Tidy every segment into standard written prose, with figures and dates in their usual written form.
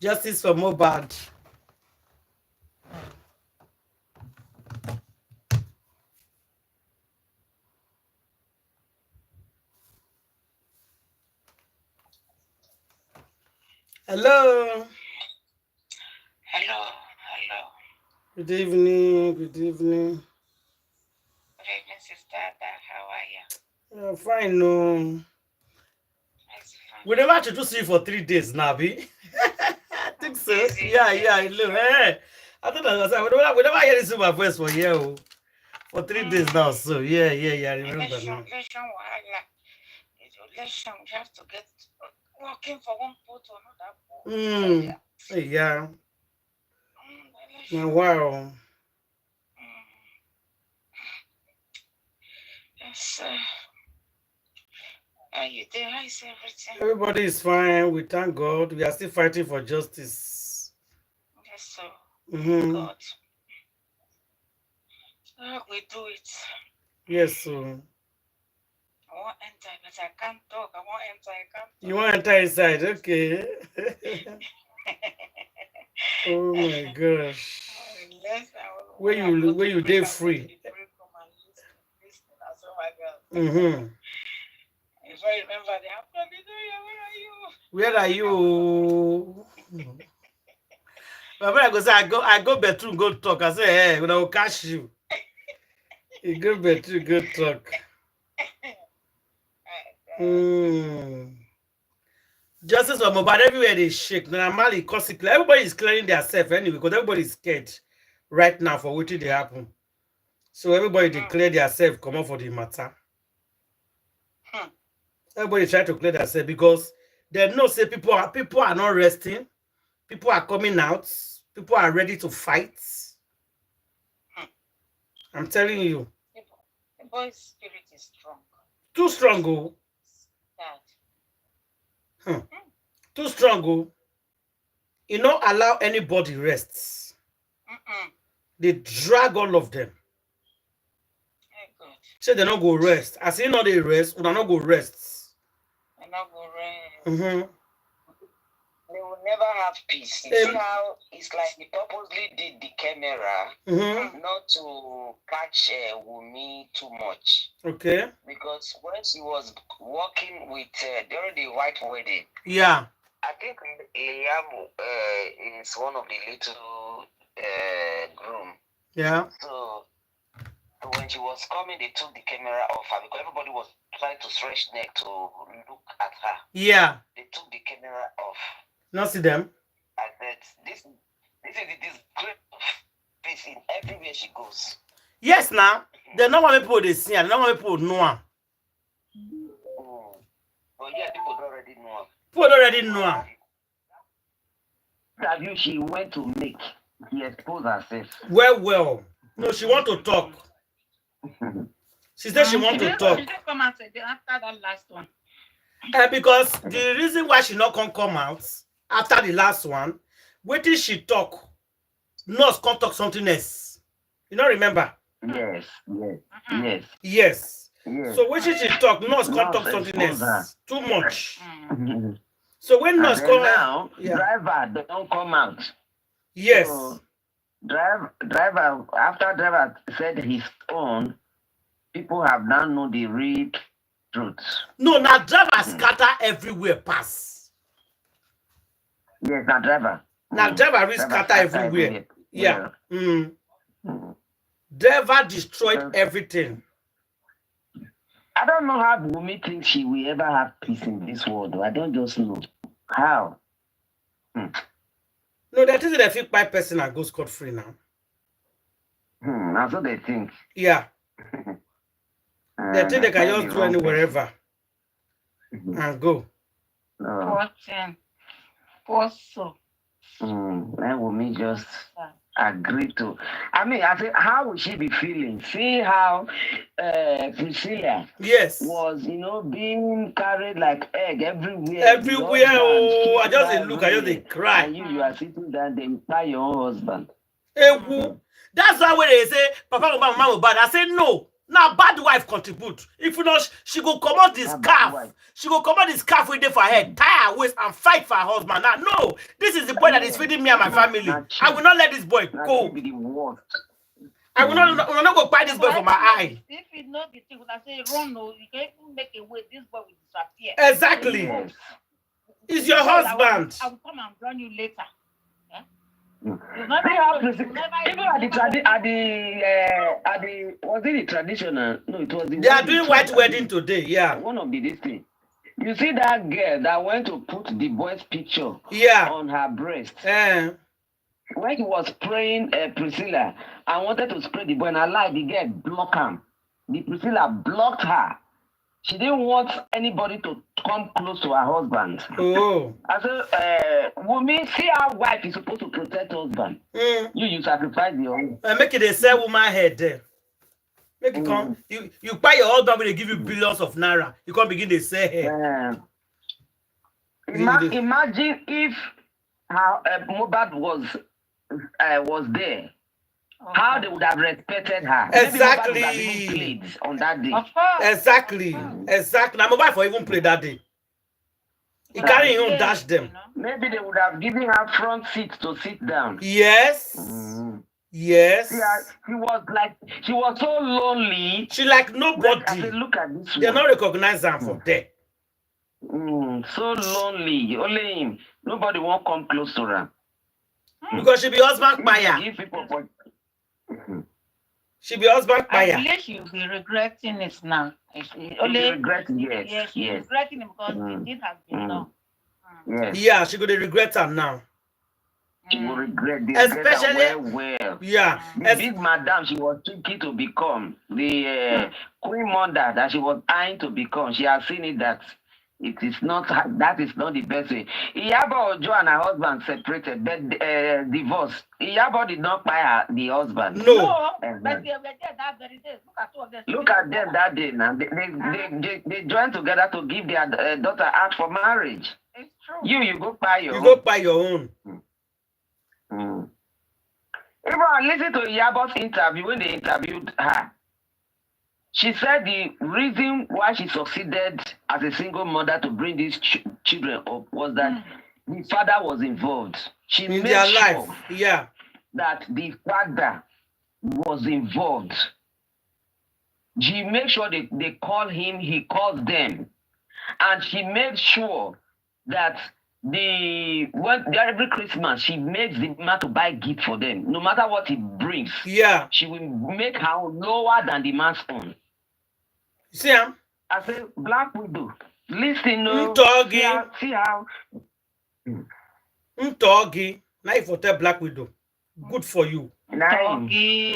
Justice for Mohbad. Hello. Hello. Good evening. Good evening. Good evening, Sister Ada. How are you? Fine, no. We never had to see you for 3 days, Nabi. I think so. Yeah, I know. Hey, I thought that was we never hear this in my voice for here. For 3 days now. So yeah, I remember now. Election, you have to get working for one port to another port. Yeah. Now, wow. Yes, how you doing? How is everything? Everybody is fine. We thank God. We are still fighting for justice. Yes, sir. God. How we do it? Yes, sir. I want to enter, but I can't talk. I want to enter, I can't talk. You want to enter inside? Okay. Oh my gosh. Where you day free? If I remember the where are you? But when I go say I go bedroom, go talk. I say, hey, when I will catch you. You go bedroom, go talk. Justice for Mohbad, everywhere they shake. Normally, everybody is clearing themselves anyway, because everybody is scared right now for what they happen. So everybody declare themselves come up for the matter. Everybody try to clear themselves because they know say people are not resting. People are coming out. People are ready to fight. I'm telling you. The boy's spirit is strong. Too strong, oh. Too strong, oh. You don't allow anybody rests. They drag all of them. Say they don't go rest. I say no, they rest. They not go rest. They not go rest. They will never have peace. You see how it's like they purposely did the camera not to catch Wumi too much. Okay. Because when she was walking with during the white wedding. Yeah. I think Liam is one of the little groom. Yeah. So when she was coming, they took the camera off her because everybody was trying to stretch neck to look at her. Yeah. They took the camera off. Not see them. And that this is this great face in everywhere she goes. Yes, now they don't want people to see her. They don't want people to know her. But yeah, people already know her. People already know her. That you she went to make. She exposed herself. Well. No, she want to talk. She said she want to talk. She didn't come out after that last one. Because the reason why she not come out after the last one, wait till she talk. Nurse come talk something else. You don't remember? Yes. So wait till she talk. Nurse come talk something else. Too much. So when nurse come out, driver don't come out. Yes. So, driver after driver said his own, people have now known the real truth. No, now driver scatter everywhere pass. Yes, now driver. Now driver scatter everywhere. Yeah. Driver destroyed everything. I don't know how Wumi thinks she will ever have peace in this world. I don't just know. How? No, that is a Kpai person and go scot free now. That's what they think. Yeah. They think they can just do anywhere ever and go. Also. Then Wumi just agree to. I mean, I think, how would she be feeling? See how Priscilla was, being carried like egg everywhere. Everywhere. Oh, I just look, I just cry. And you are sitting there, they tie your own husband. That's why when they say, Papa, Mama, Mohbad, I say, no, Now bad wife contribute. If you know she go come out this scarf. She go come out this scarf with for her head, tie her waist, and fight for her husband. Now, no, this is the boy that is feeding me and my family. I will not let this boy go. I will not go buy this boy for my eye. If you know the thing, I say run, no, you can even make a way. This boy will disappear. Exactly. It's your husband. I will come and run you later. Even at the was it the traditional? No, it was the. They are doing white wedding today. Yeah. One of this thing. You see that girl that went to put the boy's picture. On her breast. When he was praying, Priscilla, I wanted to spray the boy, and I lied. The girl blocked him. The Priscilla blocked her. She didn't want anybody to come close to her husband. Oh. I said, woman, see how wife is supposed to protect husband. You sacrifice your own. Make it a sell woman head there. Make it come. You buy your husband when they give you billions of naira. You can't begin to say here. Imagine if how Mohbad was there. How they would have respected her. Exactly. Maybe even played on that day. Exactly. Exactly. I'm about for even play that day. He can't even dash them. Maybe they would have given her front seat to sit down. Yes. Yes. She was so lonely. She like nobody. I said, look at this. They not recognize her for there. So lonely. Only him. Nobody won't come close to her. Because she be husband buyer. She be husband buyer. I believe she will be regretting it now. Regretting, yes. She's regretting it because it did have been done. Yeah, she gonna regret her now. She will regret this. Especially well. Yeah. The big madam she was thinking to become, the queen mother that she was eyeing to become. She has seen it that it is not, that is not the best way. Iyabo Ojo and her husband separated, but divorced. Iyabo did not buy the husband. No. But they were there that very day. Look at two of them. Look at them that day now. They joined together to give their daughter out for marriage. It's true. You go buy your own. You go buy your own. Even I listened to Iyabo's interview when they interviewed her. She said the reason why she succeeded as a single mother to bring these children up was that the father was involved. She made sure that the father was involved. She made sure they call him, he calls them. And she made sure that every Christmas she makes the man to buy gift for them. No matter what he brings. Yeah. She will make her lower than the man's own. See him? I say, Black Widow. Listen, no. See how. Untold. Now you for tell Black Widow. Good for you. No. She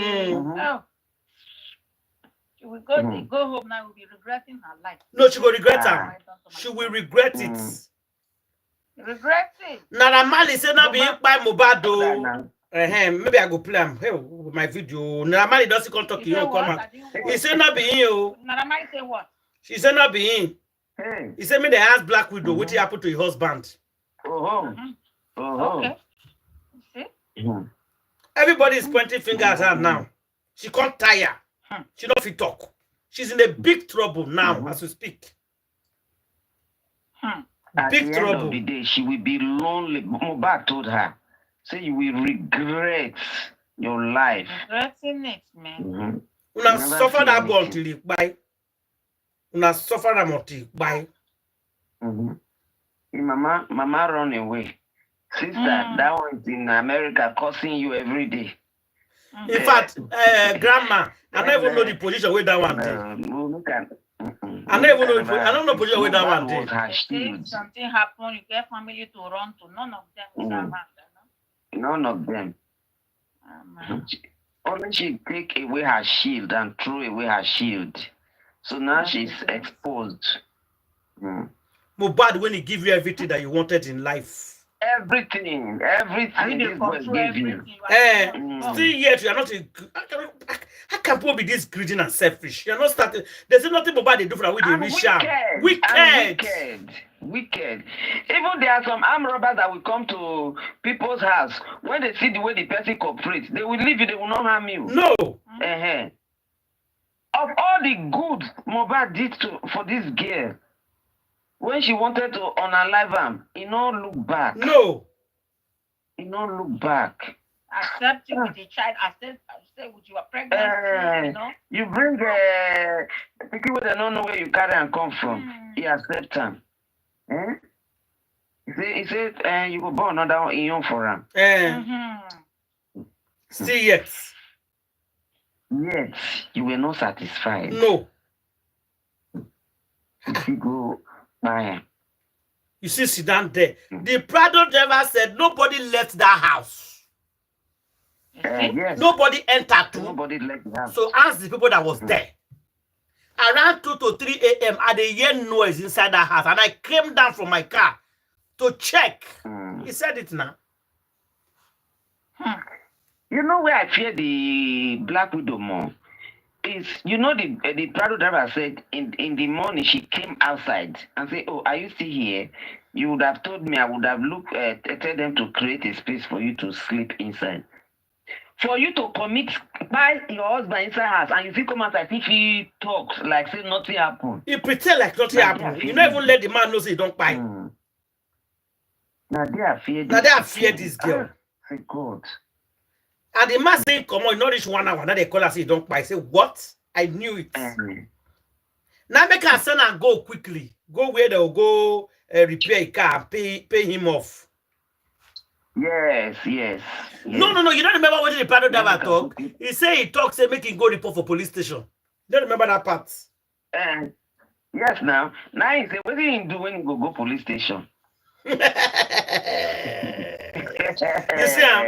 will go home now. Will be regretting her life. No, she will regret her. She will regret it. Regret it. Now the Marleys say not being by Mohbad. Maybe I go play him with my video. Naira doesn't come talk to you. Come on. He said not be you. Naira say what? She said not be him. He said me they ask Black Widow what happened to your husband. Okay. See? Everybody is pointing fingers at her now. She can't tire. She don't fit talk. She's in a big trouble now as we speak. Big trouble. End of the day, she will be lonely. Mohbad told her. Say you will regret your life. Regretting it, man. Una suffer that born till you buy. Una suffer that until you buy. Mama run away. Sister, that one is in America cursing you every day. In fact, grandma, I don't even know the position where that one did. I don't even know the position where that one did. If something happen, you get family to run to. None of them is around. None of them. Only she take away her shield and throw away her shield. So now she's exposed. Mohbad, when he give you everything that you wanted in life. Everything this boy gave you. Still yet you are not how can people be this greedy and selfish? You're not starting. There's nothing Mohbad they do for that with the wicked. Even there are some armed robbers that will come to people's house. When they see the way the person cooperates, they will leave you, they will not harm you. No. Of all the good Mohbad did for this girl, when she wanted to unalive him, he no look back. No. He no look back. Accept it with the child, accept with your pregnancy, you know. You bring the people that don't know where you carry and come from. He accept them. He said, you go buy another one in for him. See, yes. Yet, you were not satisfied. No. You go buy him. You see, sit down there. The Prado driver said nobody left that house. Yes. Nobody entered too. Nobody left the house. So ask the people that was there. Around 2 to 3 a.m., I dey hear noise inside that house, and I came down from my car to check. He said it now. You know where I fear the Black Widow more? Is, you know, the Prado driver said in the morning she came outside and said, "Oh, are you still here? You would have told me. I would have tell them to create a space for you to sleep inside. For you to commit by your husband inside house, and you still come outside if he talks like say nothing happened. He pretend like nothing happened. You not even let the man know say he don't buy. Now they are fear. Now they are fear this girl. Thank God. And the man saying, "Come on, not reach 1 hour." Now they call us say he don't buy. Say what? I knew it. Now make her son and go quickly. Go where they'll go repair a car and pay him off. Yes. No. You don't remember what the Prado driver talk? He say he talk, say make him go report for police station. You don't remember that part? Yes, now he say, what did he do when he go police station? You see him?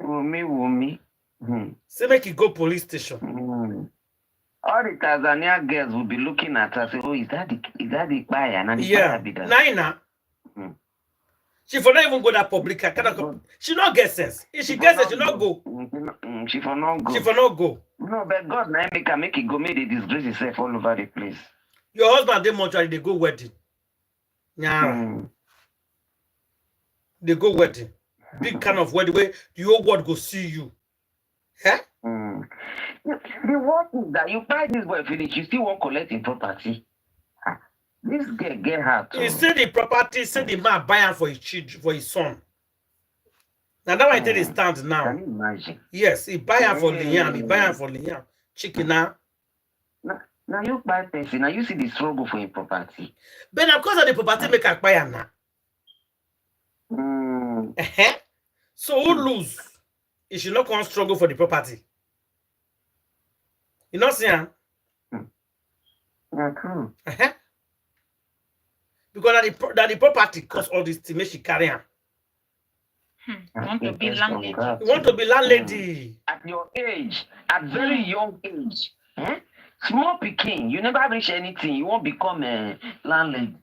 Wumi. Say make he go police station. All the Tanzania girls will be looking at her, say, "Oh, is that the Kpai?" Yeah, Naina. She for not even go that public. She not get sense. If she gets sense, she not go. She for not go. She for not go. No, but God now make it go. Make the disgrace itself all over the place. Your husband they mortuary, they go wedding. Yeah. They go wedding. Big kind of wedding where the whole world go see you. Huh? The worst is that you buy this boy finish, you still won't collect in property. This girl get her too. He said the property, said the man buy him for his son. Now that one tell the stand now. Can you imagine? Yes, he buy him for Liam. He buy him for Liam. Chicken now. Now you buy person. Now you see the struggle for your property. But of course, the property make a buy him now. So who lose? He should not come struggle for the property. You know, see, yeah, true. Because that the property cost all this to make she carry on. You want to be landlady. You want to be landlady. At your age, at very young age, small picking, you never reach anything. You won't become a landlady.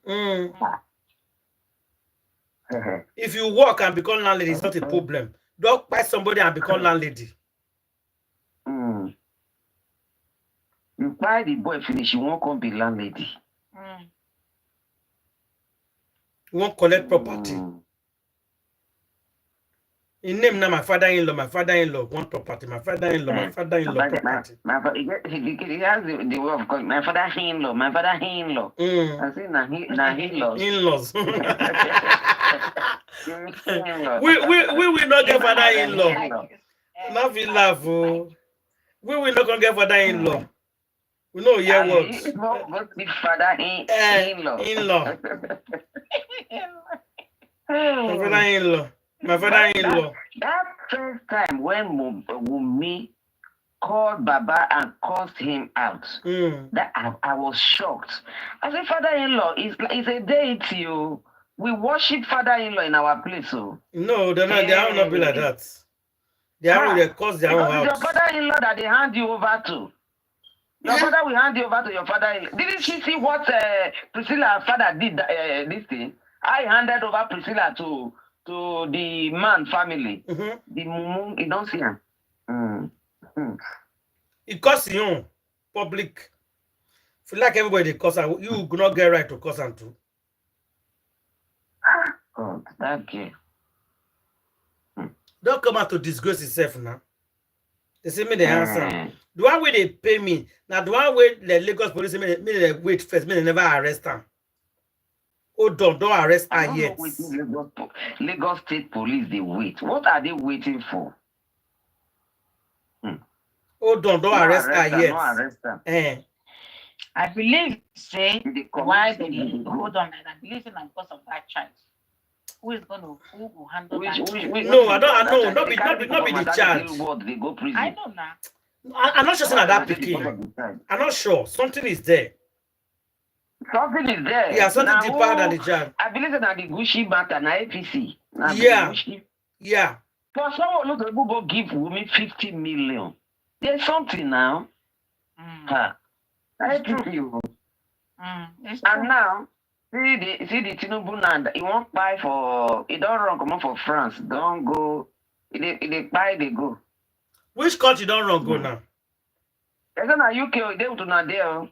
If you work and become landlady, it's not a problem. Don't buy somebody and become landlady. You buy the boy finish, you won't come be landlady. You won't collect property. In name now, my father-in-law want property. My father-in-law property. He has the way of calling my father-in-law. I say in-laws. We will not get father-in-law. Not we love. We will not get father-in-law. We know your words. Father-in-law. In-law. My father-in-law. That first time when Wumi called Baba and cursed him out, that I was shocked. I said, father-in-law is a deity. We worship father-in-law in our place. No, they will not be like that. They curse their own house. Your father-in-law that they hand you over to. Your father will hand you over to your father-in-law. Didn't she see what Priscilla's father did this thing? I handed over Priscilla to the man family. The mumu, you don't see him. It costs you public. Feel like everybody curse her, you do not get right to curse him too. God, thank you. Don't come out to disgrace yourself now. They say me the answer. The one way they pay me. Now the one way the Lagos police say me they wait first, me they never arrest them. Oh, don't arrest her yet. Lagos State Police, they wait. What are they waiting for? Oh, don't arrest her yet. No arrest her. I believe, say, why they hold on, and I believe in because of that child. Who will handle that child? No, I know. Not be the child. They go prison. I know now. I'm not sure saying that picking. I'm not sure. Something is there. Something is there. Yeah, something deeper than the child. I believe that the Gucci matter na APC. Yeah. For someone who go give women 50 million. There's something now. That's true. And now, see the Tinubu land. He won't buy for. He don't run come on for France. Don't go. They buy. They go. Which country don't run go now? It's not UK. They would not there.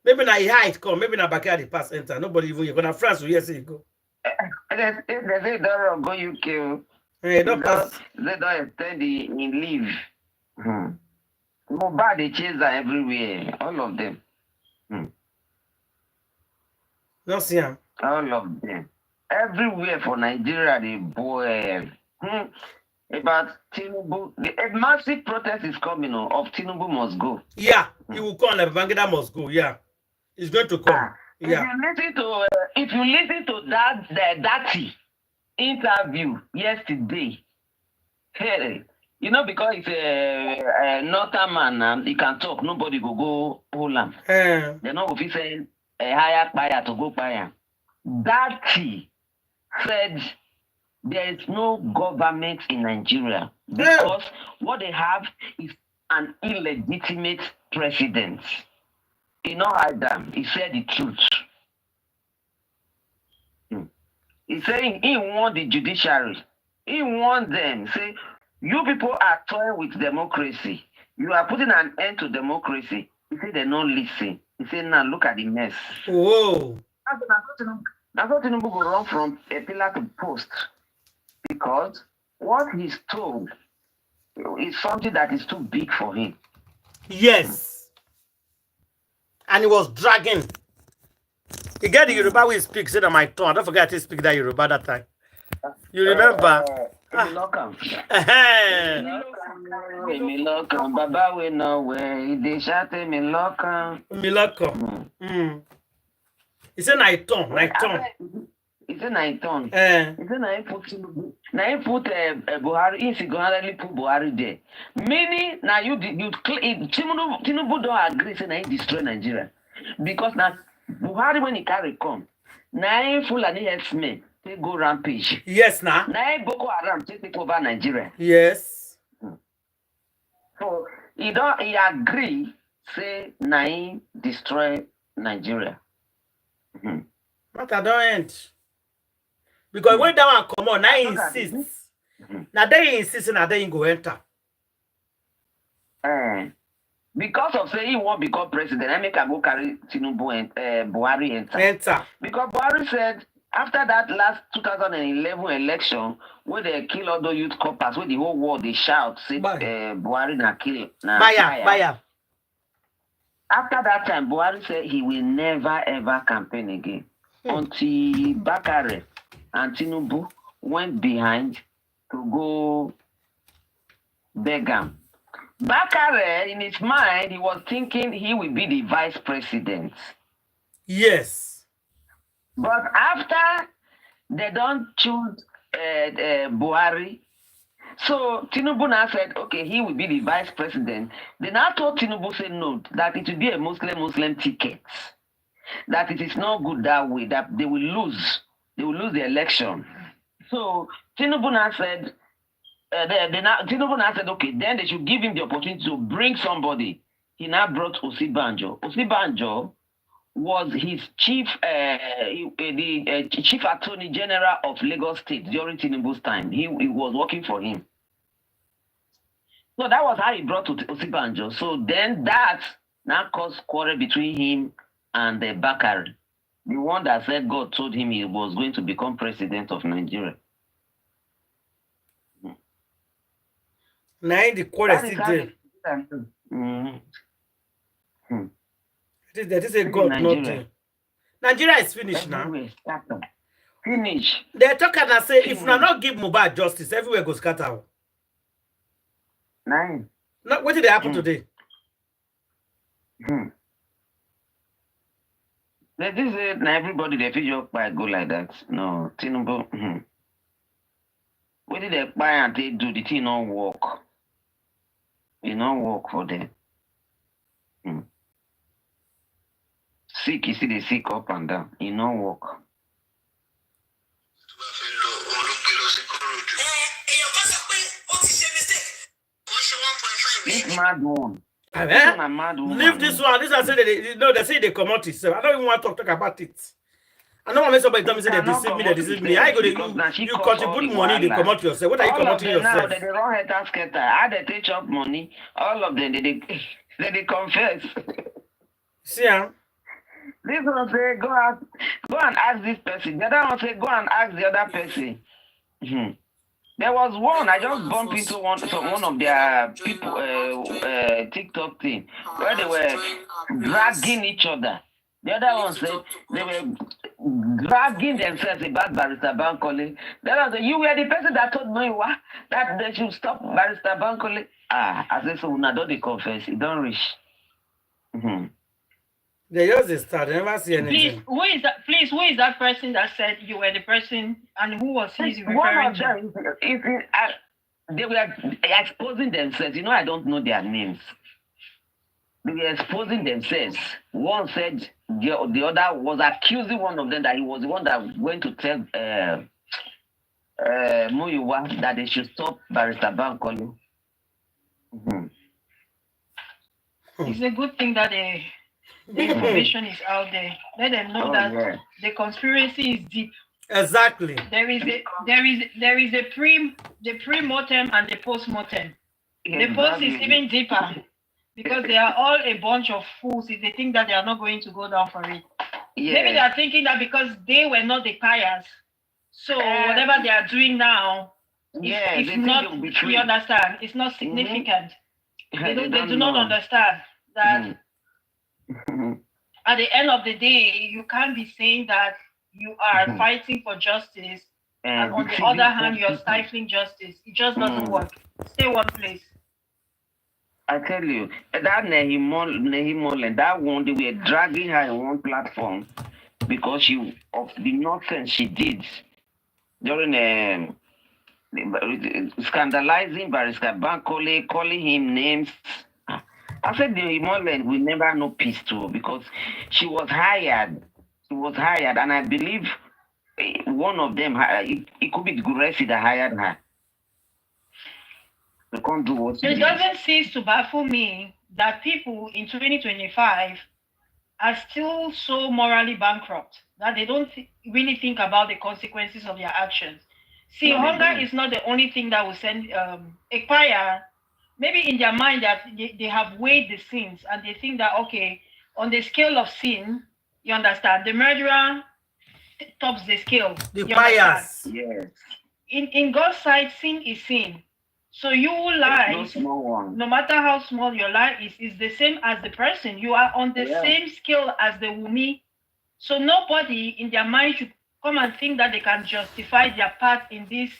Maybe na height come. Maybe na backyard the pass enter. Nobody even you go na France. So yes, you go. They say don't run go UK. Hey, don't pass. They don't extend in leave. Mohbad, they chase are everywhere. All of them. No see him. All of them. Everywhere for Nigeria, they boil. About Tinubu, a massive protest is coming of Tinubu must go. Yeah, he will come. Like Bangida must go. Yeah, he's going to come. Yeah. If you listen to that dirty interview yesterday, hey, you know, because it's a northern man, he can talk. Nobody go hold him. They're not officially a higher buyer to go buy him. Dirty said there is no government in Nigeria because what they have is an illegitimate president. He not hide them. He said the truth. He's saying he want the judiciary. He want them. Say, you people are toying with democracy. You are putting an end to democracy. He said they don't listen. He said, now look at the mess. Whoa. That's what Tinubu go run from a pillar to post. Because what he's told is something that is too big for him. Yes. And he was dragging. He get the Yoruba we speak, said on my tongue. I don't forget to speak that Yoruba that time. You remember? Baba we know where they shot me lock. He said night tongue. It's a night tongue. It's a night put Buhari in single-handedly put Buhari there. Meaning now you Tinubu don't agree say now he destroy Nigeria. Because now Buhari when he carry come, now he full and he they go rampage. Yes, now. Now Boko Haram take over Nigeria. Yes. So he agree say now he destroy Nigeria. But I don't end. Because when that one come on, now he insists. Now they insist and then he go enter. Because of say he won't become president, I make a go carry Tinubu and Buhari enter. Because Buhari said after that last 2011 election, where they kill all those youth coppers, where the whole world they shout, say Buhari na kill. Baya. After that time, Buhari said he will never ever campaign again. Until Bakare and Tinubu went behind to go beg him. Bakare, in his mind, he was thinking he will be the vice president. Yes. But after they don't choose Buhari, so Tinubu now said, okay, he will be the vice president. They now told Tinubu say no, that it will be a Muslim ticket. That it is not good that way, that they will lose the election. So Tinubu now said, Tinubu now said, okay, then they should give him the opportunity to bring somebody. He now brought Osibanjo. Osibanjo was his chief attorney general of Lagos State during Tinubu's time. He was working for him. So that was how he brought Osibanjo. So then that now caused quarrel between him and Bakari, the one that said God told him he was going to become president of Nigeria. Now the quarrel still there. That is a God, not Nigeria is finished now. Finish. They talk and say, if we not give Mohbad justice, everywhere goes scatter. Nine. Now, what did happen today? This is it. Now everybody they feel Kpai go like that. No, Tinubu. What did they buy and they do? The thing not work. It not work for them. Sick, you see they sick up and down. It not work. This mad one. Leave this one. This I said they say they come out itself. I don't even want to talk about it. I don't want to somebody tell me say they deceive me. I go you contribute money, they come out yourself. What are you promoting yourself? Now they don't head that skater. How they take up money? All of them they confess. See huh? This one say go and ask this person. The other one say go and ask the other person. There was one, I just bumped into one of their people, TikTok thing, where they were dragging each other. The other one said they were dragging themselves about Barrister Bankole. The other one said, you were the person that told me what? That they should stop Barrister Bankole. I said, so now don't they confess, it don't reach. They just start, they never see anything. Please, who is that person that said you were the person, and who was he referring to? They were exposing themselves. You know, I don't know their names. They were exposing themselves. One said the other was accusing one of them that he was the one that went to tell Muyiwa that they should stop Barrister Bankole. It's a good thing that the information is out there. Let them know that the conspiracy is deep. Exactly. There is the pre-mortem and the post-mortem. The post is even deeper because they are all a bunch of fools if they think that they are not going to go down for it. Maybe they are thinking that because they were not the Kpaiers, so whatever they are doing now is not, you understand, it's not significant. They do not understand that at the end of the day, you can't be saying that you are fighting for justice and on the other hand, you're stifling justice. It just doesn't work. Stay one place. I tell you, that Nehimol, that one, they were dragging her on one platform because of the nonsense she did during scandalizing Barrister Bankole, calling him names. I said the Himoland will never know peace too because she was hired. And I believe one of them, it could be the Guresi that hired her. They can't do what it doesn't cease to baffle me that people in 2025 are still so morally bankrupt that they don't really think about the consequences of their actions. See, hunger is not the only thing that will send a Kpai. Maybe in their mind that they have weighed the sins and they think that, okay, on the scale of sin, you understand, the murderer tops the scale. The bias. Yes. In God's sight, sin is sin. So you lie, no matter how small your lie is the same as the person. You are on the same scale as the Wumi. So nobody in their mind should come and think that they can justify their part in this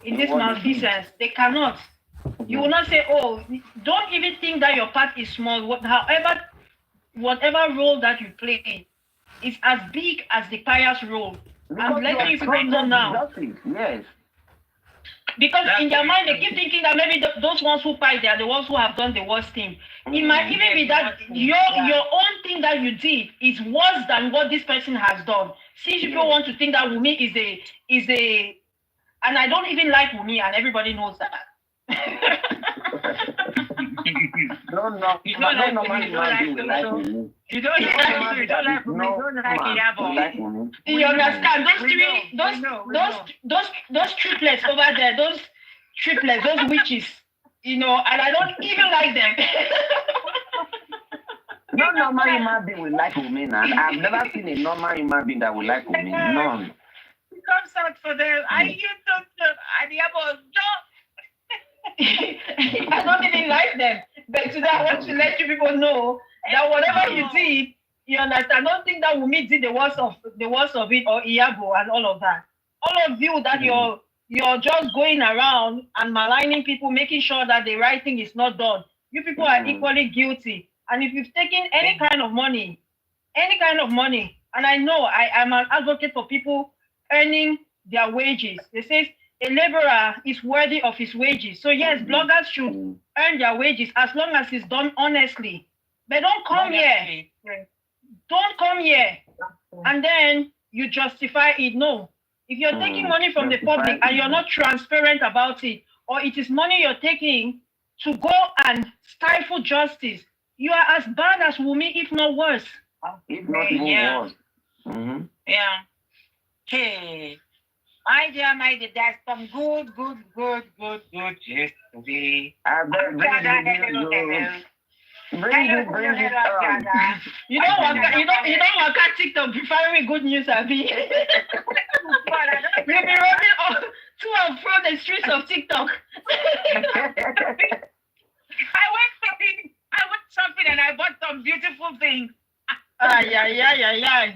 malfeasance. They cannot. You will not say, oh, don't even think that your part is small. Whatever role that you play is as big as the Kpai's role. I'm letting you know now. Yes. Because in their mind, they keep thinking that maybe those ones who fight, they are the ones who have done the worst thing. It might even be that your own thing that you did is worse than what this person has done. See, people want to think that Wumi is a, and I don't even like Wumi, and everybody knows that. No. You don't like Wumi. You understand? Those triplets over there, those witches, and I don't even like them. No normal human being will like Wumi. I've never seen a normal human being that will like Wumi. None. It comes out for them. I don't. I don't even like them. But today I want to let you people know that whatever you did, you understand. I don't think that Wunmi did the worst of it, or Iyabo and all of that. All of you that you're just going around and maligning people, making sure that the right thing is not done. You people are equally guilty. And if you've taken any kind of money, and I know I am an advocate for people earning their wages. They say a laborer is worthy of his wages. So yes, bloggers should earn their wages as long as it's done honestly. But don't come here. Don't come here and then you justify it. No. If you're taking money from the public and you're not transparent about it, or it is money you're taking to go and stifle justice, you are as bad as Wunmi, if not worse. If not worse. Yeah. Hey. My dear, there's some good yesterday. Bring it on. You don't want to TikTok preferring good news, Abby. You'll be running to and fro the streets of TikTok. I went shopping and I bought some beautiful things. Yeah.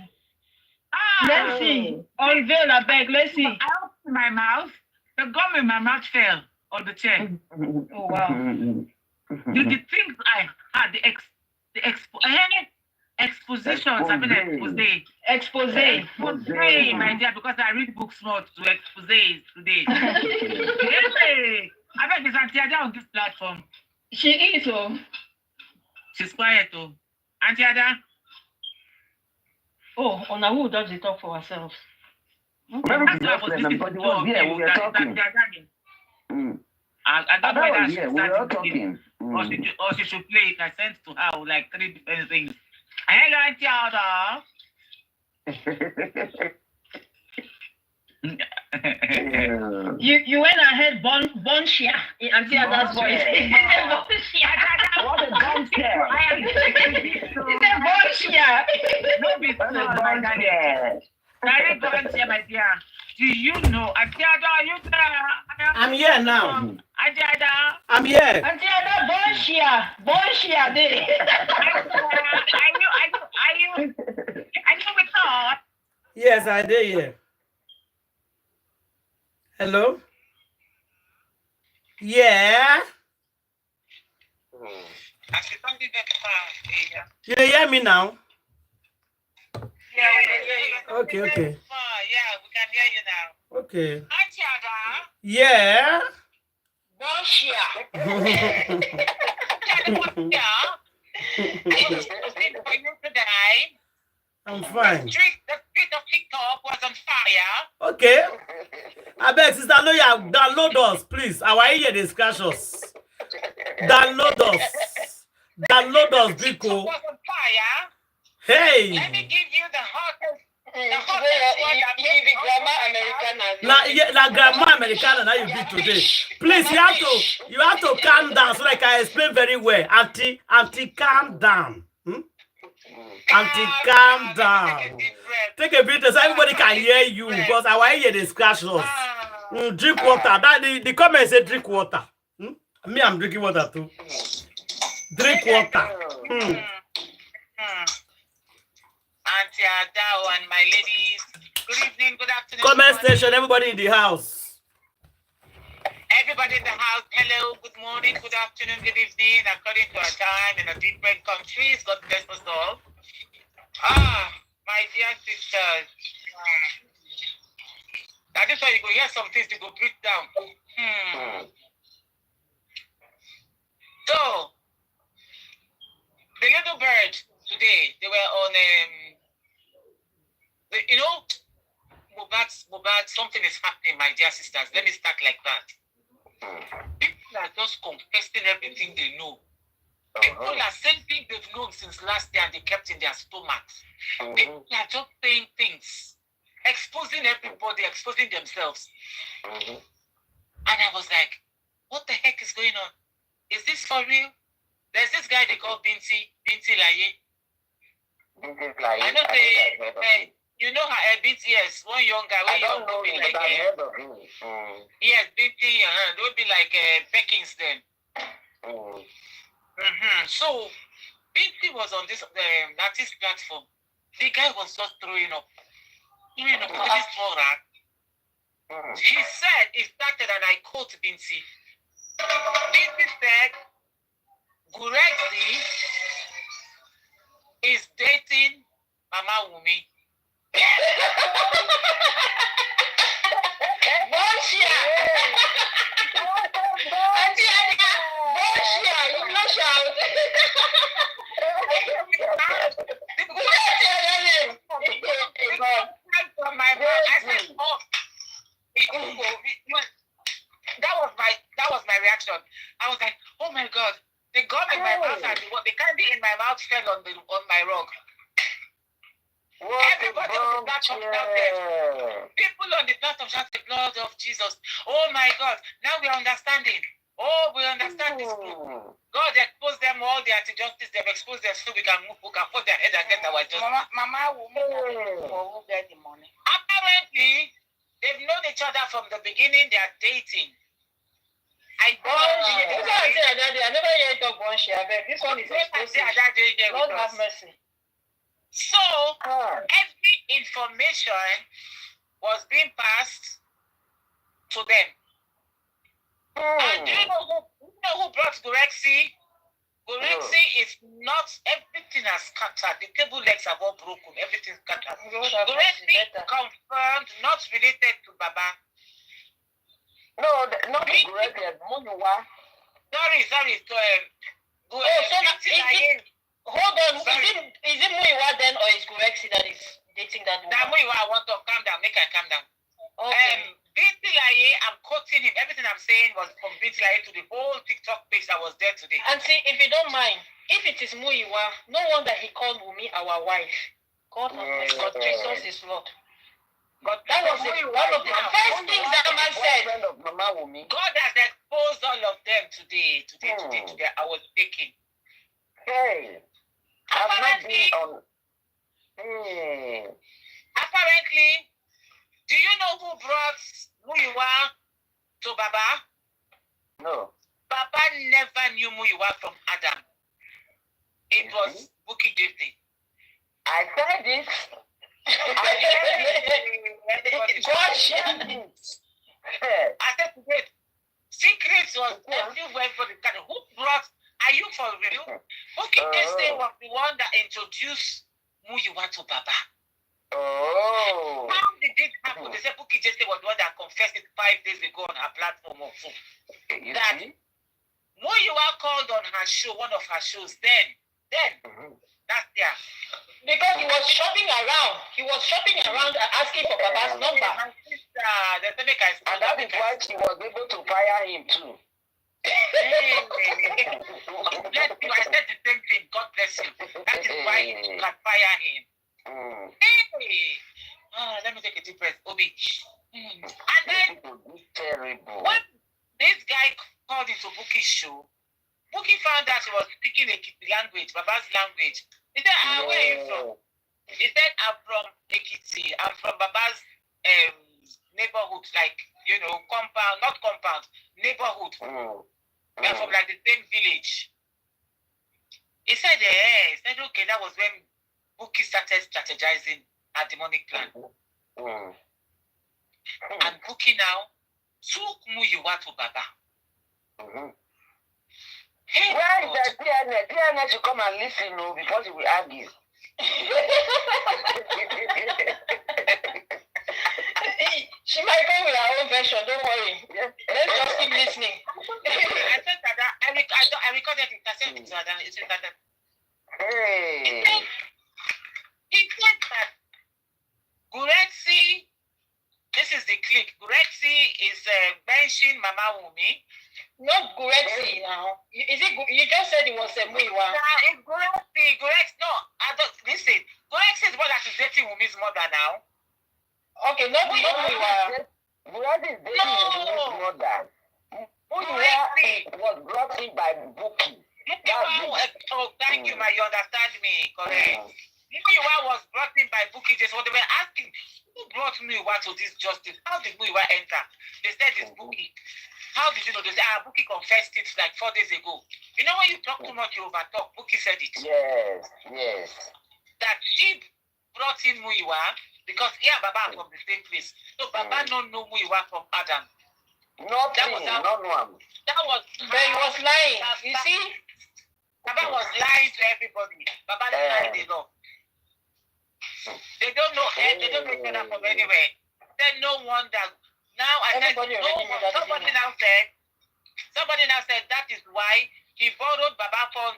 Let's see. Unveil a bag. Let's see. I opened my mouth. The gum in my mouth fell on the chair. Oh wow. The things I had, the expositions, I mean expose, my dear, because I read books more to exposes today. Hey, I bet there's Auntie Ada on this platform. She is, oh. She's quiet, oh. Auntie Ada. Oh, Ona, who does the talk for herself? Okay. We were talking. I don't know whether she started talking. Or she should play it. I sent to her like 3 different things. I ain't You went ahead, Bonshia in Auntie Ada's voice. What a Bonshia! He said Bonshia. No be Bonshia. Very Bonshia, my dear. Do you know, Auntie Ada, are you there? I'm here now. Auntie Ada. I'm here. Auntie Ada, Bonshia day. Are you with her? Yes, I did. Yeah. Hello? Yeah? You hear me now? Yeah, we can hear you. Okay. Yeah, we can hear you now. Okay. Auntie Ada. Yeah? I'm fine. The street of TikTok was on fire. Okay. I beg, sister Loya, download us, please. Our ear discussions. Download us. Download us, Biko. TikTok was on fire. Hey. Let me give you the hottest. La grandma Americana now you be today. Please, you have to calm down so like I explain very well. Auntie, calm down. Auntie, calm down. Take a breath so everybody can hear you because our ear is scratchless. Drink water. That the comment said drink water. Me, I'm drinking water too. Drink water. Auntie Adao and my ladies, good evening, good afternoon. Comment section, everybody in the house. Everybody in the house, hello, good morning, good afternoon, good evening, according to our time in a different countries. God bless us all. My dear sisters. That is why you go hear some things to go break down. So, the little bird today, they were on Mohbad, something is happening, my dear sisters. Let me start like that. People are just confessing everything they know. People are saying things they've known since last year and they kept in their stomachs. People are just saying things, exposing everybody, exposing themselves. And I was like, what the heck is going on? Is this for real? There's this guy they call Binti Laye. I know you know her, Binti, yes, one young guy, one young woman like yes, Binti, they would be like Beckings then. So, Binti was on this artist platform. The guy was just throwing up with this small rat. He said, he started, and I quote Binti. Binti said, Gurexi is dating Mama Wumi. That was my reaction. I was like, oh my God, they got in my mouth and the candy in my mouth fell on my rug. Everybody on the platform shouted. People on the platform shouted the blood of Jesus. Oh my God, now we are understanding. Oh, we understand this group. God exposed them all the anti-justice. They've exposed them so we can move, we can put their head and get our justice. Mama will get the money. Apparently, they've known each other from the beginning. They are dating. I never heard of Bonshia. This one is explosive. Lord have mercy. So, every information was being passed to them. And do you know who brought Gurexi? Gurexi is not, everything has scattered. The table legs have all broken. Everything's scattered. Gurexi confirmed, not related to Baba. No, not Gurexi. Sorry. Hold on. Is it Muiwa then, or is Gurexi that is dating that woman? That Muiwa, I want to calm down. Make her calm down. Okay. Binti Laye, I'm quoting him. Everything I'm saying was from Binti Laye to the whole TikTok page that was there today. And see, if you don't mind, if it is Muiwa, no wonder he called Wumi our wife. God has mercy. God, Jesus is Lord. But that was one of the first things that man said. God has exposed all of them today. I was thinking. Hey. Apparently, do you know who brought Muiwa to Baba? No. Baba never knew Muiwa from Adam. It was Bukky Jeffrey. I said this. I said wait. Secrets was everywhere for the country. Who brought? Are you for real? Bukky Jeffrey was the one that introduced Muiwa to Baba. Oh. How did it happen? They said Bukky Jeffrey was the one that confessed it 5 days ago on her platform of that Muiwa called on her show, one of her shows. Then that's there. Because he was shopping around. He was shopping around asking for Baba's number. And that is why she was able to fire him too. Bless you. I said the same thing. God bless you. That is why you can fire him. Let me take a deep breath. Obi. And then when this guy called into Bukky's show, Bukky found out he was speaking Ekiti language, Baba's language. He said, where are you from? He said, I'm from Ekiti. I'm from Baba's neighborhood, like, compound, not compound, neighborhood. We are from like the same village. He said, okay, that was when Bukky started strategizing a demonic plan. And Bukky now took Muiwa to Baba. Hey, where is the DNA to come and listen because we argue? She might come with her own version, don't worry. Let's just keep listening. I said that I recorded it. I sent it to her. Hey. He said that Gurexi, this is the clip. Gurexi is benching Mama Wumi. Not Gurexi now. Is it? You just said it was a Muiwa. It's Gurexi. No, I don't listen. Gurexi is what that is dating Wumi's mother now. Okay, not Muiwa. Gurexi is dating Wumi's mother. Muiwa was brought in by Bukky. Oh, thank you, you understand me, correct? Muiwa was brought in by Bukky. Just what they were asking, who brought Muiwa to this justice? How did Muiwa enter? They said it's Bukky. how did you know this? Bookie confessed it like 4 days ago. You know when you talk too much, you overtalk. Bookie said it. Yes. That she brought in Muiwa because Baba are from the same place. So Baba don't know Muiwa from Adam. That was but he was lying. You see? Baba was lying to everybody. Baba lied a lot. They don't know they don't know each other from anywhere. Then no wonder. Now somebody now said that is why he borrowed Baba 400,000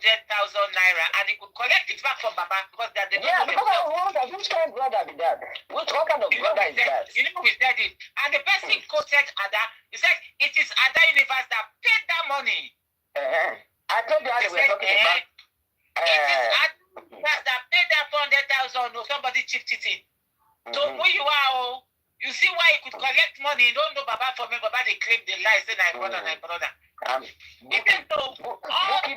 naira and he could collect it back from Baba because they don't know themselves. Which kind of brother is that? What kind of brother is that? You know we said it. And the person quoted Ada. He said it is Ada Universe that paid that money. I told you how they were talking about. It is Ada Universe that paid that 400,000 or somebody chipped it in. So who you are, you see why he could collect money. You don't know Baba for me. Baba they claim the lies. Say, my brother. Even though all the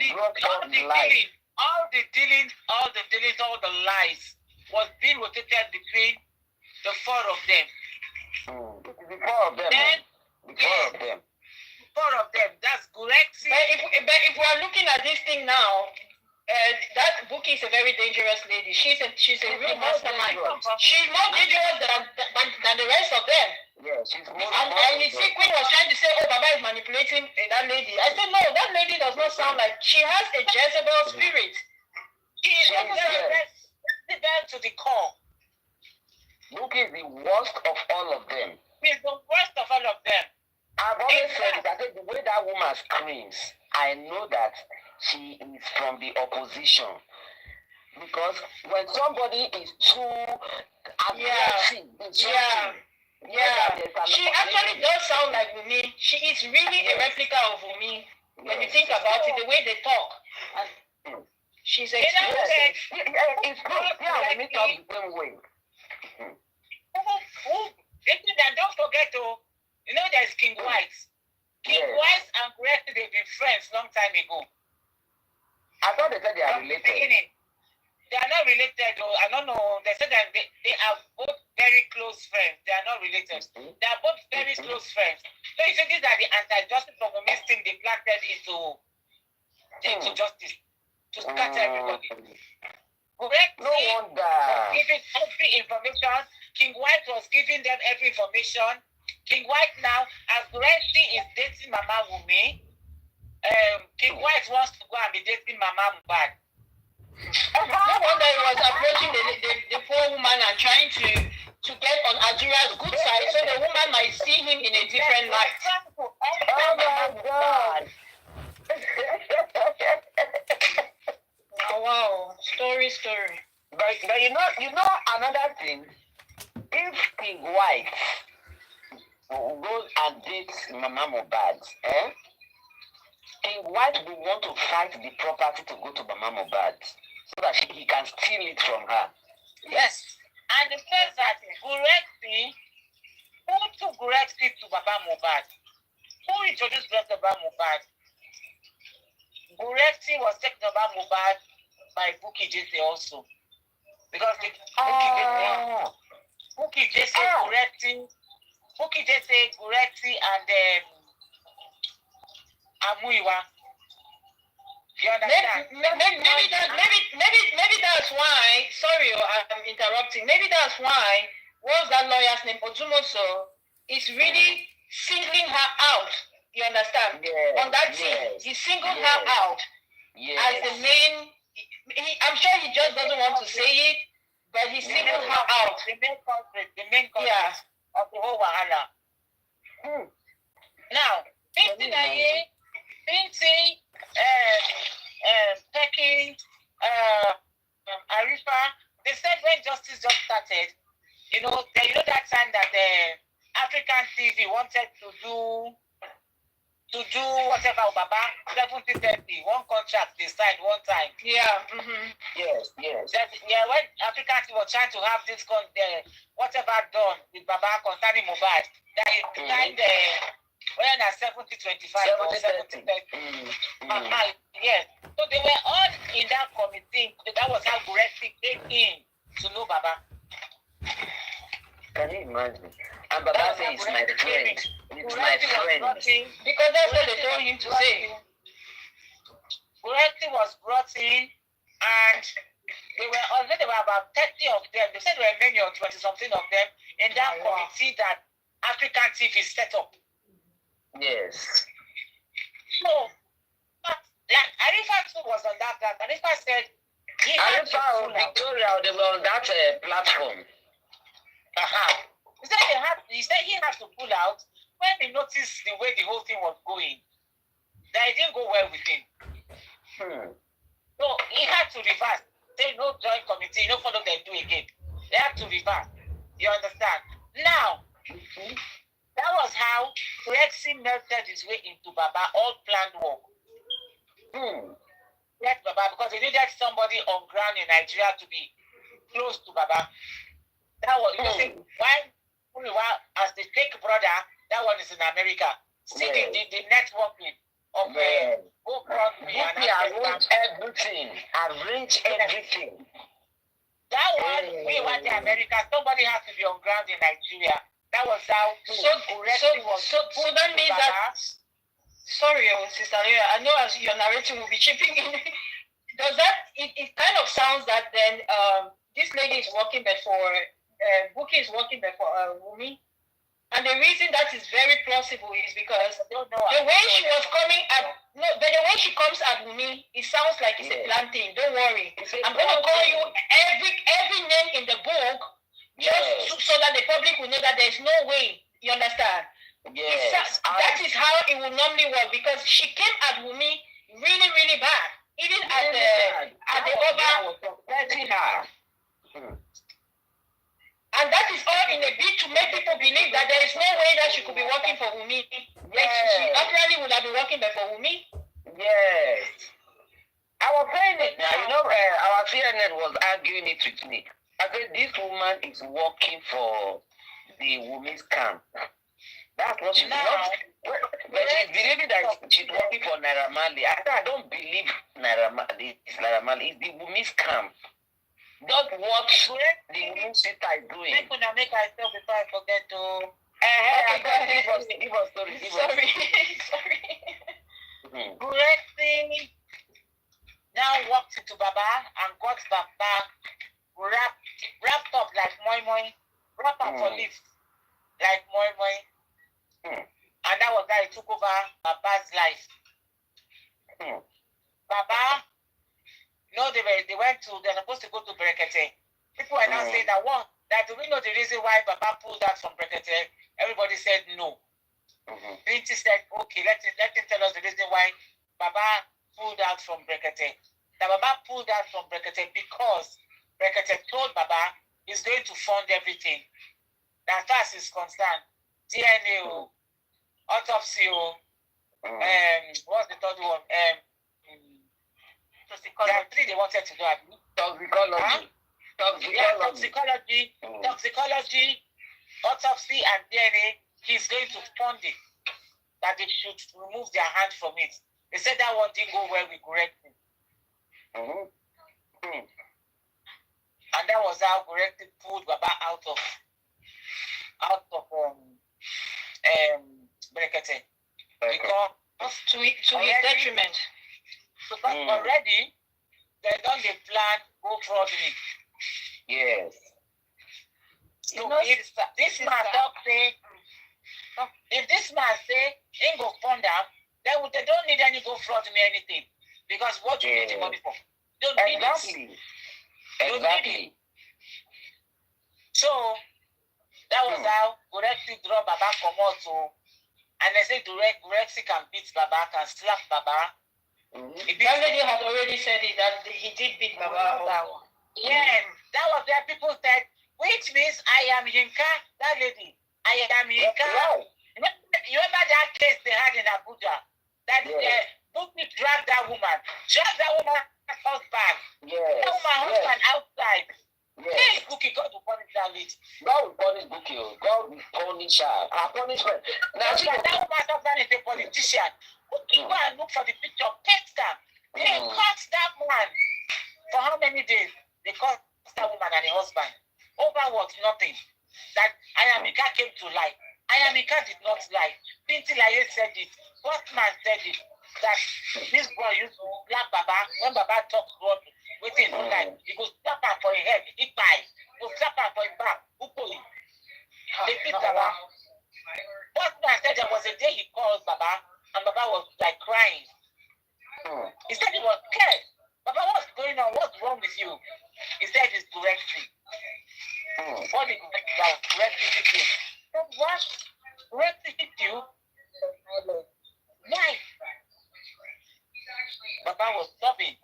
dealings, all the lies was being rotated between the four of them. The four of them. That's correct. But if we are looking at this thing now, that Bookie is a very dangerous lady. She's a real mastermind. She's more dangerous than the rest of them. Yeah, she's more. And you see, Queen was trying to say, "Oh, Baba is manipulating that lady." I said, "No, that lady does not sound like she has a Jezebel spirit." She is to the core. Bookie is the worst of all of them. She's the worst of all of them. I've always said that the way that woman screams, I know that she is from the opposition. Because when somebody is too aggressive, she actually does sound like Wumi. She is really a replica of Wumi. When you think about it, the way they talk. And she's expensive. It's good. Yeah, we talk the same way. Don't forget, you know there's King White. King White and Grace, they've been friends long time ago. I thought they said they are related. They are not related, though. I don't know. They said that they are both very close friends. They are not related. They are both very close friends. So you see, these are the anti-justice of the thing they planted into justice to scatter everybody. Correct? No wonder. Giving every information. King White was giving them every information. King White now, as Gracie is dating Mama Wumi, King White wants to go and be dating Mama Mohbad. No wonder he was approaching the poor woman and trying to get on Ajira's good side so the woman might see him in a different light. Oh my God. Wow. Story. But you know another thing? If King White goes and dates Mama Mohbad, King White will want to fight the property to go to Mama Mohbad so that he can steal it from her. Yes. And the says that Gurexi, who took Gurexi to Baba Mohbad? Who introduced Gurexi to Baba Mohbad? Gurexi was taken to Baba Mohbad by Bookie Jesse also. Because Bookie Jesse, Gurexi, and Amuiwa. You understand? Maybe that's why. Sorry, I'm interrupting. Maybe that's why. What's that lawyer's name? Ozumoso is really singling her out. You understand? Yes, On that team, he singled her out as the main. I'm sure he just doesn't want to say it, but he singled her out. The main culprit of the whole Wahala. Now, Peking, Arifa, they said when justice just started, you know that time that African TV wanted to do whatever Baba 70-30, one contract they signed one time. Yeah. Yes. When African TV was trying to have this whatever done with Baba concerning Mohbad, that he signed when at 70-25 or 70-30. Yes. So they were all in that committee. That was how Gurexi came in to know Baba. Can you imagine? And Baba says it's my friend. It's my friend. Because that's what they told him to say. Buretti was brought in, and there were about 30 of them. They said there were many or 20 something of them in that committee that African TV set up. Yes. So, like Arifa too was on that class. Arifa said Arifa or Victoria, they were on that platform. He said he had to pull out when he noticed the way the whole thing was going. That it didn't go well with him. So he had to reverse. Say no joint committee, no follow them do again. They had to reverse. You understand? Now, that was how Rexy melted his way into Baba, all planned work. Yes, Baba, because he needed somebody on ground in Nigeria to be close to Baba. That was, you know, why as the fake brother, that one is in America. See the networking of arrange everything. That one, we went to America. Somebody has to be on ground in Nigeria. That was how. So that means that. Sorry, Sister Leah, I know as your narrating will be chipping in. Does that? It kind of sounds that then this lady is working there for Buki is working there for Wumi. And the reason that is very plausible is because the way she was coming at but the way she comes at me, it sounds like it's a planting. Don't worry. I'm gonna call you every name in the book just so that the public will know that there's no way. You understand? Yes. That is how it will normally work because she came at Wumi really, really bad. Even at the over. And that is all in a bid to make people believe that there is no way that she could be working for Wumi. Yes. She actually would have been working there for Wumi. Yes. I was saying it now, you know, our CNN was arguing it with me. I said, this woman is working for the Wumi's camp. That's what she's not. But she's believing that she's working for Naira Marley. I said, I don't believe Naira Marley. It's the Wumi's camp. Not what the woman sister is doing. Make myself before I forget to. Give us story. Sorry. Blessing now walked into Baba and got Baba wrapped up like moi moi, wrapped up for lips like moi moi. And that was how he took over Baba's life. Baba. No, they're supposed to go to Brekete. People are now saying that do we know the reason why Baba pulled out from Brekete? Everybody said no. Binti said, okay, let him tell us the reason why Baba pulled out from Brekete. That Baba pulled out from Brekete because Brekete told Baba he's going to fund everything. That as is concerned. DNA, autopsy, what's the third one? There are three they wanted to do. Toxicology. Toxicology, autopsy, and DNA. He's going to fund it. That they should remove their hand from it. They said that one didn't go well with Goretti. And that was how Goretti pulled Baba out of Brekete. Because to his detriment. Because already they done the plan go fraudulent. Yes. So if this man say ain't go fund them, they don't need any go fraud me anything. Because what you need the money for? Don't need it. Exactly. So that was how Goretti draw Baba Komoto. And they say Goretti can beat Baba, can slap Baba. That lady had already said it, that he did beat Baba. Yes, that was where people said, which means I am Yinka, that lady. I am Yinka. You remember that case they had in Abuja? That Buki dragged that woman's husband. Yes. That woman's husband outside. Yes. Hey, Buki, God will punish that lady. God will punish Buki. God will punish her. Our punishment. Now, that woman's husband is a politician. Buki, go and look for the picture. Text her. They caught that man. For how many days? They caught that woman and the husband. Over what? Nothing. that Ayamika came to life. Ayamika did not lie. Binti Laye said it. Postman said it. That this boy used to slap Baba. When Baba talks about waiting in life, he goes slap her for his head. He buys. He goes slap her for his back. Who pull him? They beat Baba. Postman said there was a day he called Baba, and Baba was like crying. He said he was scared. Baba, what's going on? What's wrong with you? He said it's correcting. What did correcting hit him? What? Correcting hit you? Why? Baba was sobbing.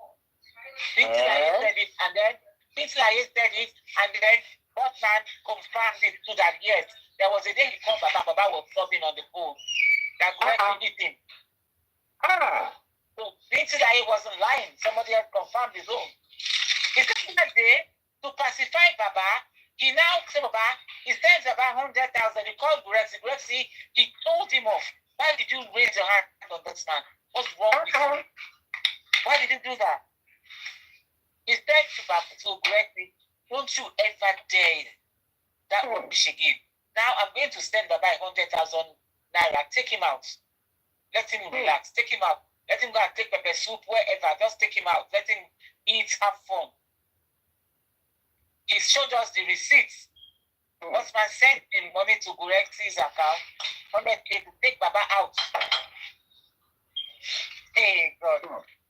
Binti Laye said it, and then Binti Laye said it, and then Postman confirmed it to that yes. There was a day he called Baba. Baba was sobbing on the phone. That correcting hit him. So Binti Laye wasn't lying. Somebody else confirmed his own. He said that day, to pacify Baba, he now said Baba, he sends about 100,000. He called Grexy. Grexy, he told him off. Why did you raise your hand on this man? What's wrong with you? Why did you do that? He said to Grexy, don't you ever dare that rubbish again. Now I'm going to send Baba 100,000 Naira. Take him out. Let him relax. Take him out. Let him go and take pepper soup wherever. Just take him out. Let him eat, have fun. He showed us the receipts. Osman sent the money to Gurex's account. To take Baba out. Hey, God.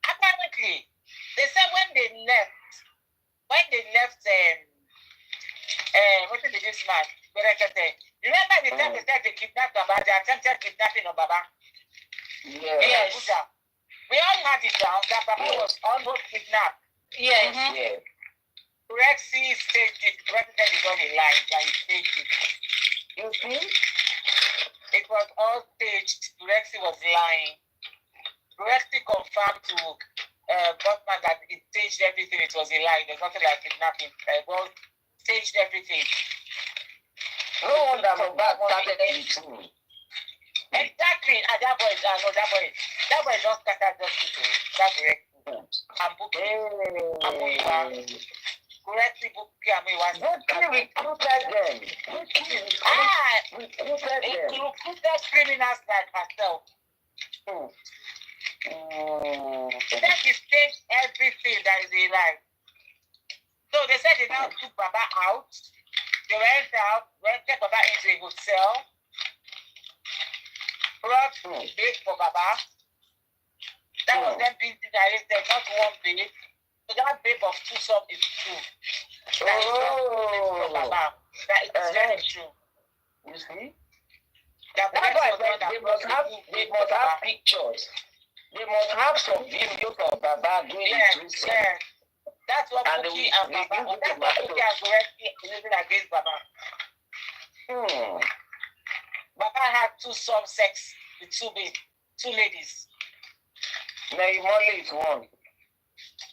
Apparently, they said when they left, what did this man? Remember the time they said they kidnapped Baba, they attempted kidnapping of Baba? Yes. We all had it down that Baba was almost kidnapped. Yes. Yes. Rexy staged it. President is on the line and he staged it. You see? It was all staged. Rexy was lying. Rexy confirmed to Botman that he staged everything. It was a lie. There's nothing like kidnapping. Well, staged everything. No wonder Mohbad started it too. Exactly. And that boy just scattered justice. That's correct. I'm booking. Correctly booking. We recruited them. We recruited criminals like herself. Then he staged everything that is in life. So they said they now took Baba out. They went out, take Baba into a hotel. Brought bait for Baba. That was them being directed, not one bait. So that babe of 2 sub is true. That is not for Baba. That is very true. You see? That's why they must have pictures. They must have some videos of Baba doing it. Yes. That's what Buki and Baba. That's what Buki and Goretti using against Baba. Baba had 2 sub sex with 2 ladies. Marleys is one.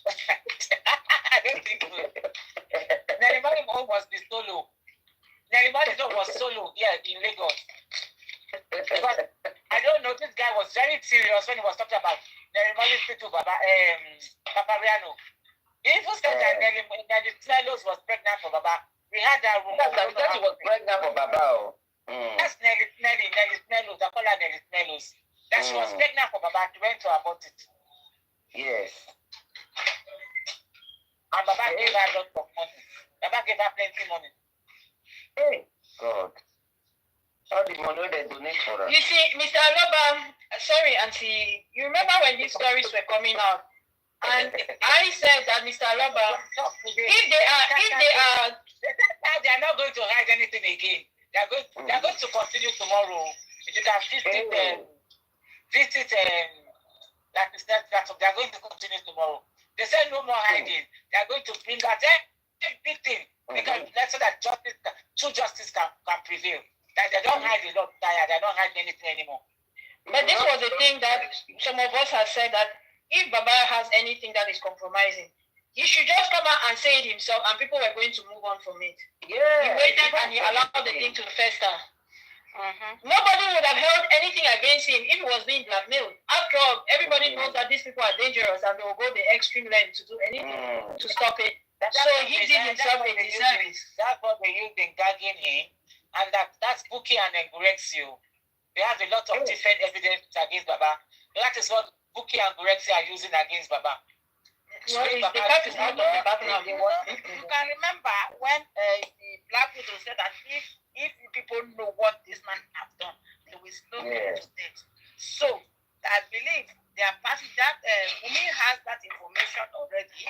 I don't think so. Marleys was the solo. Marleys was solo here in Lagos. Because I don't know, this guy was very serious when he was talking about Marleys to Baba Papariano. He even said that Nelly Snelos was pregnant for Baba. We had that room. That's that she was pregnant for Baba. That's Nelly Snelos. I call her Nelly Snelos. That she was pregnant for Baba. She went to abort it. Yes. And Baba gave her a lot of money. Baba gave her plenty money. Hey, God. All the money they donate for us. You see, Mr. Aloba, sorry, Auntie, you remember when these stories were coming out? And I said that Mr. Aloba, if they are not going to hide anything again. They are going to continue tomorrow. If you can visit that is not that they are going to continue tomorrow. They said no more hiding. They are going to bring out everything because so that true justice can prevail. That they don't hide a lot, they don't hide anything anymore. But this was the thing that some of us have said that if Baba has anything that is compromising, he should just come out and say it himself, and people were going to move on from it. Yeah. He waited and he allowed the thing to fester. Nobody would have held anything against him if he was being blackmailed. After all, everybody knows that these people are dangerous and they will go the extreme length to do anything to stop it. So he did himself a disservice. That's what they use in gagging him, and that's Bukky and Ngurexio. They have a lot of different evidence against Baba. That is what Bukky and Ngurexio are using against Baba. Well, the cat is out of the background. You can remember when the black people said that if people know what this man has done, they will slow down the state. So I believe they are passing that. Wumi has that information already.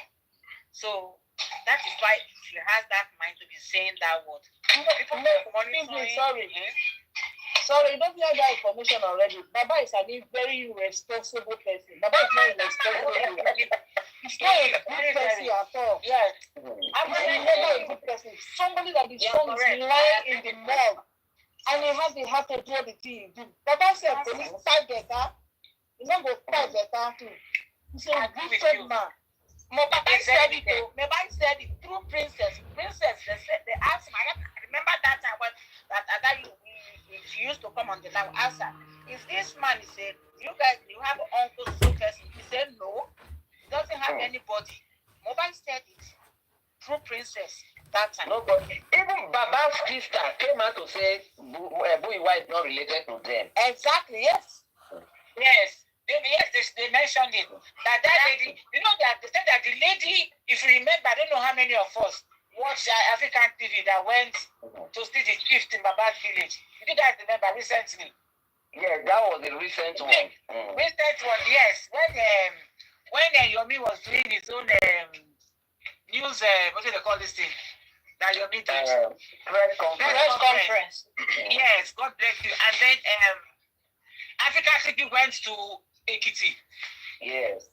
So that is why she has that mind to be saying that word. People Sorry, you don't have that information already. Baba is a very irresponsible person. Baba is not irresponsible. He's not a good person at all. Yes. I'm never a good person. Somebody that is strong is lying in the mall. And he has the heart to do the thing. Baba said, police fight better. He's not going to fight better too. He's a good man. Mohbad said it through Princess. Princess, they asked him, I remember that time when she used to come on the live, ask her, is this man, he said, you have an uncle so person? He said, no, he doesn't have anybody. Mohbad said it through Princess that time. No, but even Baba's sister came out to say Buiwa is not related to them. Exactly, yes. Yes. They mentioned it. That lady, you know that they said that the lady, if you remember, I don't know how many of us watched African TV that went to see the chief in Baba's village. You guys remember recently? Yeah, that was the recent one. Recent one, yes. When Yomi was doing his own news, what do they call this thing? That Yomi did. Press conference. Yes, God bless you. And then Africa TV went to Ekiti. Yes.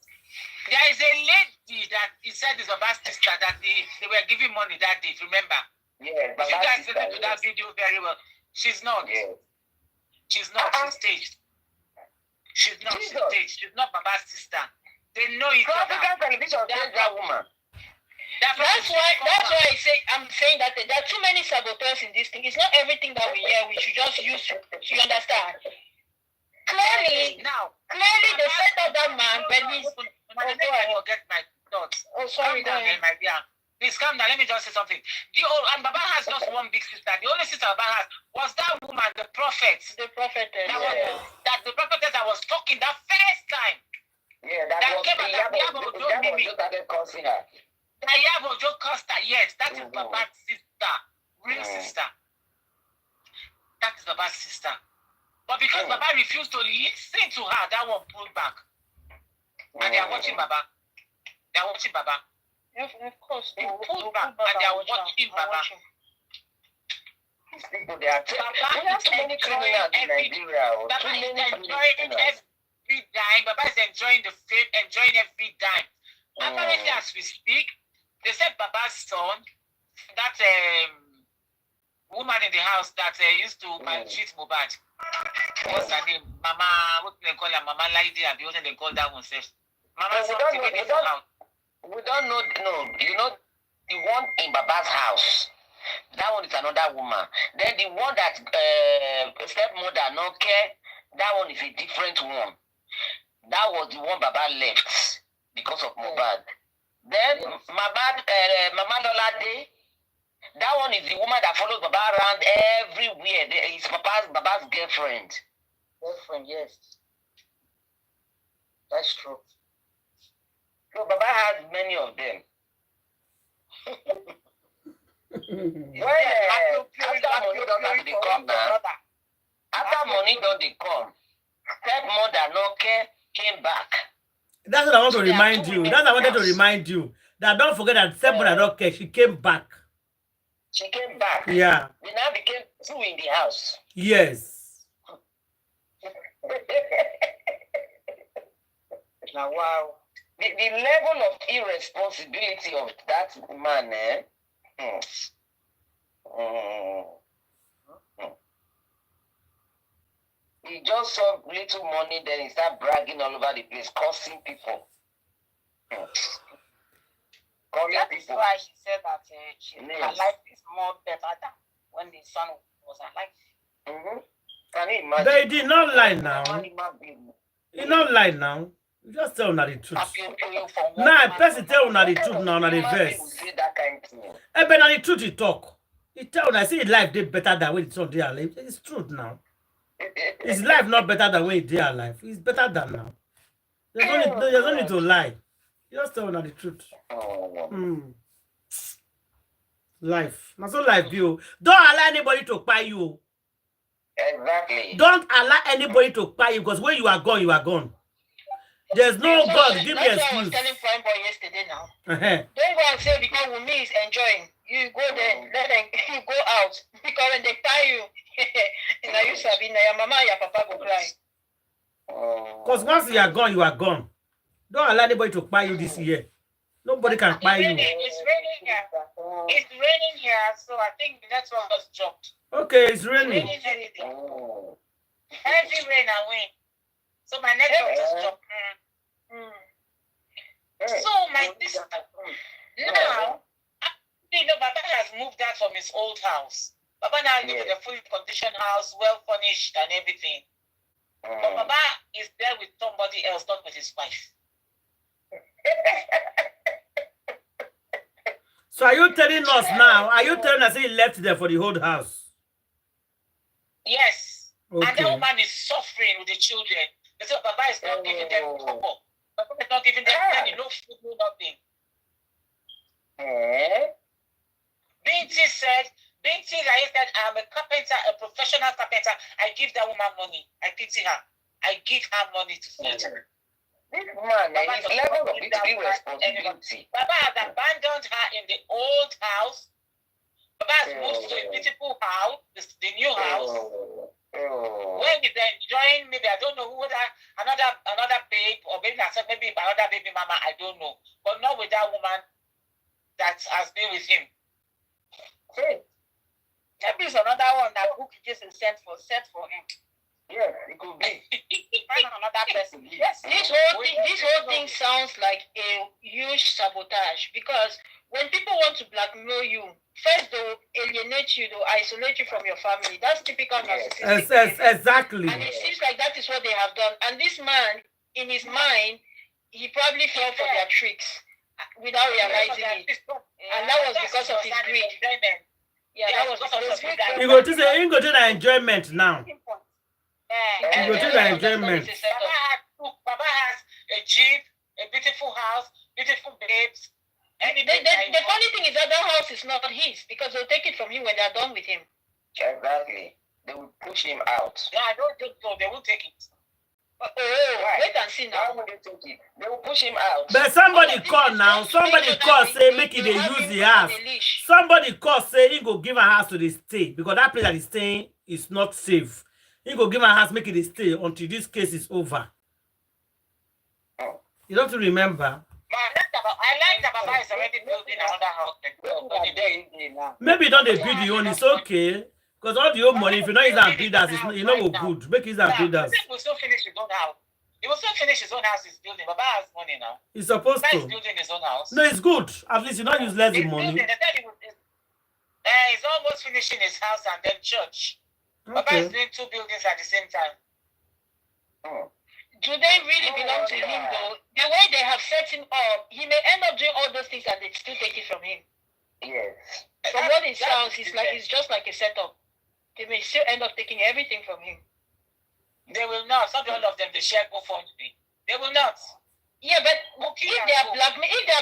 There is a lady that he said is Baba's sister that they were giving money that day, remember? Yeah, you guys listen to that video very well. She's not. Yes. She's not. She's staged. She's not. She's staged. She's not Baba's sister. They know each other. African television says that woman. That's why I'm saying that there are too many saboteurs in this thing. It's not everything that we hear we should just use to understand. Clearly, they set up that man when he's. I forget my thoughts. Oh, sorry, calm down, my dear. Please calm down. Let me just say something. And Baba has just one big sister. The only sister Baba has was that woman, the prophet. The prophetess. That the prophetess that was talking that first time. Yeah, that was started cursing her. Yabo just cursed her. Yes, that is Baba's sister. Real sister. That is Baba's sister. But because Baba refused to listen to her, that one pulled back. And they are watching Baba. They are watching Baba. Yes, of course. They pulled back and they are watching Baba. These people, they are too many criminals in Nigeria. Baba is enjoying every dime. Baba is enjoying the fame, enjoying every dime. Apparently, as we speak, they said Baba's son, that woman in the house that used to maltreat Mohbad. What's her name? Mama, what do they call her? Mama Lady, and what do they call that one? Mama, we don't know. No, you know, the one in Baba's house, that one is another woman. Then the one that stepmother no care, that one is a different one. That was the one Baba left because of Mohbad. Then Mama Lolade, that one is the woman that follows Baba around everywhere. It's Baba's girlfriend. Girlfriend, yes. That's true. So Baba has many of them. After money don't they come. Stepmother no care came back. That's what I want to remind you. That's what I wanted to remind you. That don't forget that stepmother don't care. She came back. She came back. Yeah. They now became two in the house. Yes. Now, wow. The level of irresponsibility of that man, He just saw little money, then he started bragging all over the place, cursing people. That is why she said that her life is more better than when the son was alive. Can you imagine? They did not lie now. He not lie now. You just tell una the truth. Nah, person tell una the truth now, una the verse. Eh, but na the truth he talk. He tell una say his life dey better than when it's on their life. It's truth now. His life not better than when it's their life. It's better than now. There's no need to lie. You just tell una the truth. Life. That's not life, you. Don't allow anybody to buy you. Exactly. Don't allow anybody to buy you because when you are gone, you are gone. There's no God. Give me an excuse. I was telling Prime Boy yesterday now. Don't go and say because Wunmi is enjoying. You go there, let them you go out. Because when they tie you, now you sabi, now your mama and your papa go cry. Because once you are gone, you are gone. Don't allow anybody to buy you this year. Nobody can buy you. It's raining here. It's raining here, so I think the network was dropped. Okay, it's raining. Heavy rain and wind. So my network just dropped. So my sister, now, you know, Baba has moved out from his old house. Baba now lives in a fully conditioned house, well furnished and everything. But Baba is there with somebody else, not with his wife. So are you telling us now? Are you telling us he left there for the whole house? Yes. Okay. And the woman is suffering with the children. They say Baba is not giving them support. Baba is not giving them money, no food, no nothing. Binti said, I'm a carpenter, a professional carpenter. I give that woman money. I pity her. I give her money to feed her. This woman, his level of responsibility. Baba has abandoned her in the old house. Baba has moved to a beautiful house, the new house. When he's enjoying, maybe I don't know who another babe, or maybe another baby mama, I don't know. But not with that woman that has been with him. Maybe it's another one that book just set for him. Yes, it could be. Find another person. Yes. This whole thing sounds like a huge sabotage, because when people want to blackmail you, first they'll alienate you, they'll isolate you from your family. That's typical narcissistic. Exactly. And it seems like that is what they have done. And this man, in his mind, he probably fell for their tricks without realizing it. And that was because of his greed. Yeah, that was because of his greed. You go to the enjoyment now. You go to the enjoyment. Baba has a jeep, a beautiful house, beautiful babes. The funny thing is that house is not his, because they'll take it from him when they're done with him. Exactly. They will push him out. No, I don't think so. They will take it. Wait and see now. How will they take it? They will push him out. But somebody call now. Somebody call say make it they use the house. Somebody call say he go give a house to the state because that place that he's staying is not safe. He go give a house, make it stay until this case is over. You don't remember. I like that Baba is already building another house. Maybe don't they build the own, it's okay. Because all the old money, if you know he's not builders, you know good. Make his not builders. He will still finish his own house. He will still finish his own house he's building. Baba has money now. He's supposed to. He's building his own house. No, it's good. At least you not use less money. He's almost finishing his house and then church. Okay. Baba is doing two buildings at the same time. Do they really belong to him though? The way they have set him up, he may end up doing all those things and they still take it from him. Yes. From what it sounds, it's just like a setup. They may still end up taking everything from him. They will not. Not all of them, they share GoFundMe. They will not. Yeah, but if they are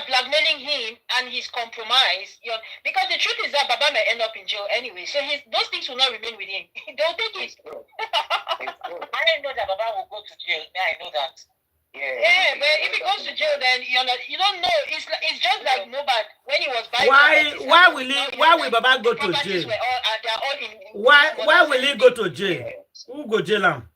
blackmailing him and he's compromised, because the truth is that Baba may end up in jail anyway, so those things will not remain with him. They'll take it. I didn't know that Baba will go to jail. Yeah, I know that. Yeah, but if he goes to jail, then you don't know. It's just like Mohbad when he was buying. Why will Baba go to jail? Why will he go to jail? Who go jail him?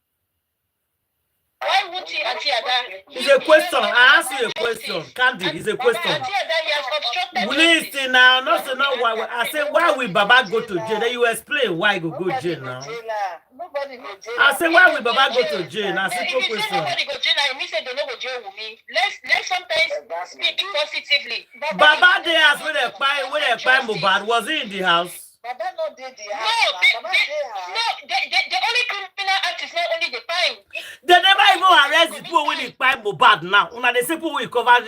Why won't he, Auntie Ada? It's a question. I ask you a question. Candy, it's a question. Auntie Ada, he has obstructed. Listen now, not so now why. I say why will Baba go to jail? Then you explain why he go jail now. Nobody go jail. I say why will Baba go to jail? Now simple question. If you say nobody go jail, I mean say they no go jail with me. Let's sometimes speak positively. Baba dey house when they buy Mohbad. Was he in the house? Baba not did the the only criminal act is not only the fine. They never even arrest the people when they buy Mohbad now. Una they say people will cover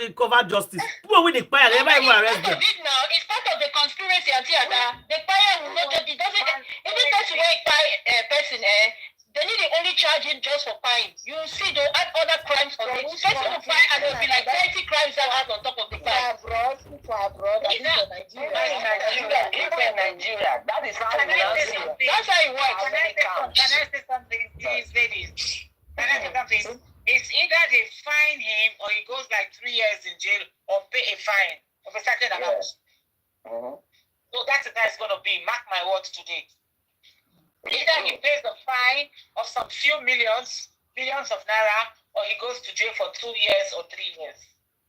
justice. People when they buy, they never even arrest them. It's part of the conspiracy and theater. The buyer will not it doesn't even that's where buy a person they need to only charge him just for fine. You see, they'll add other crimes on it. Person will fine and there'll be like 30 crimes that add on top of the fine. Abroad, Nigeria. That is how it works. That's how it works. Can I say something, please, ladies? Can I say something? It's either they fine him or he goes like 3 years in jail or pay a fine of a certain amount. So that's the time it's going to be. Mark my words today. Either he pays the fine of some few millions of naira, or he goes to jail for 2 years or 3 years.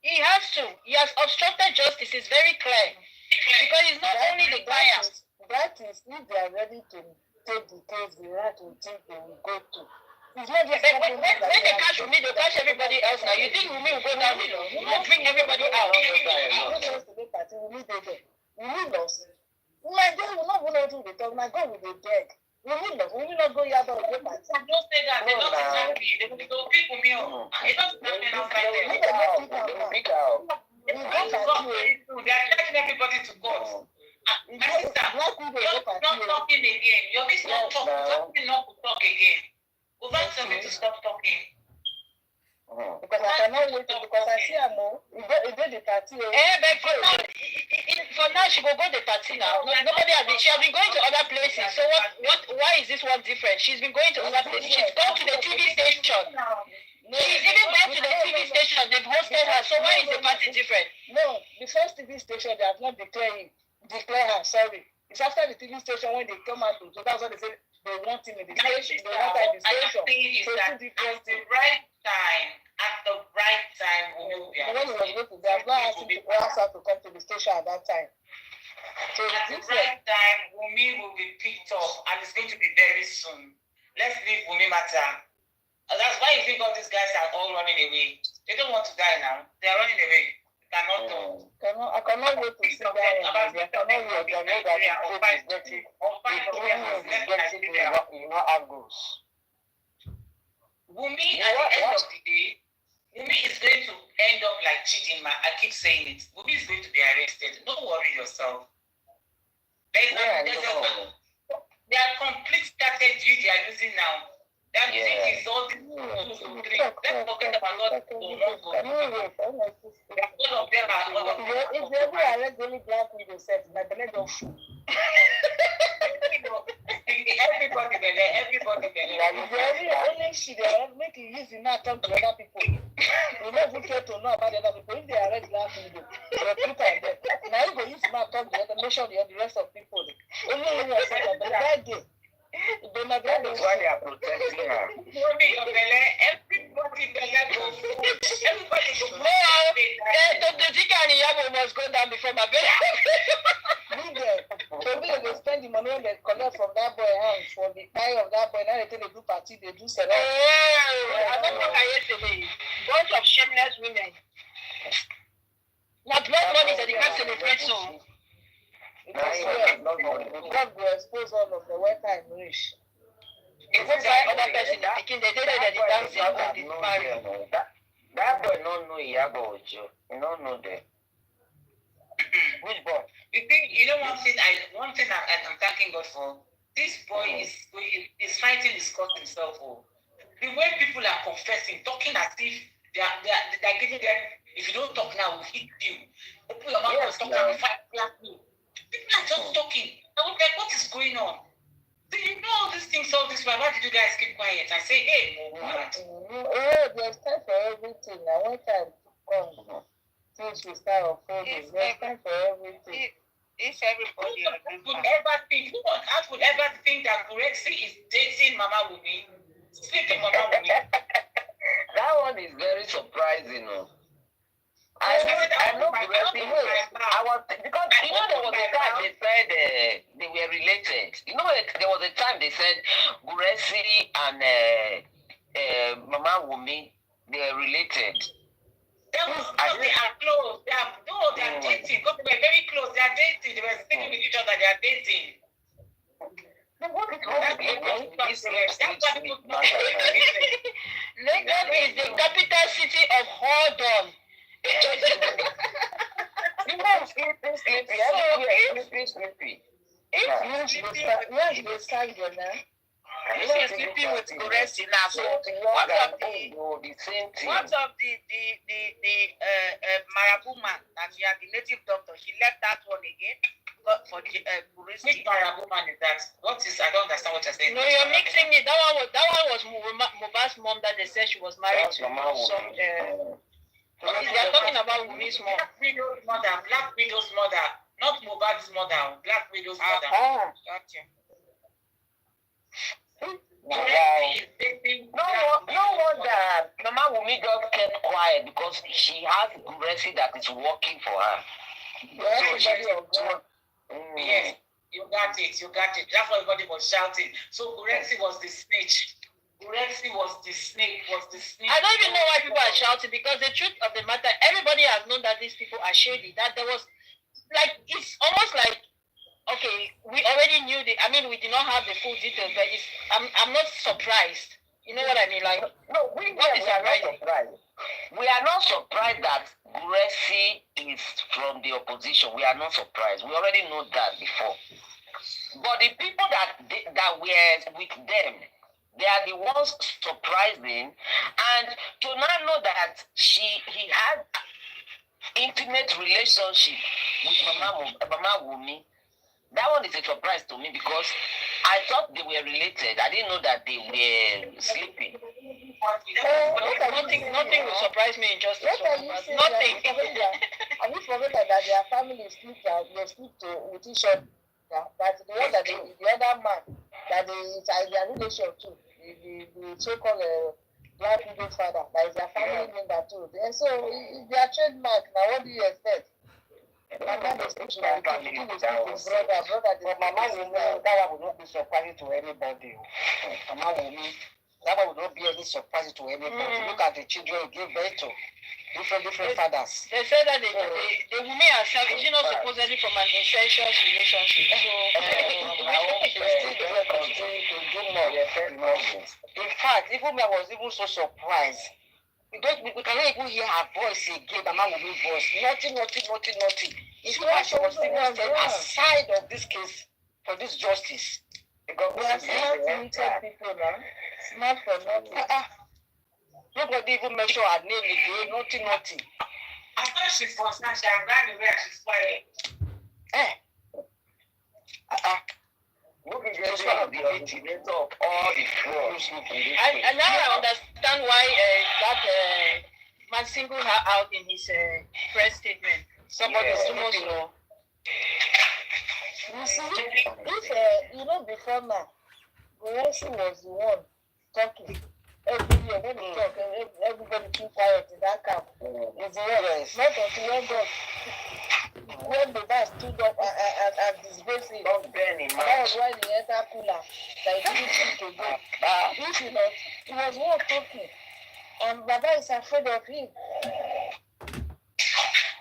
He has to. He has obstructed justice. It's very clear. Because it's not only the buyer. That is, if they are ready to take the case, the right will think they will go to. It's not just when they catch Wumi, they catch everybody else now. You think Wumi will go down with them? He will bring everybody out. Wumi lost. My God will not go to the top. My God will be dead. We will not go here about the party. Don't say that. They're not happy. They will pick me up. It's not happening outside there. They are taking everybody to court. My sister, you're not talking again. You're not talking, not to talk again. We've asked me to stop talking. Because I cannot wait because I see her more. You go the party. But for now, she will go the party now. Nobody has been. She has been going to other places. So why is this one different? She's been going to other places. She's gone to the TV station. She's even gone to the TV station. They've hosted her. So why is the party different? No, the first TV station they have not declared her. Sorry, it's after the TV station when they come out. So that's what they say. They want him in the station. They want her in the station. So at the right time, when he was going to, they have not asked him to ask her to come to the station at that time. So at the right time, Wumi will be picked up, and it's going to be very soon. Let's leave Wumi matter. That's why you think all these guys are all running away. They don't want to die now. They are running away. They cannot talk. I cannot wait to see that. I cannot wait to know that you know how it goes. Wumi, at the end of the day, Wumi is going to end up like Chidinma. I keep saying it. Wumi is going to be arrested. Don't worry yourself. There are complete strategy they are using now. They are using this all the 2 to 3. Let's forget about all of them are all of them. If they ever arrest only black people, my belly don't shoot. Everybody only shit they make it easy now talk to other people. You don't even care to know about the other people. If they arrest black people, they put them there. Now you go use now talk to the nation the rest of people. Only you yourself, but that day. That is why they are protecting her. Everybody Dr. Jika and Iyabo must go down before my bed. So they spend the money they collect from that boy hands for the buy of that boy. Now they take the do party, they do sell. I don't know yesterday. Bunch of shameless women. Not blood money that they can't celebrate so. God will expose all of the white time rich. It's why other person thinking they did that they dancing on this marriage. That boy don't know Iyabo Ojo. He don't know them. Which boy? You know one thing I'm thanking God for? This boy is fighting his cause himself. The way people are confessing, talking as if they're giving them, if you don't talk now, we'll hit you. Open your mouth and talk and fight black people. People are just talking. I was like, what is going on? Do you know all these things, all this? Why did you guys keep quiet? I say, hey, there's time for everything. Now, one time to come, things will start unfolding. There's time for everything. If everybody who would ever think that Gurexi is dating Mama Wumi? Sleeping Mama Wumi? That one is very surprising. I know Gurexi because you know there was a time they said they were related. You know there was a time they said Gurexi and Mama Wumi they are related. They are close. They are dating. Because they were very close. They are dating. They were speaking with each other. They are dating. What is Lagos is the capital city of Hordon. If sleeping with Guresi now, so what of the Marabuma that she had the native doctor, she left that one again for the Guresi. Which Marabuma is that? What is? I don't understand what you're saying. No, you're mixing it. That one was Mohbad's mom that they said she was married to some. They are talking about Wumi's mom. Black Widow's mother, not Mohbad's mother. Black Widow's mother. Gotcha. No wonder Mama Wumi just kept quiet because she has Guresi that is working for her. Yes, you got it. That's why everybody was shouting. So Guresi was the snitch. I don't even know why people are shouting, because the truth of the matter, everybody has known that these people are shady. That there was, like, it's almost like, okay, we already knew we did not have the full details, but I'm not surprised. You know what I mean? Like, no, we are not surprised. We are not surprised that Guresi is from the opposition. We are not surprised. We already know that before. But the people that were with them, they are the ones surprising. And to now know that he had intimate relationship with Mama Wumi, that one is a surprise to me, because I thought they were related. I didn't know that they were sleeping. Nothing will surprise me in justice. Nothing. Have you forgotten that their family sleep with each other? That's the one that the other man that is their relation too. The so-called Black Widow father, that is their family member too. And so it's their trademark. Now what do you expect? Mama is thinking that brother. Mama will know that one will not be surprising to anybody. Mama will know that one will not be any surprise to anybody. Look at the children you give birth to. Different fathers. They say that the woman herself is not supposedly from an incestuous relationship. In fact, even me, I was even so surprised. We cannot even hear her voice again, Mama will voice. Nothing. It's like she was even aside of this case for this justice. Because we are smart people now. Smart for nothing. Nobody even mentioned her name again. Nothing. I thought she was not. She ran away and she's quiet. Look at the originator of all the fraud. And now I understand why that man singled her out in his press statement. Somebody almost know. You see, if before now, Guresi was the one talking. Everybody when he talk, everybody keep quiet in that camp. It's the rest. Not until when the man stood up and disgraced him. That was why the enter cooler that he didn't speak again. If you know, he was one talking, and Baba is afraid of him.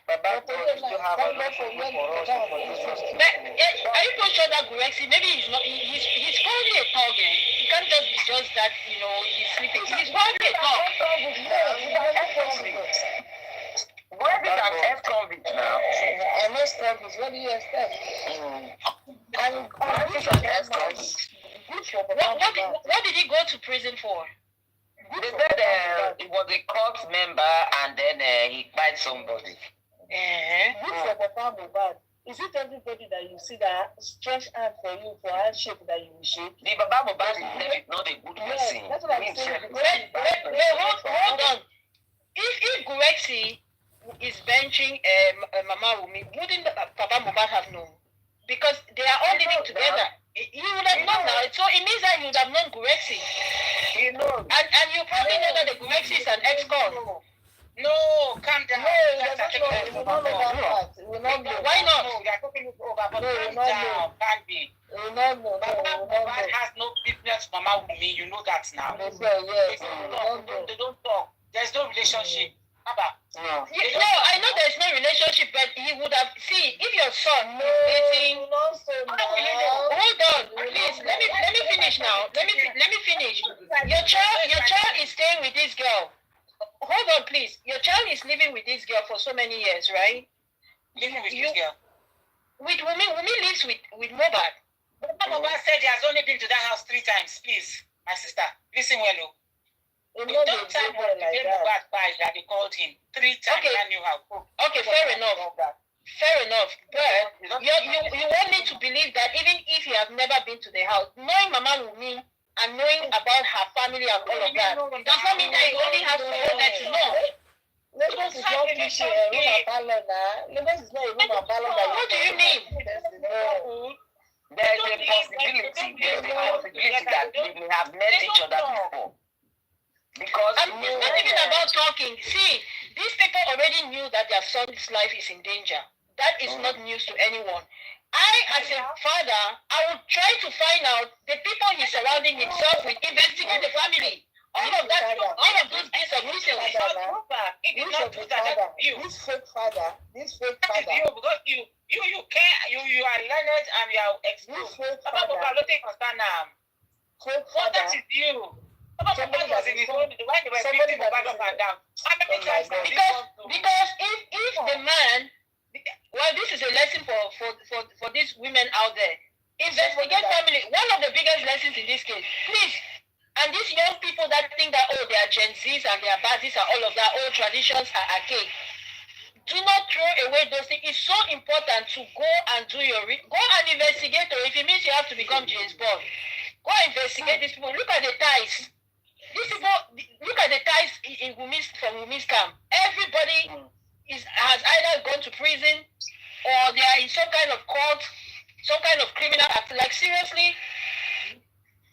Are you sure that Guresi, maybe he's not, he's probably a target. He can't just be just that, he's sleeping. He's probably a target. Where did an ex-convict now? An ex-convict, what do you expect? What did he go to prison for? They said he was a cult member and then he killed somebody. Is it everybody that you see that stretch hand for you for handshake that you will shake? The Baba Mohbad is not a good person. That's what I'm saying. Hold on. If Guresi is benching Mama Wumi, wouldn't Papa Mohbad have known? Because they are all living together. You would have known now. So it means that you would have known Guresi. He knows. And you probably know that the Guresi is an ex-con. No, calm down. Why not? No, they are talking it over, but calm down. Can't be. Mohbad has no business, Mama Wumi. You know that now. Yes. They don't talk. There's no relationship. No, I know there's no relationship, but he would have. See, if your son is dating. Hold on, please. Let me finish now. Let me finish. Your child is staying with this girl. Hold on, please. Your child is living with this girl for so many years, right? Living with this girl. With Wumi lives with Mohbad. Mohbad said he has only been to that house 3 times. Please, my sister, listen well. The third time was the day Mohbad died that they called him 3 times. Okay, fair enough. Fair enough. But you want me to believe that even if you have never been to the house, knowing Mama Wumi and knowing about her family and all of that, does not mean that you only have to know that you know. Lagos is not teaching a room of ballon now. Lagos is not a room of ballon. What do you mean? There's a possibility that we may have met each other before. Because it's not even about talking. See, these people already knew that their son's life is in danger. That is not news to anyone. I, as a father, I would try to find out the people he's surrounding himself with, investigate the family. All of those bits of details. This fake father. Because you care, you are learned and you are exposed. That is you. Because if the man, well, this is a lesson for these women out there. Investigate family. One of the biggest lessons in this case, please. And these young people that think that, oh, they are Gen Zs and they are Bazis and all of that, all traditions are archaic. Do not throw away those things. It's so important to go and do go and investigate. Or if it means you have to become James Bond, go and investigate these people. Look at the ties. These people, look at the ties from Wumi's camp. Everybody has either gone to prison or they are in some kind of court, some kind of criminal act. Like, seriously?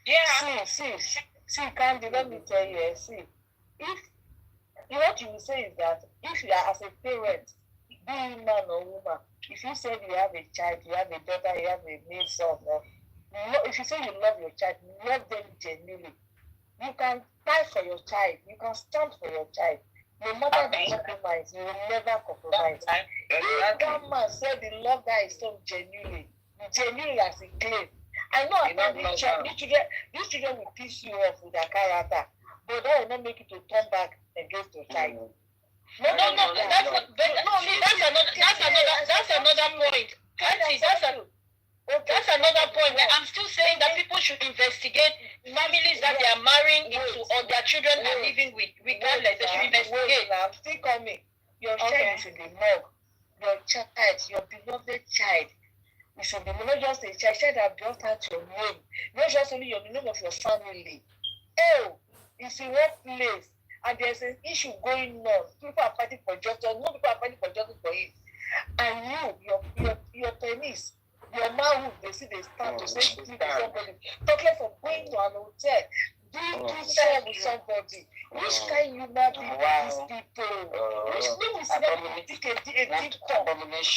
Yeah. See, Candy, let me tell you, if what you will say is that if you are as a parent, being man or woman, if you say you have a child, you have a daughter, you have a male son, if you say you love your child, love them genuinely. You can fight for your child, you can stand for your child. No matter the compromise, you will never compromise. If that man said he loved that his son genuinely as he claimed, I know these children will piss you off with their character, but that will not make you to turn back against your child. That's another point. That's another point. I'm still saying that people should investigate families that they are marrying into or their children are living with. Regardless, they should investigate. I'm still coming. Your child is in the morgue. Your child, your beloved child. You should be not just a child that brought out your name, not just only your name of your family. Oh, it's in workplace, and there's an issue going on. People are fighting for justice. No people are fighting for justice for it. And your penis, your man, they see they start to say something to somebody. Talking from going to an hotel, doing share with somebody. Which kind human being these people? Which name is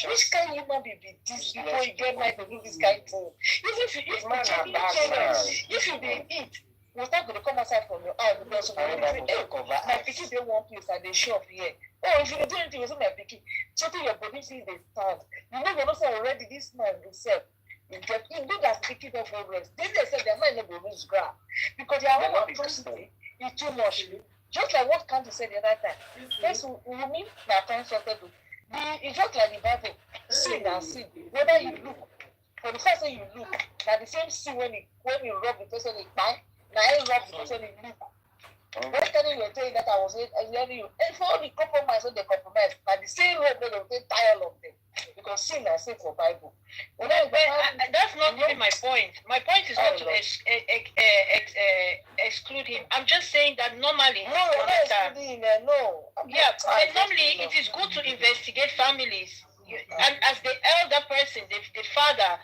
Which kind human being be these people? You get married to do this kind of thing. If you be eat, you're not going to come outside from your eye because my pikin they want place and they show up here. Oh, if you do anything, you say my pikin, something your body feels they stand. You know you're not say already this man himself. You know that pikin don't go rest. They say their mind not go lose ground because their own atrocity is too much. Just like what Candy said the other time. First, we mean that time sorted. It's just like the Bible. Sin and sin. Whether you look, for the first thing you look, now the same sin when you rub the person in Kpai, now I rub the person in look. What kind of you were telling that I was hearing you? And for all the compromise, all the compromise, now the same road they will take tire of them. Because sin and sin for Bible. That's not really my point. My point is not to exclude him. I'm just saying that normally, normally it is good to investigate families. And as the elder person, the father,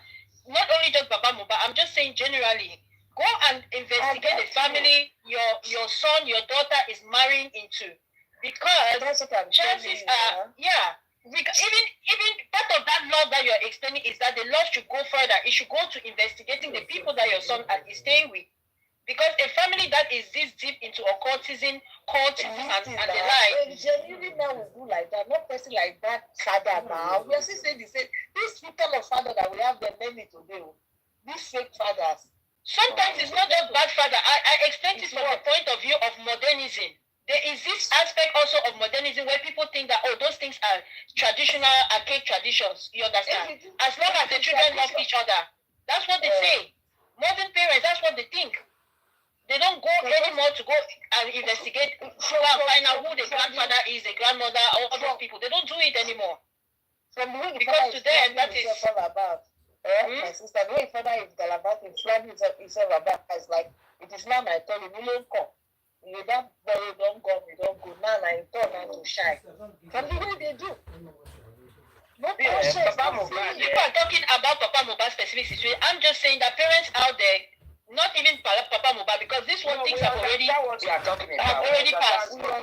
not only just Baba Mohbad, I'm just saying generally, go and investigate the family your son, your daughter is marrying into. Because chances are, even part of that law that you're explaining is that the law should go further. It should go to investigating the people that your son is staying with. Because a family that is this deep into occultism, cultism, and the like. Genuinely now we do like that, not person like that father now. We are still saying the same. These people of father that we have them many today, these fake fathers, Sometimes it's not just bad father. I explained it from the point of view of modernism. There is this aspect also of modernism where people think that, oh, those things are traditional, archaic traditions. You understand? As long as the children love each other. That's what they say. Modern parents, that's what they think. They don't go anymore to go and investigate, find out who the grandfather is, the grandmother, all those people. They don't do it anymore. Because to them, that is all about. My sister, the way father is Galabat, is flying himself about. It's like, it is not my turn, you don't come. You don't come, you don't go. Now I turn now to shine. From the way they do. No question. Papa Mohbad. People are talking about Papa Mohbad's specific situation. I'm just saying that parents out there, not even Papa Mohbad, because this one things have already passed. About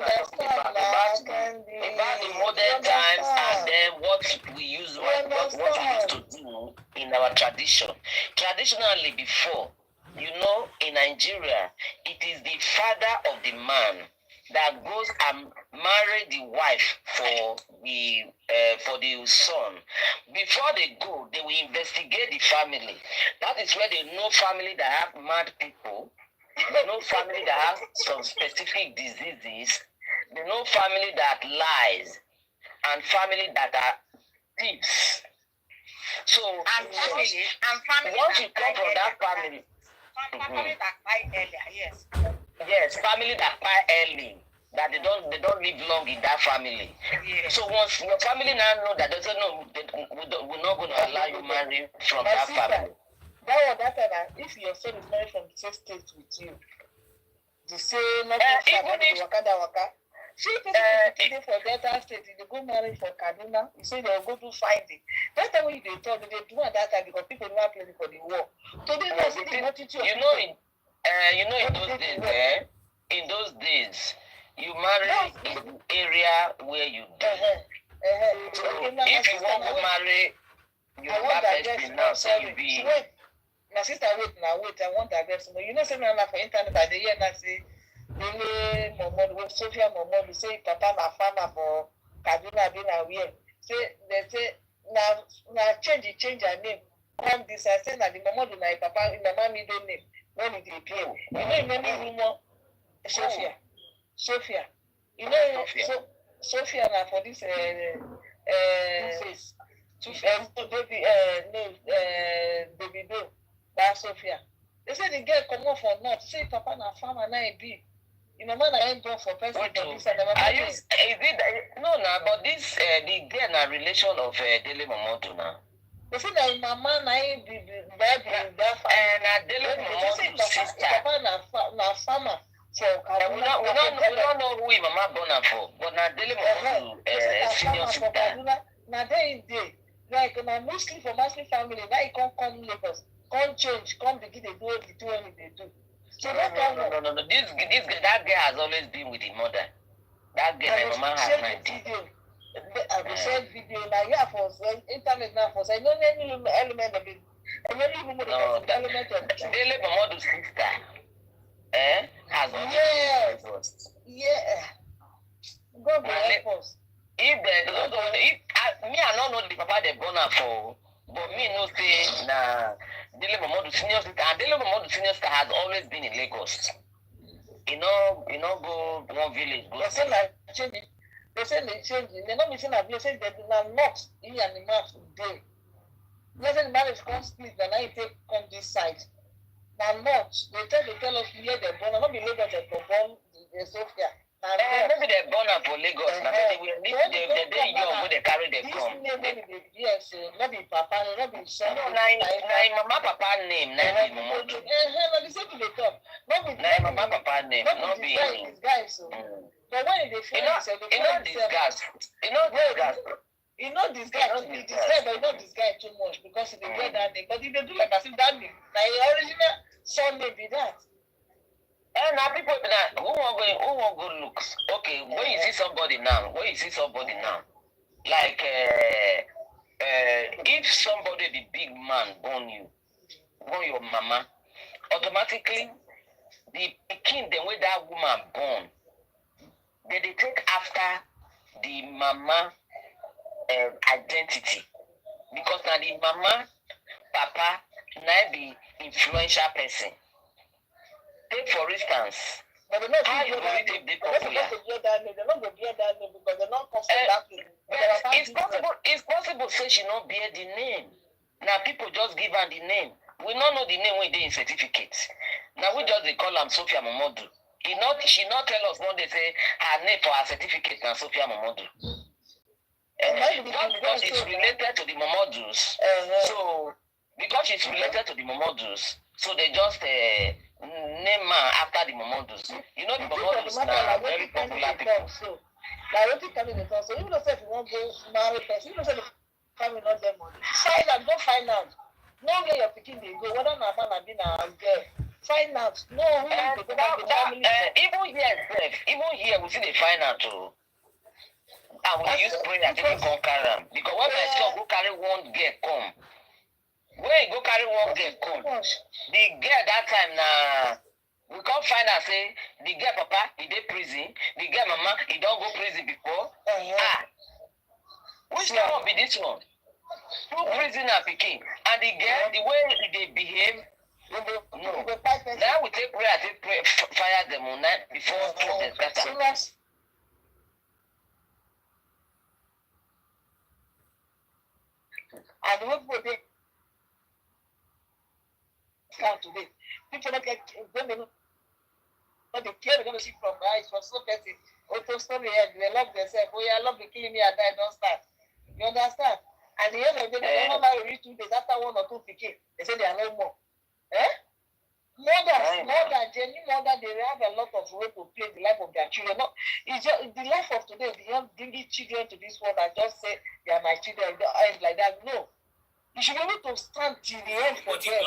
the modern times and then what we used to do in our tradition. Traditionally before, in Nigeria, it is the father of the man that goes and marry the wife for the son. Before they go, they will investigate the family. That is where they know family that have mad people. They know family that have some specific diseases. They know family that lies and family that are thieves. So once you come from that family, family that died earlier, yes. Yes, family that die early, that they don't live long in that family. Yes. So once your family now know that doesn't know, we're not going to allow you marry from that family. That time, if your son is married from the same state with you, the same even if waka. See, people for Delta State, they go marry for Kaduna. You say they'll go to find it. That time when they talk, they do at that time because people never play for the war. Today, in those days, you marry in area where you do. So if you want to marry, you have person now, say you be. Wait, my sister, wait, I want to address you. You know, something like for internet, I hear that say, Sophia Mohbad, say, Papa, my farmer for Kaduna, being aware. They say, now change her name. Come this, I say, that the Mohbad, my Papa, in my mom middle name. When it appear, you know, many rumor, Sophia. You know, Sophia now for this davido, that's Sophia. They say the girl come off for not. Say Papa na farmer na be. You know, man, I ain't going for person for this and but this the girl na relation of Dele Momodu now. They say that Mama na be na Dele Momodu's sister. Papa na farmer for we don't know who Mama born her for, but na Dele Momodu senior sister. Na they like na mostly for Muslim family. Now you come Lagos, come change, come begin to do what they do. So no. That girl has always been with the mother. That girl, my mama has 19. I will send video now. For internet now for say no any element of it. Element of Dele Momodu's sister, has always God help us. If me, I don't know the papa they born her for, but me no say na Dele Momodu senior sister. And Dele Momodu senior sister has always been in Lagos. You know, go one village. They say like changing. They say they changing. They not missing a place. They say they are not in the mouth today. They say the marriage can't split. Then I take come this side. Now not. They tell us here they're born. Not be Lagos they born the Sophia. Maybe they're born up for Lagos. They young when they carry them come. Yes, not be Papa, not be son. No, Mama Papa name, not be Momodu. The same thing they talk. Not be Mama Papa name, not be this guy. So, but when they feel this guy too much because they get that name. But if they do like I said, that name, the original son may be that. And now people who won't go look. Okay, when you see somebody now, like if somebody the big man born your mama, automatically the king the way that woman born, they take after the mama identity. Because now the mama, papa now be influential person. Take for instance, But they're not how you supposed really be to popular. bear that name. They're not going to bear that name because they're not comfortable that name. It's possible say she not bear the name. Now people just give her the name. We don't know the name when they in certificate. Now we just they call her Sophia Momodu. She not tell us when they say her name for her certificate and Sophia Momodu. Because it's related to the Momodus. So because she's related to the Momodus, so they just name her after the Momodus. You know the Momodus are very popular people. So, like what you coming in so even though if you want to go marry person, even though the family not them money, find out, go find out. No where your picking they go, whether na man or be na girl. Find out. No, even here we see they find out too. And we use prayer to conquer them. Because when my son go carry one girl come, when he go carry one girl come, the girl that time we can't find out say the girl papa he did prison, the girl mama he don't go prison before. Which one be this one? Two prisoner picking, and the girl the way they behave. No. Now we take prayer, fire them on night before they scatter. And what would they count today? People don't get women. But they care, they're going to see from eyes, from so petty. Auto story, they love themselves. Oh, yeah, I love the killing me and die, don't start. You understand? And the end of the day, they don't marry 2 days after 1 or 2 picking. They say they are no more. Mothers, genuine mothers, they have a lot of role to play in the life of their children. No, it's just the life of today. They don't bring these children to this world and just say they are my children. They end like that. No, you should be able to stand till the end for them.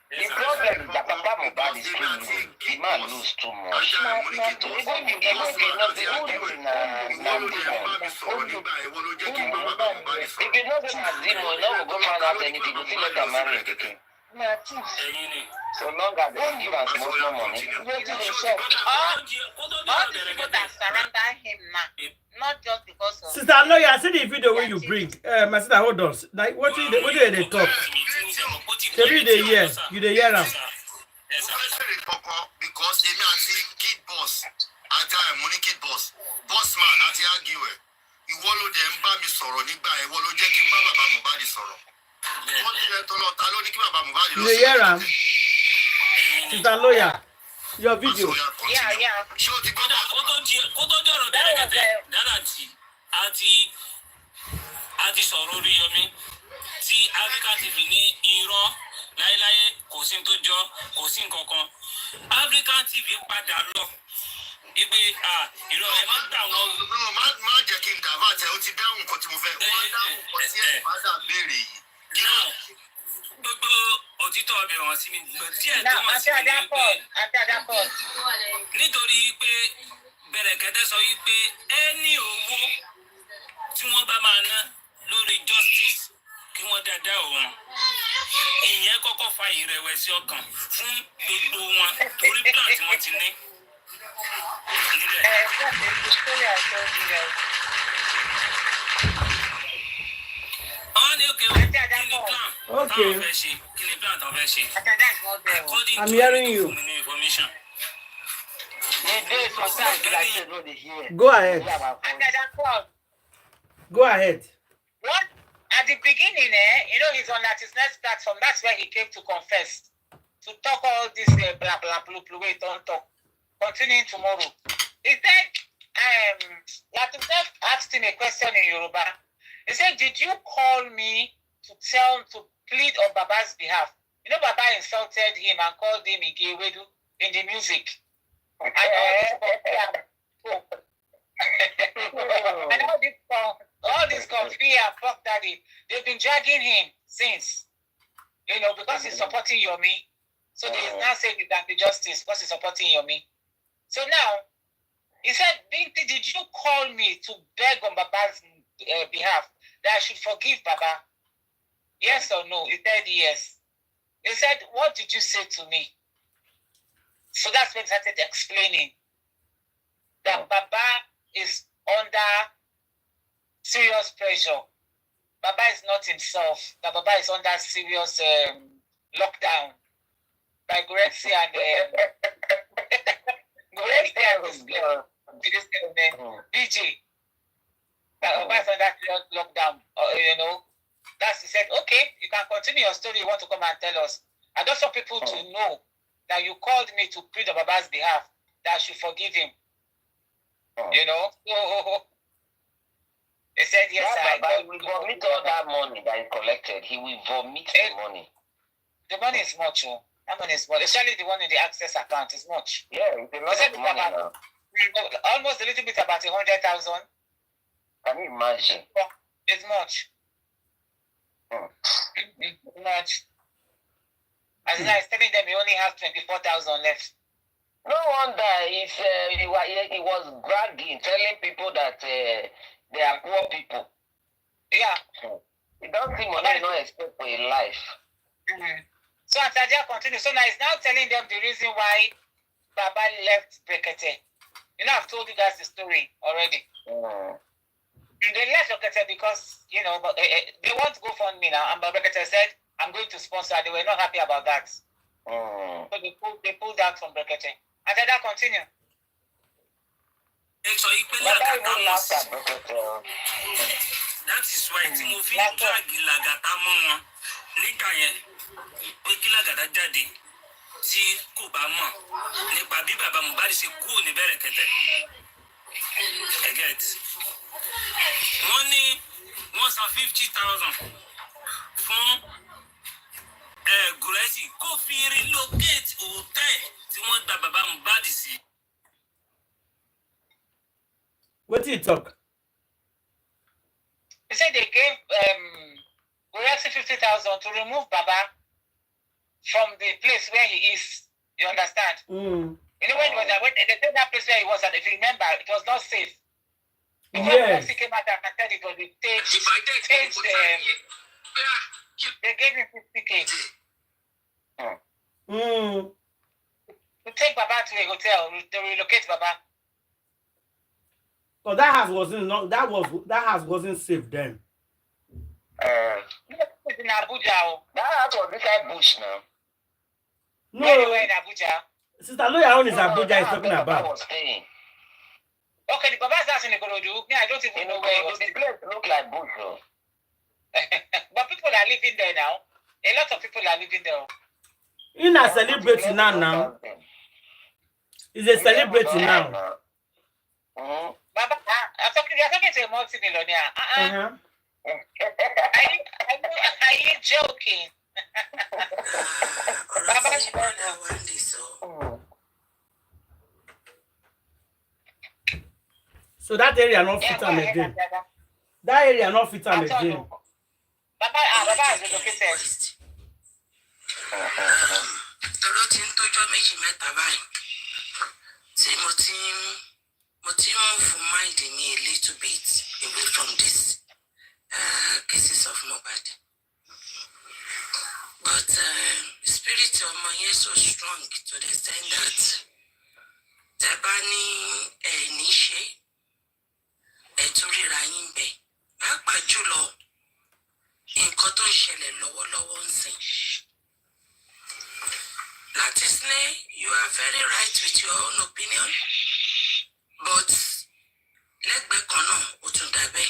The problem is that Papa Mohbad is too new. The man lose too much. If you know them as demon, you know go find out anything. You feel like they're married again. So long as they give us more money. All the people that surround him now, not just because of. Sister, no, I see the video where you bring. My sister, hold on. Like, what do they talk? Every day, yeah, you dey hear am. Because èmi àti kid boss àti money kid boss man àti agiwe ìwọ ló dẹ̀ ń bá mi sọ̀rọ̀ nígbà ìwọ ló jẹ́ kí n bá bàbá Mohbad sọ̀rọ̀. Wọ́n ti rẹ̀ tọ́lọ́ ta ló ní kí bàbá Mohbad lọ sí. You dey hear am? Sister lawyer, your video. Yeah. Ṣé o ti gbọ́ bá? Kó tó di ọ̀rọ̀ bẹ̀rẹ̀ kẹtẹ dára tí àti sọ̀rọ̀ orí yomi tí Africa TV ní irọ́ láéláé kò sí tó jọ kò sí nǹkankan African TV padà lọ ìgbé irọ́ ẹ má gbà wọ́n. Má jẹ́ kí n dàbà tẹ ó ti dáhùn nǹkan tí mo fẹ́. Wọ́n dáhùn nǹkan tí ẹ̀ padà béèrè yìí. Náà gbogbo òtítọ́ ọbẹ̀ wọn sí mi díẹ̀ tó wọ́n sí mi ní pé nítorí pé Bẹ̀rẹ̀kẹ́tẹ́ sọ wípé ẹni owó tí wọ́n bá máa ná lórí justice kí wọ́n dáadáa òun ìyẹn kọ́kọ́ fa ìrẹ̀wẹ̀sì ọkàn fún gbogbo wọn torí plan tí wọ́n ti ní nílẹ̀. Wọ́n ní òkè kí ni plan táwọn fẹ́ ṣe kí ni plan táwọn fẹ́ ṣe according to the information. Go ahead. Go ahead. What at the beginning, he's on that his next platform. That's where he came to confess, to talk all this blah blah blah blah. Wait, don't talk. Continuing tomorrow. He said, Latifah asked him a question in Yoruba. He said, "Did you call me to plead on Baba's behalf?" You know, Baba insulted him and called him Igewedu in the music. And all this confia, fuck daddy. They've been dragging him since, because he's supporting Yomi. So they now say he can be justice because he's supporting Yomi. So now, he said, Binti, did you call me to beg on Baba's behalf that I should forgive Baba? Yes or no? He said yes. He said, what did you say to me? So that's when he started explaining that Baba is under serious pressure Baba is not himself. That Baba is under serious lockdown by Gorexi and Gorexi and this DJ. That Baba is under serious lockdown. You know, that's he said. Okay, you can continue your story. You want to come and tell us? I just want people to know that you called me to plead on Baba's behalf that I should forgive him. You know. He said, yes, Baba will vomit all that money that he collected. He will vomit the money. The money is much, oh. That money is much. Especially the one in the access account is much. Yeah, it's a lot of money now. Almost a little bit about 100,000. Can you imagine? It's much. Much. As I was telling them, he only has 24,000 left. No wonder if he was bragging, telling people that they are poor people. Yeah. It don't seem money no expect for a life. So Antadia continues. So now he's now telling them the reason why Baba left Brekete. You know, I've told you guys the story already. They left Brekete because, you know, they want to go fund me now. And Brekete said, I'm going to sponsor. They were not happy about that. So they pulled out from Brekete. Antadia continue. That is why Timothy drag Lagata Mama. Nígbà yẹn pé kí Lagata jáde tí kò bá mọ̀ nípa bí bàbá Mohbad ṣe kúrò ní Brekete. I get. Wọ́n ní wọ́n san 50,000 fún Gorexi kó fi relocate hotel tí wọ́n gba bàbá Mohbad sí. What did you talk? He said they gave Gorexi 50,000 to remove Baba from the place where he is. You understand? You know when they said that place where he was, and if you remember, it was not safe. Before Gorexi came out and said it was the stage. They gave him 50K. To take Baba to a hotel, to relocate Baba. But that house wasn't safe then. It's in Abuja. That house was inside bush now. No, anywhere in Abuja. Sister Loya own is Abuja is talking about. Okay, the Baba's house in Ikorodu. Me, I don't even know where it was. The place look like bush, though. But people are living there now. A lot of people are living there. In a celebrating now. It's a celebrating now. Baba, you're talking to a multi-millionaire. Are you joking? So that area not fit am again. That area not fit am again. Baba is relocated. Tọ́lọ́ ti ń tọ́jọ́ méjì mẹ́ta báyìí tí mo ti move mind me a little bit away from this cases of Mohbad. But spirit of my is so strong to the extent that Tabani Nishe Eturira Imbe Papa Julo in Cotton Shelle Lowo Nsin. Latisne, you are very right with your own opinion, but let me kono utundabe.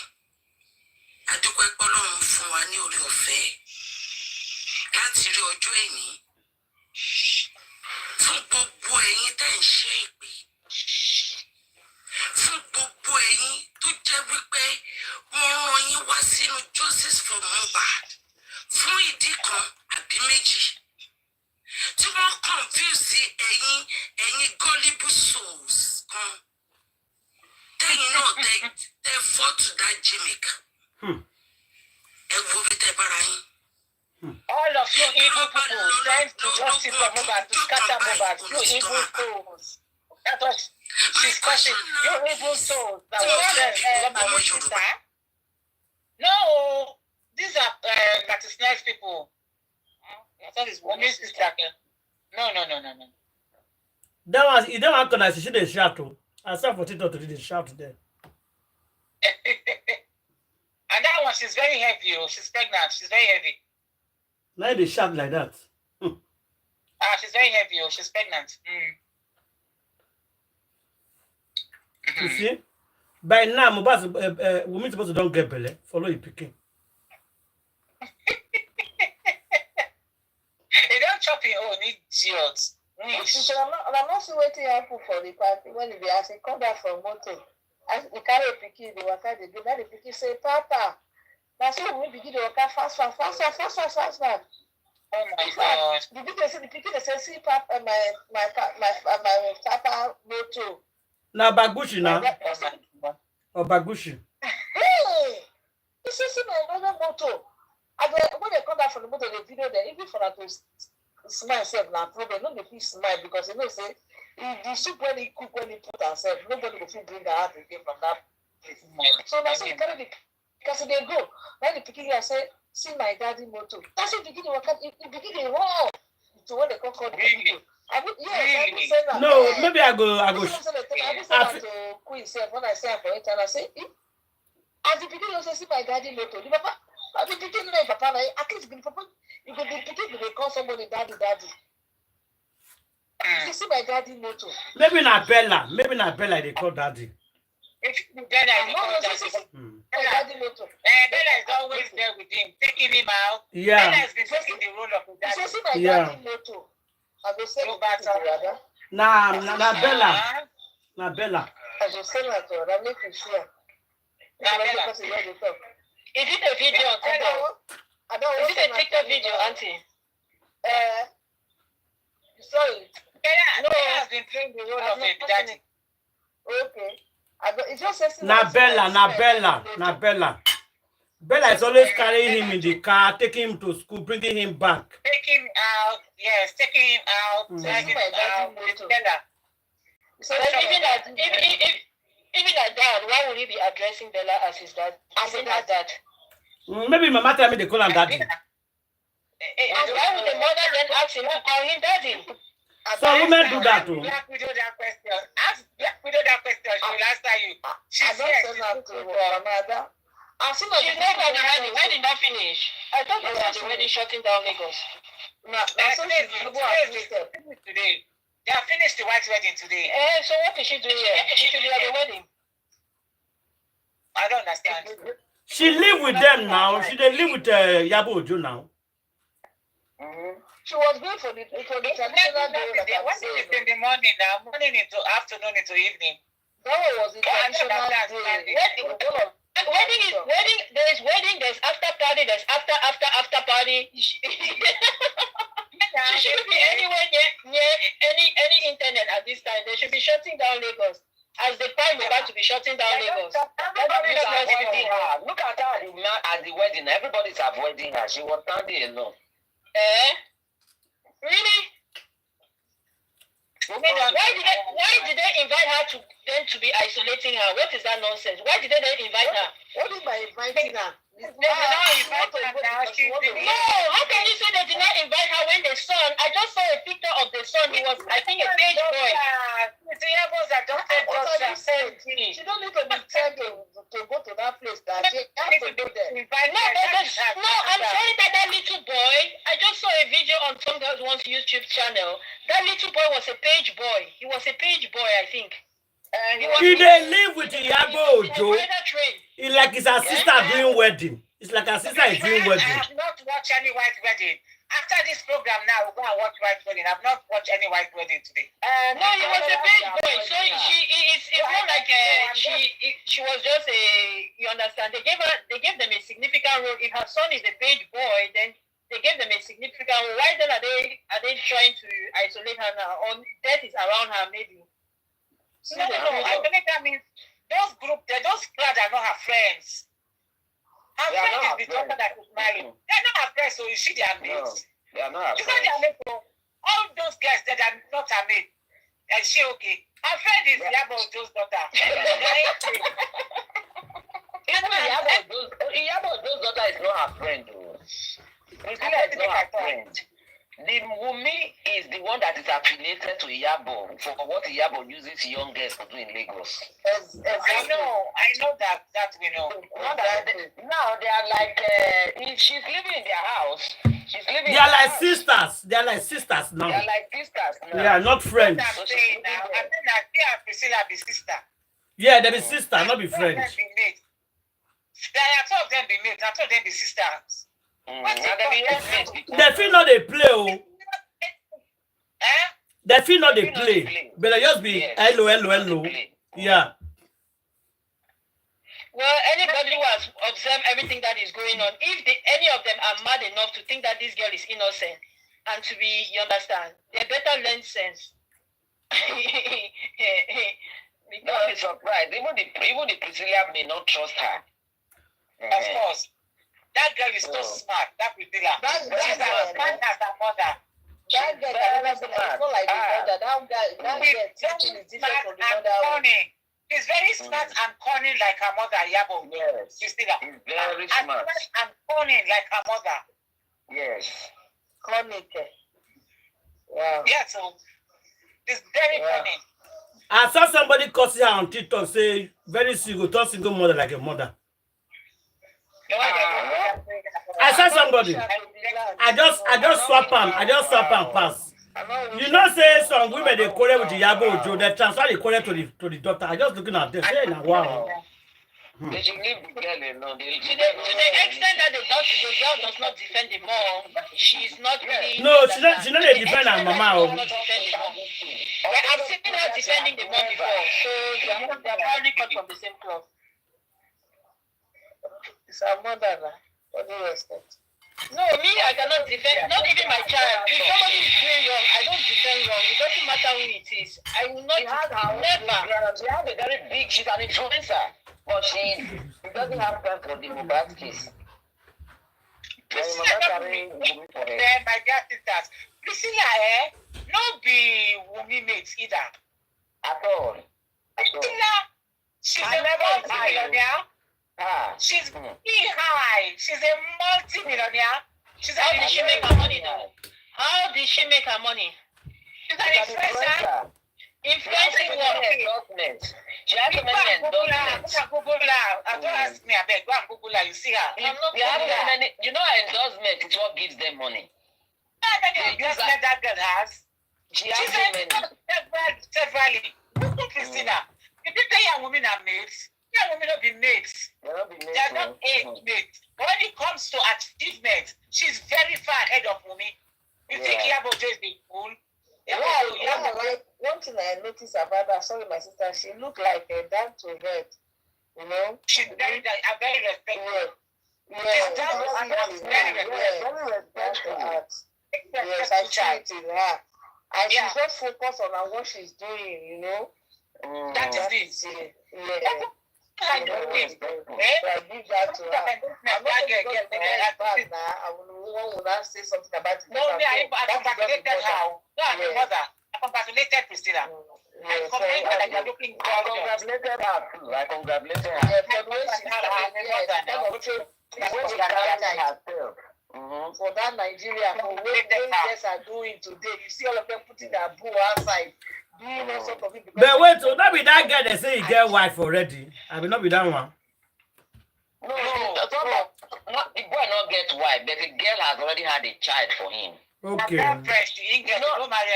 Adúpẹ́ p'Ọlọ́run fún wa ní orí ọ̀fẹ́ láti rí ọjọ́ ẹni fún gbogbo ẹ̀yin tẹ́ ń ṣe ìpè fún gbogbo ẹ̀yin tó jẹ́ wípé wọ́n rán yín wá sínú justice for Mohbad fún ìdí kan àbí méjì. Tí wọ́n confuse ẹ̀yin gullible souls kan tẹ́yin náà tẹ́ fall to that gimmick. All of you evil people sent to justice for Mohbad to scatter Mohbad. You evil souls. That's what she's calling. You evil souls that were sent to my sister. No, these are that is nice people. I thought it's one sister. No. That was you don't want to see the shout. I saw for Tito to do the shout there. And that one, she's very heavy. Oh, she's pregnant. She's very heavy. Now they shout like that. She's very heavy. Oh, she's pregnant. You see? By now, Mohbad, women supposed to don't get belly. Follow you picking. They don't chop your own idiots. I'm not seeing what happen for the party when they ask come back from motor. As the carry pikin, they work out the game. Now the pikin say, Papa. That's why we begin to work out fast. Oh my God. The pikin say, see, Papa, my Papa motor. Now Bagushi now. Or Bagushi. Hey! This is my brother motor. And when they come back from the motor, the video there, even for that to smile self now problem, no dey smile because you know say the soup when he cook when he put herself, nobody will feel bring her out again from that place. So now so they carry the because they go. When the pikin here say, see my daddy motor. That's it begin to work out. It begin to wow. So what they call the video. I mean, yeah, no, maybe I go. I say that to Queen self when I say for it and I say, as the beginning also see my daddy motor. The papa, the beginning of papa, at least the papa, you go the beginning they call somebody daddy. You see my daddy motor. Maybe not Bella they call daddy. If Bella motor. Bella is always there with him, taking him out. Yeah. Bella has been taking the role of the daddy. You see my daddy motor. I go say that to brother. Nah, Bella. Nah, Bella. I go say that to brother. Make you share. Nah, Bella. Is it a video? I don't. Is it a TikTok video, Auntie? Sorry. Bella has been playing the role of a daddy. Okay. It's just Nah, Bella. Bella is always carrying him in the car, taking him to school, bringing him back. Taking him out, yes, taking him out, taking him out with Bella. So even at dad, why would he be addressing Bella as his dad? As in her dad? Maybe Mama tell me they call him daddy. Why would the mother then ask him to call him daddy? So women do that too. Black Widow that question. Ask Black Widow that question. She will answer you. She's here. She's not at the wedding. Wedding not finish. I thought it was the wedding shutting down Lagos. Today. They have finished the white wedding today. So what is she doing here? She should be at the wedding. I don't understand. She live with them now. She dey live with Yabo Ojo now. She was going for the traditional day. When is in the morning now? Morning into afternoon into evening. That was the traditional day. Wedding, there's wedding, there's after party, there's after party. She shouldn't be anywhere near any internet at this time. They should be shutting down Lagos. As the time about to be shutting down Lagos. Look at her at the wedding. Everybody's avoiding her. She was standing alone. Really? Why did they invite her to be isolating her? What is that nonsense? Why did they then invite her? What is my inviting her? No, how can you say they did not invite her when the son? I just saw a picture of the son. He was, I think, a page boy. She don't need to be trying to go to that place. That she has to go there. No, I'm saying that little boy. I just saw a video on someone's YouTube channel. That little boy was a page boy. He was a page boy, I think. He dey live with Yabo Ojo. It's like his sister doing wedding. It's like her sister is doing wedding. I have not watched any white wedding. After this program now, we'll go and watch white wedding. I've not watched any white wedding today. No, he was a page boy. So it's more like she was just a, you understand? They gave them a significant role. If her son is a page boy, then they gave them a significant role. Why then are they trying to isolate her now? Or death is around her maybe? No. I think that means those crowd are not her friends. Her friend is the daughter that is married. They're not her friends, so is she their mate? No, they are not her friends. Their mate, so all those guys that are not her mate, is she okay? Her friend is Yabo Ojo's daughter. Yabo Ojo's daughter is not her friend. Regina is not her friend. The Wumi is the one that is affiliated to Iyabo for what Iyabo uses young girls to do in Lagos. I know that we know. Now they are like, if she's living in their house, she's living. They are like sisters. They are like sisters now. They are like sisters now. They are not friends. I'm saying now, I think that they and Priscilla be sister. Yeah, they be sisters, not be friends. There are two of them be mates. I told them be sisters. They feel not they play, oh. They feel not they play. But they just be hello. Yeah. Well, anybody who has observed everything that is going on, if any of them are mad enough to think that this girl is innocent and to be, you understand, they better learn sense. Because it's surprised. Even the Priscilla may not trust her. Of course. That girl is so smart. That Priscilla. She's as smart as her mother. That girl is not like the mother. That girl is different from the mother. She's very smart and cunning like her mother, Yabo. Yes. Priscilla. Very smart. And cunning like her mother. Yes. Cunning. Wow. Yeah, so it's very cunning. I saw somebody cussing her on TikTok say very single mother like a mother. I saw somebody. I just swap them. Pass. You know, say some women they quarrel with the Yabo Joe, they transfer the quarrel to the doctor. I just looking at them. Say, wow. They should leave the girl alone. To the extent that the girl does not defend the mom, she's not really. No, she not defend her mama. I've seen her defending the mom before, so they're probably cut from the same cloth. It's her mother, what do you expect? No, me, I cannot defend, not even my child. If somebody is doing wrong, I don't defend wrong. It doesn't matter who it is. I will not, never. She has a very big, she's an influencer, but she doesn't have time for the Mohbad case. My dear sisters, Priscilla, no be Wumi mates either. At all. Priscilla, she's a multi-millionaire. She's high. She's a multi-millionaire. How did she make her money though? How did she make her money? She's an influencer. Influencing what? She has so many endorsements. Don't ask me, I beg. Go and Google her. You see her. You know, endorsement is what gives them money. How many endorsement that girl has? She has so many. Severally. Christina, if you tell young women are mates, young women don't be mates. They are not age mates. But when it comes to achievement, she's very far ahead of Wumi. You think Yabo is the fool? One thing I noticed about her, sorry my sister, she looked like a down to earth, you know. She's very respectful. Very respectful. Yes, I see it in her. And she's just focused on what she's doing, you know. That is it. I give that to her. I'm not going to get back now. I will not say something about it. No, I congratulated her. No, I'm your mother. I congratulated Priscilla. I congratulated her. I congratulated her. For that Nigeria, for what they are doing today, you see all of them putting their boo outside. But wait, so not be that guy that say he get wife already. I will not be that one. No, the boy not get wife, but the girl has already had a child for him. Okay. He never marry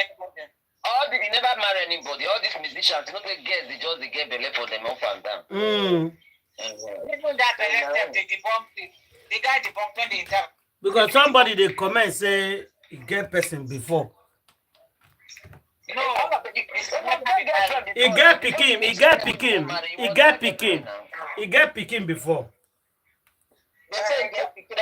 anybody. All these musicians, you know, they get belly for them up and down. Even that they debunked it. The guy debunked when they interviewed. Because somebody they comment say he get person before. No, he get picking before. They say get picking.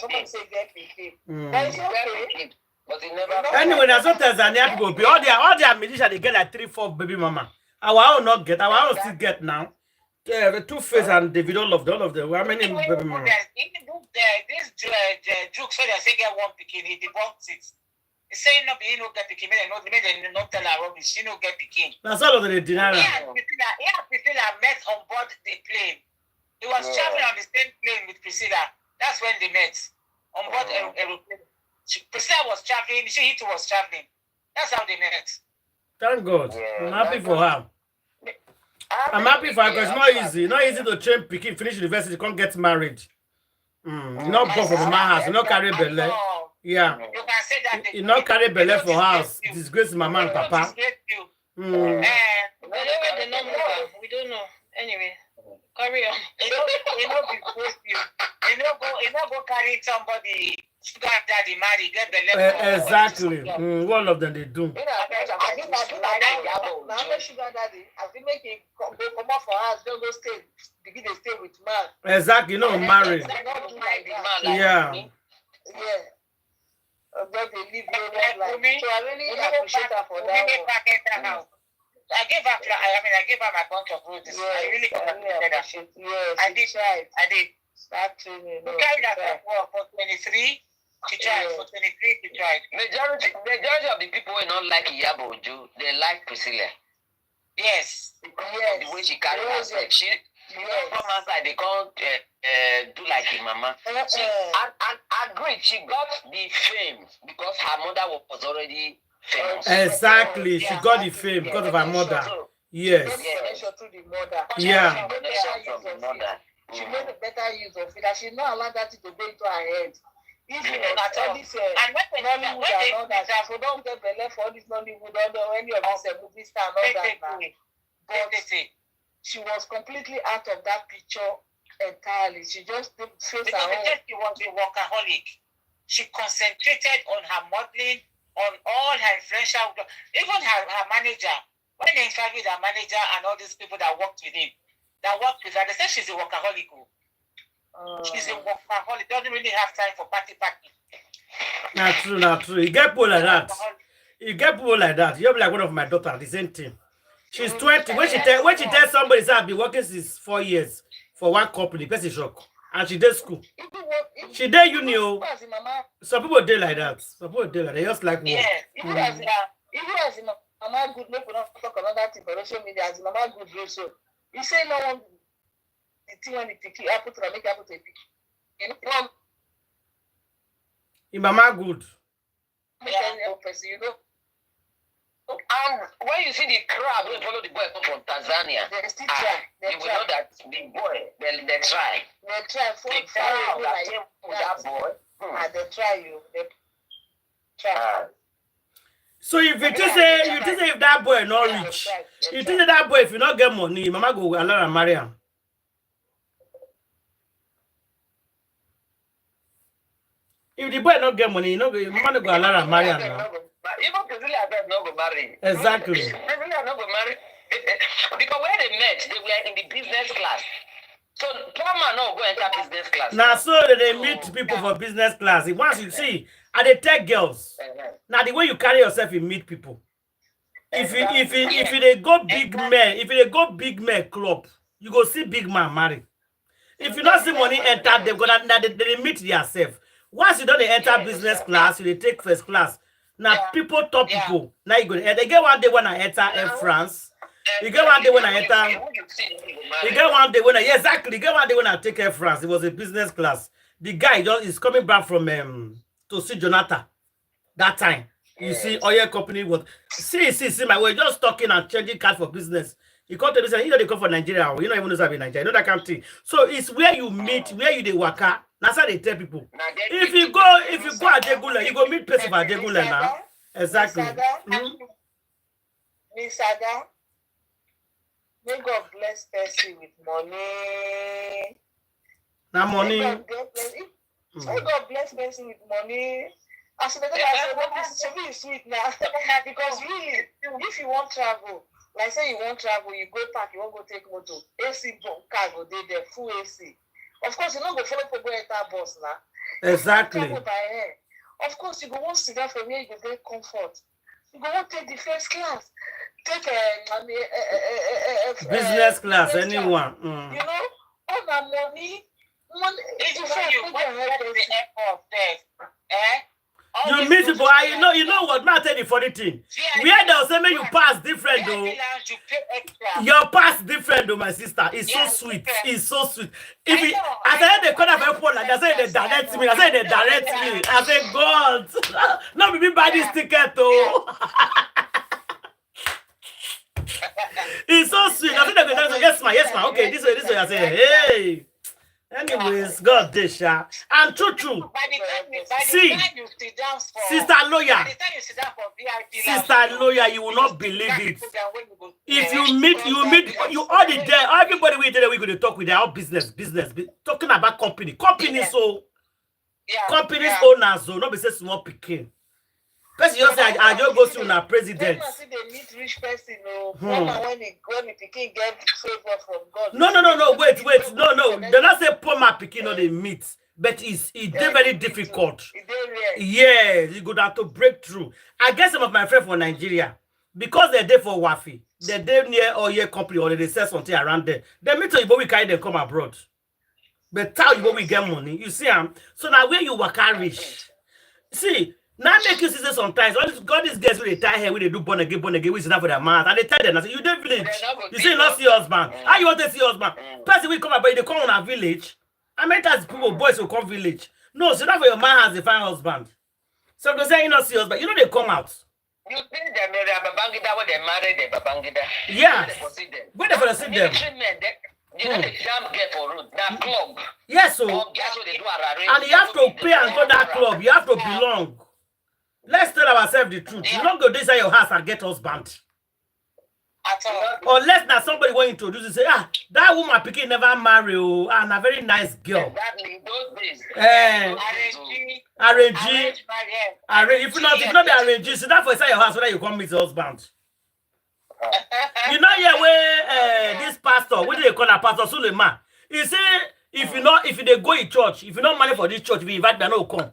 Somebody say get picking. That's okay. But he never. Anyway, that's what Tanzania people be. All their musicians they get like 3-4 baby mama. Our own not get. Our own still get now. Yeah, the Two-Face and davido love all of them. How many baby mama? This jokes so they say get one picking. He debunked it. He saying no be no get picking. They not tell her rubbish. She no get picking. That's all of the deny. Priscilla met on board the plane. He was traveling on the same plane with Priscilla. That's when they met on board aeroplane. Priscilla was traveling. She too was traveling. That's how they met. Thank God. I'm happy for her. I'm happy for her because it's not easy. Not easy to train pikin, finish university, can't get married. You not born from my house. You not carry belly. Yeah. You can say that. You not carry belly for house. Disgrace mama and papa. We don't know. Anyway, carry on. You know, disgrace you. You know, go carry somebody. Sugar daddy marry, get the level. Exactly. One of them they do. Sugar daddy, I think make it go come up for us, don't go stay, begin to stay with man. Exactly, no married. Yeah. Yeah. But they live your life. So I really appreciate her for that. I gave her my bunch of roses. I really appreciate her. Yes, I did. Start training. We carried her for 23. She tried. For 23, she tried. Majority of the people who don't like Iyaboju, they like Priscilla. Yes. The way she carries herself. She from outside, they can't do like her mama. I agree, she got the fame because her mother was already famous. Exactly, she got the fame because of her mother. Yes. Yeah. She made a better use of it, and she not allowed that to go into her head. Even at all this Nollywood and all that, so don't get belly for this Nollywood or any of this movie star and all that. But she was completely out of that picture entirely. She just faced her own. She was a workaholic. She concentrated on her modeling, on all her influential, even her manager. When they interviewed her manager and all these people that worked with him, they said she's a workaholic. She's a workaholic. Doesn't really have time for party. Not true. You get people like that. You're like one of my daughters, the same thing. She's 20. When she tells somebody that I've been working since 4 years for one company, person shock. And she did school. She did uni. Some people did like that. They just like work. Yeah. Even as mama good, no not talk another thing, but social media as mama good also. You say no one the thing when it happen to make happen to pick. You know, mama good. You know. When you see the crowd who follow the boy come from Tanzania, you will know that the boy, they try. They try for that boy. They try you. They try. So if you just say if that boy not rich, you think that boy if you not get money, mama go allow and marry him. If the boy not get money, you know, mama go allow and marry him now. Even Priscilla said no go marry. Exactly. Priscilla no go marry. Because when they met, they were in the business class. So Plumber no go enter business class. Now so they meet people for business class. Once you see, and they take girls. Now the way you carry yourself, you meet people. If they go big men club, you go see big man marry. If you don't see money enter, they meet themselves. Once you don't enter business class, you take first class. Now people top people. Now you go. They get one day when I enter Air France. You get one day when I enter. You get one day when I exactly. You get one day when I take Air France. It was a business class. The guy is coming back from to see Jonathan. That time you see oil company was see my way just talking and changing card for business. You come to business. You know they come for Nigeria. You don't even know in Nigeria. You know that country. So it's where you meet, where you they waka. That's how they tell people. If you go Adegula, you go meet person for Adegula now. Exactly. Miss Saga, may God bless person with money. Now money. May God bless person with money. I should be sweet now. Because really, if you want travel, like say you want travel, you go park, you won't go take motor. AC car go there, full AC. Of course, you don't go follow people enter bus now. Exactly. Of course, you go want to sit down from here, you go get comfort. You go want to take the first class. Take business class, anyone. You know, all that money. You meet people, you know what? Man, tell the funny thing. Where they'll say, you pass different, though. Your pass different, though, my sister. It's so sweet. It's so sweet. If it, I said they could have airport like I said they direct me. I said they direct me. I said, God, not me buy this ticket, though. It's so sweet. I think they're going to yes, ma. Okay, this way. I say, hey. Anyways, God this and true. See, sister lawyer, you will not believe it. If you meet you all the day, everybody we there we going to talk with their own business, talking about companies, so companies owners, so not be say small picking. Person just say I just go to our president. They meet rich person, when he picking get favor from God. No. Wait. No. They not say poor man picking no they meet, but it's very difficult. Yeah, you go down to break through. I guess some of my friends from Nigeria, because they're there for Wafi, they're there near all year company or they sell something around there. They meet you, but we carry them come abroad. But tell you we get money. You see, so now where you work rich. See. Now make you see sometimes all these guys with they tie hair, when they do born again, which is not for their mouth, and they tell them, I say, you don't village. You see, not see husband. How you want to see husband? Person will come about, they come on a village. I mean, that's people, boys will come village. No, so not for your man has a fine husband. So they say you not see husband. You know they come out. You think they marry Babangida when they marry the Babangida? Yeah. When they for see them. You know the jam get for road, that club. Yes, so. And you have to pay and go that club. You have to belong. Let's tell ourselves the truth. You don't go inside your house and get husband. Unless now somebody will introduce you say, that woman picking never marry, and a very nice girl. Exactly, those days. Arrange. If you not be arrange, so that for inside your house whether you come meet your husband. You know here where this pastor, what do they call a pastor Suleiman? He say if they go in church, if you not money for this church, if you invite them, no come.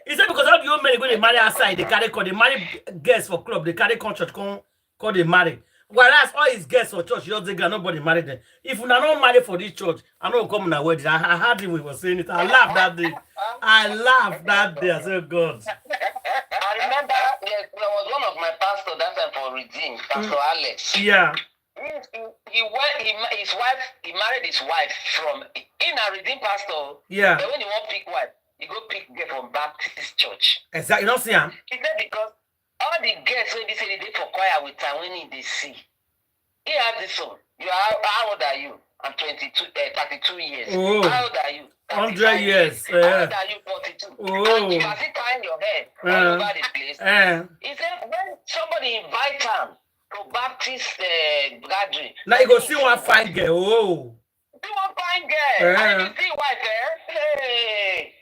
He said because all the old men go they marry outside, they marry guests for club, they carry contract, call they marry. Whereas all his guests for church, you just nobody marry them. If you are not married for this church, I don't come on a wedding. I heard him we were saying it. I laughed that day. I said, God. I remember there was one of my pastors that time for Redeem, Pastor Alex. Yeah. He married his wife from in a Redeem pastor. Yeah. But when he want pick wife, he go pick girl from Baptist church. Exactly. You don't see him. He said because all the girls when they say they for choir with time when they see. He had this one. How old are you? I'm 32 years. Oh. How old are you? 100 years. How old are you? 42. Oh. And you are still tying your head all over the place. He said when somebody invite him to Baptist gathering. Now you go see one fine girl. Oh. See one fine girl. And you see wife there. Hey.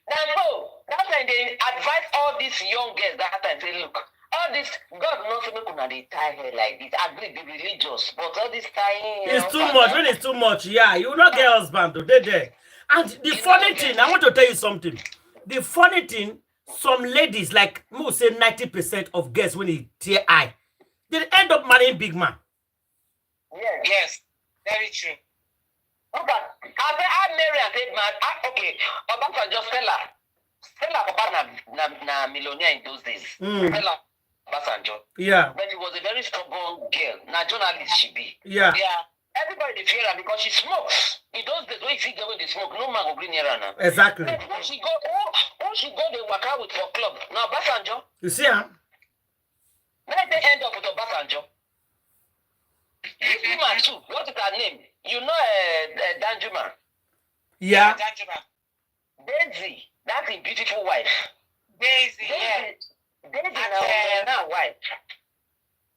Now no. That time they advise all these young girls that time say, look, all this God knows they tie hair like this. I agree, be religious, but all this tying. It's too much. When it's too much, yeah, you will not get husband today. And the funny thing, I want to tell you something. The funny thing, some ladies, like who say 90% of girls when they tear eye, they end up marrying big man. Yes, very true. Okay, I marry and get mad. Okay, Obama just Stella Papa na millionaire in those days. Stella Basanjo. Yeah. But she was a very stubborn girl. Now journalist she be. Yeah. Everybody they fear her because she smokes. In those days when you see girl when they smoke, no man will bring near her now. Exactly. But when she go, they work out with for club. Now Basanjo. You see her? Let they end up with a Basanjo. This woman too. What is her name? You know Danjuma. Yeah. Danjuma. Daisy. That's a beautiful wife. Daisy, yeah. Daisy now wife.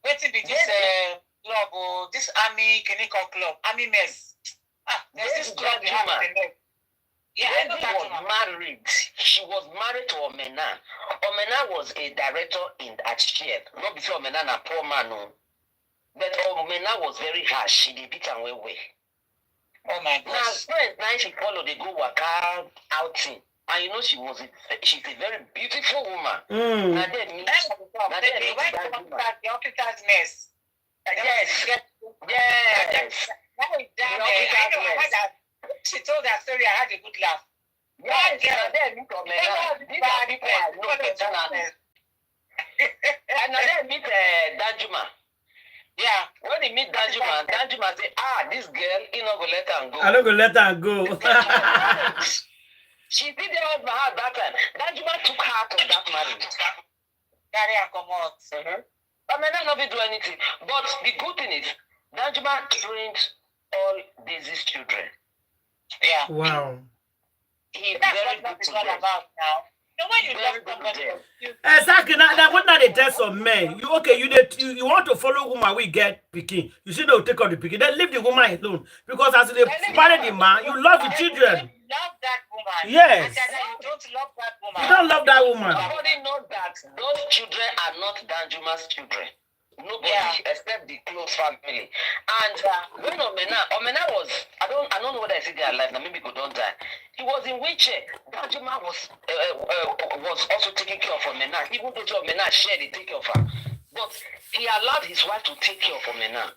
Wait till be this club, this army clinical club, army mess. There's this club they have in the neck. Yeah, I know Daisy was married. She was married to Omena. Omena was a director at Shep. Not before Omena na poor man, no. But Omena was very harsh. She did beat and way. Oh my gosh. Now she followed the go work outing. And you know she's a very beautiful woman. Mm. The officer's mess. Yes. She told that story. I had a good laugh. Yes, and then meet Omena. These are people I know personally. And then meet Danjuma. Yeah, when they meet Danjuma, Danjuma say, this girl, you know, go let her go. I don't go let her go. She did the husband at that time. Danjuma took her out of that marriage. Carry her come out. Omena not do anything. But the good thing is, Danjuma trained all Daisy's children. Yeah. Wow. That's what that's all about now. So when you love somebody, exactly. Now what now they test on men? You want to follow woman we get picking. You see they'll take on the picking. Then leave the woman alone. Because as they marry the man, you love the children. you love that woman. Yes. And you don't love that woman. You don't love that woman. Nobody knows that those children are not Danjuma's children. Nobody except the close family. And when Omena was, I don't know whether I see their life now, maybe go don't die. He was in wheelchair. Danjuma was also taking care of Omena. Even though Omena shared the take care of her. But he allowed his wife to take care of Omena.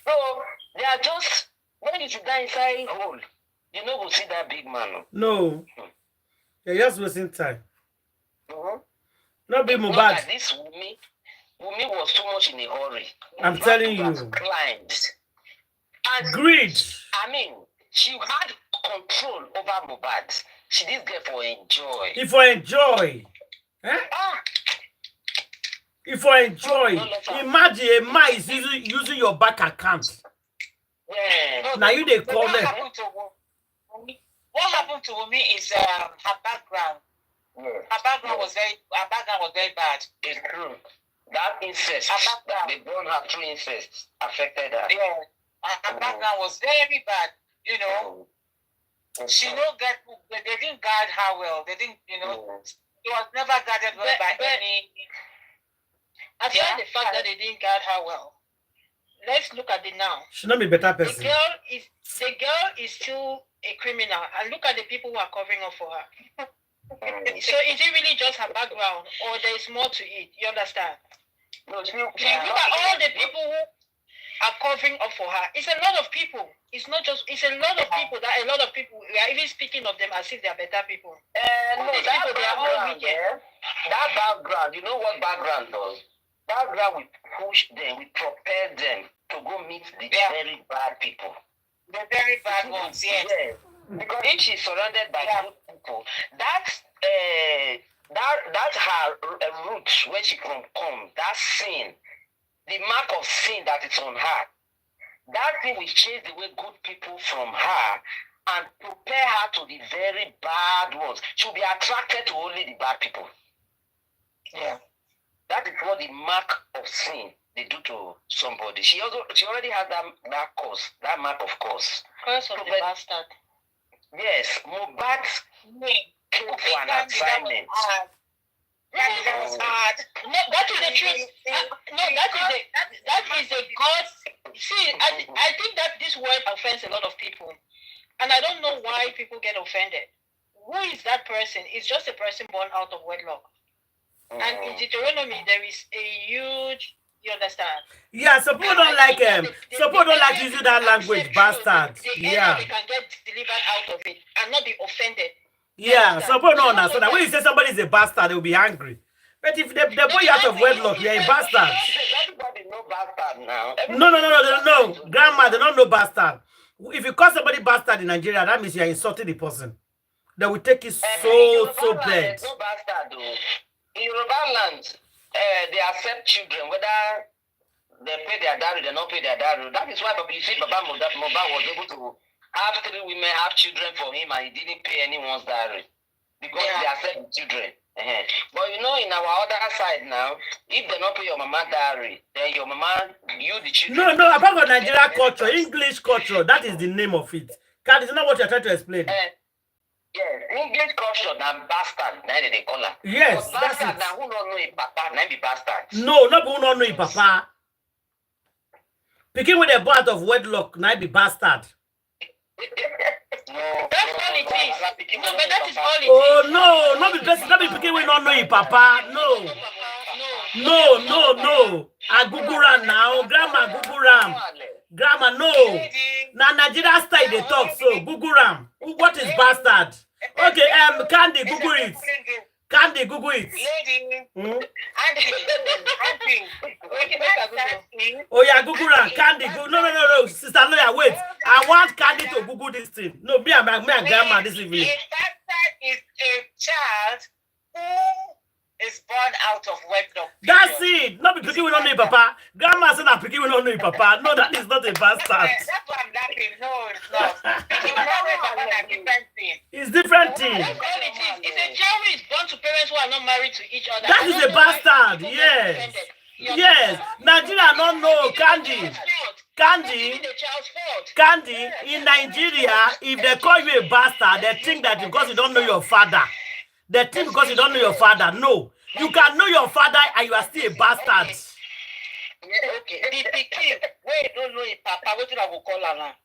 So they are just, when you sit down inside hole, you know we'll see that big man. No. You're just wasting time. Not be Mohbad. Not that this Wumi was too much in a hurry. I'm telling you. Climbed. And greed. I mean, she had control over Mohbad. She did get for enjoy. If I enjoy. Eh? If I enjoy. Imagine a man is using your bank account. Yeah. Now you they call them. What happened to Wumi is her background. Her background was very bad. It's true. That incest, they born her through incest, affected her. Yeah. Her background was very bad. You know, she they didn't guard her well. They didn't, she was never guarded well by any. Aside the fact that they didn't guard her well, let's look at it now. She not be better person. The girl is still a criminal, and look at the people who are covering up for her. So is it really just her background, or there is more to it? You understand? No, look at all the people who are covering up for her. It's a lot of people. It's not just. It's a lot of people that we are even speaking of them as if they are better people. No, that people, they are all wicked. That background, you know what background does? Background will push them, will prepare them to go meet the very bad people. The very bad ones, yes. Because if she's surrounded by good people, that's her root where she can come. That sin, the mark of sin that is on her. That thing will chase away good people from her and prepare her to the very bad ones. She'll be attracted to only the bad people. Yeah. That is what the mark of sin they do to somebody. She already has that cause, that mark of cause. Curse of the bastard. Yes, Mohbad came for an assignment. That was hard. No, that is the truth. That is a God. See, I think that this word offends a lot of people, and I don't know why people get offended. Who is that person? It's just a person born out of wedlock. And in Deuteronomy, there is a huge. You understand? Yeah, suppose don't like using that language, bastard. Yeah. They can get delivered out of it and not be offended. Yeah, suppose don't understand that when you say somebody is a bastard, they will be angry. But if they put you out of wedlock, you're a bastard. Everybody know bastard now. No. Grandma, they don't know bastard. If you call somebody bastard in Nigeria, that means you're insulting the person. They will take it so bad. No bastard, though. In Yoruba land, they accept children, whether they pay their dowry, they don't pay their dowry. That is why you see Baba Mohbad was able to have 3 women have children for him and he didn't pay anyone's dowry. Because they accept the children. But you know, in our other side now, if they don't pay your mama dowry, then your mama, the children. No, apart from Nigerian culture, English culture, that is the name of it. That is not what you're trying to explain. Yes, English culture and bastard, now they call her. Yes, but that's bastard it. now who don't know a papa, now be bastard. No, not who don't know a papa. Picking with a boy out of wedlock, now be bastard. No, that's all it is. No, but that is all it is. Oh no, not be picking with not know a papa. No. Aguguram now, grandma Aguguram. Grandma, no. Now Nigeria style they talk so. Google ram. What is bastard? Okay, Candy, Google it. Candy, Google it. Oh yeah, Google ram. Candy, Google. No, sister lawyer, wait. I want Candy to Google this thing. No, me and grandma this evening. A bastard is a child who is born out of wedlock. That's it. Not be picking we don't know papa. Grandma said that picking we don't know papa. No, that is not a bastard. That's why I'm laughing. No, it's not. It's different thing. That's all it is. It's a child who is born to parents who are not married to each other. That is a bastard. Yes. Yes. Nigeria don't know. Candy, in Nigeria, if they call you a bastard, they think that because you don't know your father. They think because you don't know your father. No. You can know your father and you are still a bastard. Okay. The kid, wait, don't know it, papa. What did I go call her now?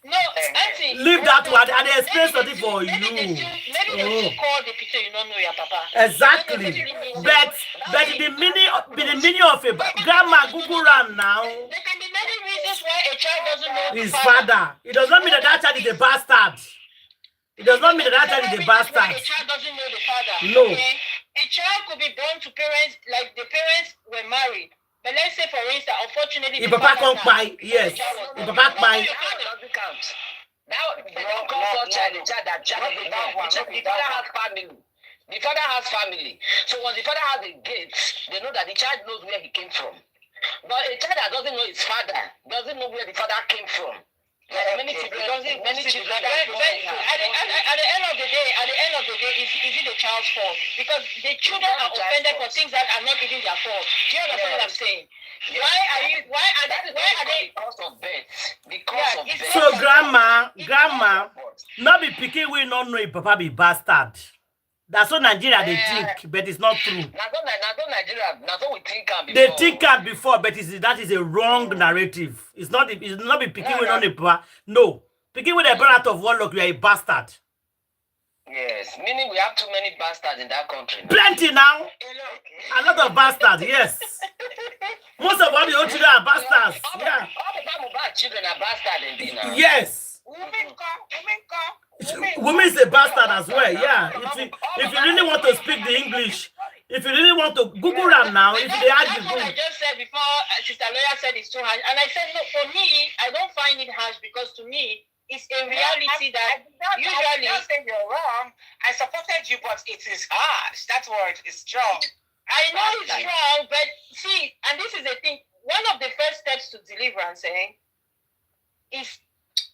No, auntie. Leave that one and they explain something for you. Maybe they call the picture you don't know your papa. Exactly. But the meaning of a grandma Google ram now. There can be many reasons why a child doesn't know his father. It does not mean that child is a bastard. It does not mean that child is a bastard. A child doesn't know the father. No. Okay? A child could be born to parents, like the parents were married. But let's say, for instance, unfortunately, if Papa can't buy, yes. If Papa buy. The father has family. So once the father has a gate, they know that the child knows where he came from. But a child that doesn't know his father doesn't know where the father came from. Many children. At the end of the day, is it the child's fault? Because the children are offended for things that are not even their fault. Do you understand what I'm saying? Why are they because of birth? Because of birth. So grandma, not be picking we not know if Papa be bastard. That's what Nigeria they think, but it's not true. They think can before, but that is a wrong narrative. It's not be picking with on a papa. No. Picking with a brother out of warlock, you are a bastard. Yes, meaning we have too many bastards in that country. Plenty now. A lot of bastards, yes. Most of all the old children are bastards. Yeah. All the Mohbad children are bastards indeed now. Yes. Women is a bastard as well, yeah. If you really want to speak the English, if you really want to Google them now, if they ask you. I just said before, Sister Lawyer said it's too harsh. And I said, no, for me, I don't find it harsh because to me, it's a reality that usually. I don't think you're wrong. I supported you, but it is harsh. That word is strong. I know it's strong, but see, and this is the thing, one of the first steps to deliverance is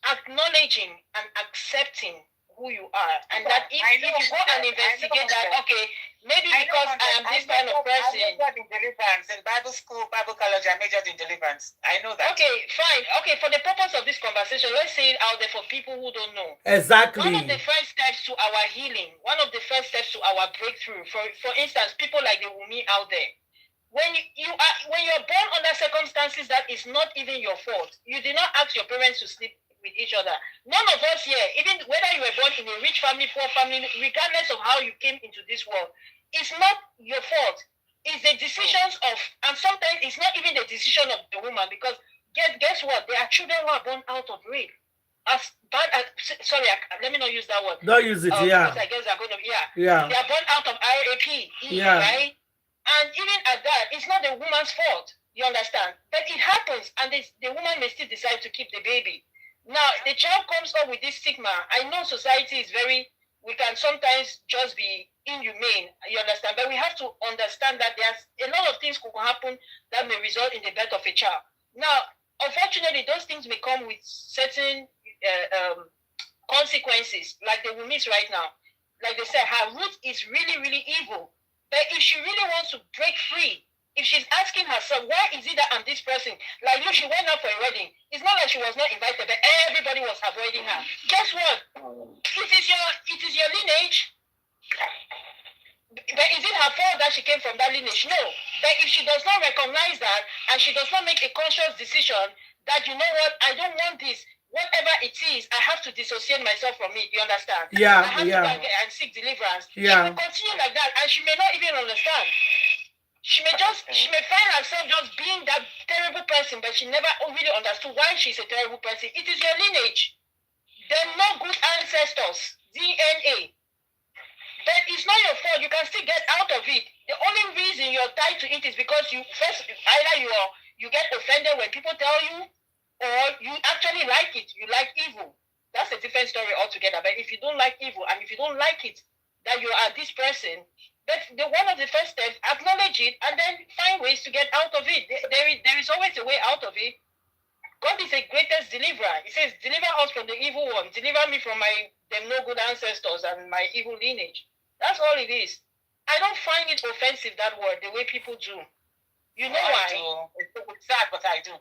acknowledging and accepting who you are, and that if you go and investigate that, okay, maybe because I am this kind of person. I majored in deliverance in Bible school, Bible college. I majored in deliverance. I know that. Okay, fine. Okay, for the purpose of this conversation, let's say it out there for people who don't know. Exactly. One of the first steps to our healing, one of the first steps to our breakthrough. For instance, people like the Wumi out there. When you're born under circumstances that is not even your fault, you did not ask your parents to sleep with each other. None of us here, even whether you were born in a rich family, poor family, regardless of how you came into this world, it's not your fault. It's the decisions of, and sometimes it's not even the decision of the woman, because guess what? There are children who are born out of rape. As bad as, sorry, let me not use that word. Don't use it, yeah. Because I guess they're going to, yeah. They are born out of RAP, right? And even at that, it's not the woman's fault. You understand? But it happens, and the woman may still decide to keep the baby. Now, the child comes up with this stigma. I know society is we can sometimes just be inhumane, you understand? But we have to understand that there's a lot of things could happen that may result in the death of a child. Now, unfortunately, those things may come with certain consequences, like the Wumis right now. Like they said, her root is really, really evil. But if she really wants to break free, if she's asking herself, why is it that I'm this person? Like she went out for a wedding. It's not like she was not invited, but everybody was avoiding her. Guess what? It is your lineage. But is it her fault that she came from that lineage? No. But if she does not recognize that, and she does not make a conscious decision that, you know what, I don't want this, whatever it is, I have to dissociate myself from it. You understand? Yeah, I have to go and seek deliverance. Yeah. She will continue like that, and she may not even understand. she may find herself just being that terrible person, but she never really understood why she's a terrible person. It is your lineage. There are no good ancestors, DNA. But it's not your fault. You can still get out of it. The only reason you're tied to it is because either you get offended when people tell you, or you actually like it. You like evil. That's a different story altogether. But if you don't like evil, and if you don't like it, that you are this person, one of the first steps, acknowledge it, and then find ways to get out of it. There is always a way out of it. God is the greatest deliverer. He says, deliver us from the evil one. Deliver me from them no good ancestors and my evil lineage. That's all it is. I don't find it offensive, that word, the way people do. You know why? It's sad, but I do.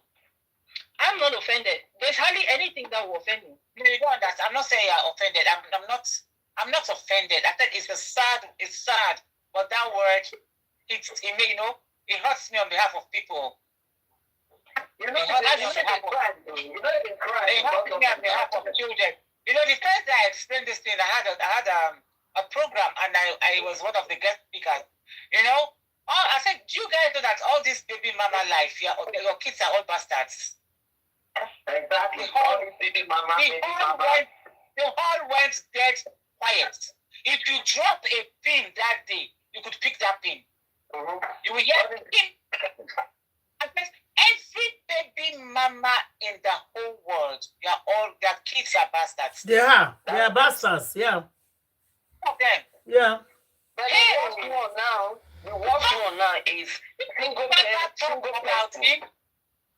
I'm not offended. There's hardly anything that will offend me. No, you don't understand. I'm not saying you're offended. I'm not offended. I think it's sad, but that word, it hurts me on behalf of people. You know, it hurts me on behalf of children. You know, the first day I explained this thing, I had a program, and I was one of the guest speakers. You know, I said, do you guys know that all this baby mama life, your kids are all bastards? Exactly. They all went dead quiet. If you drop a pin that day, you could pick that pin. Mm-hmm. You will hear pin. Every baby mama in the whole world, their kids are bastards. They are bastards, yeah. Okay. Yeah. But the worst one now is single parent.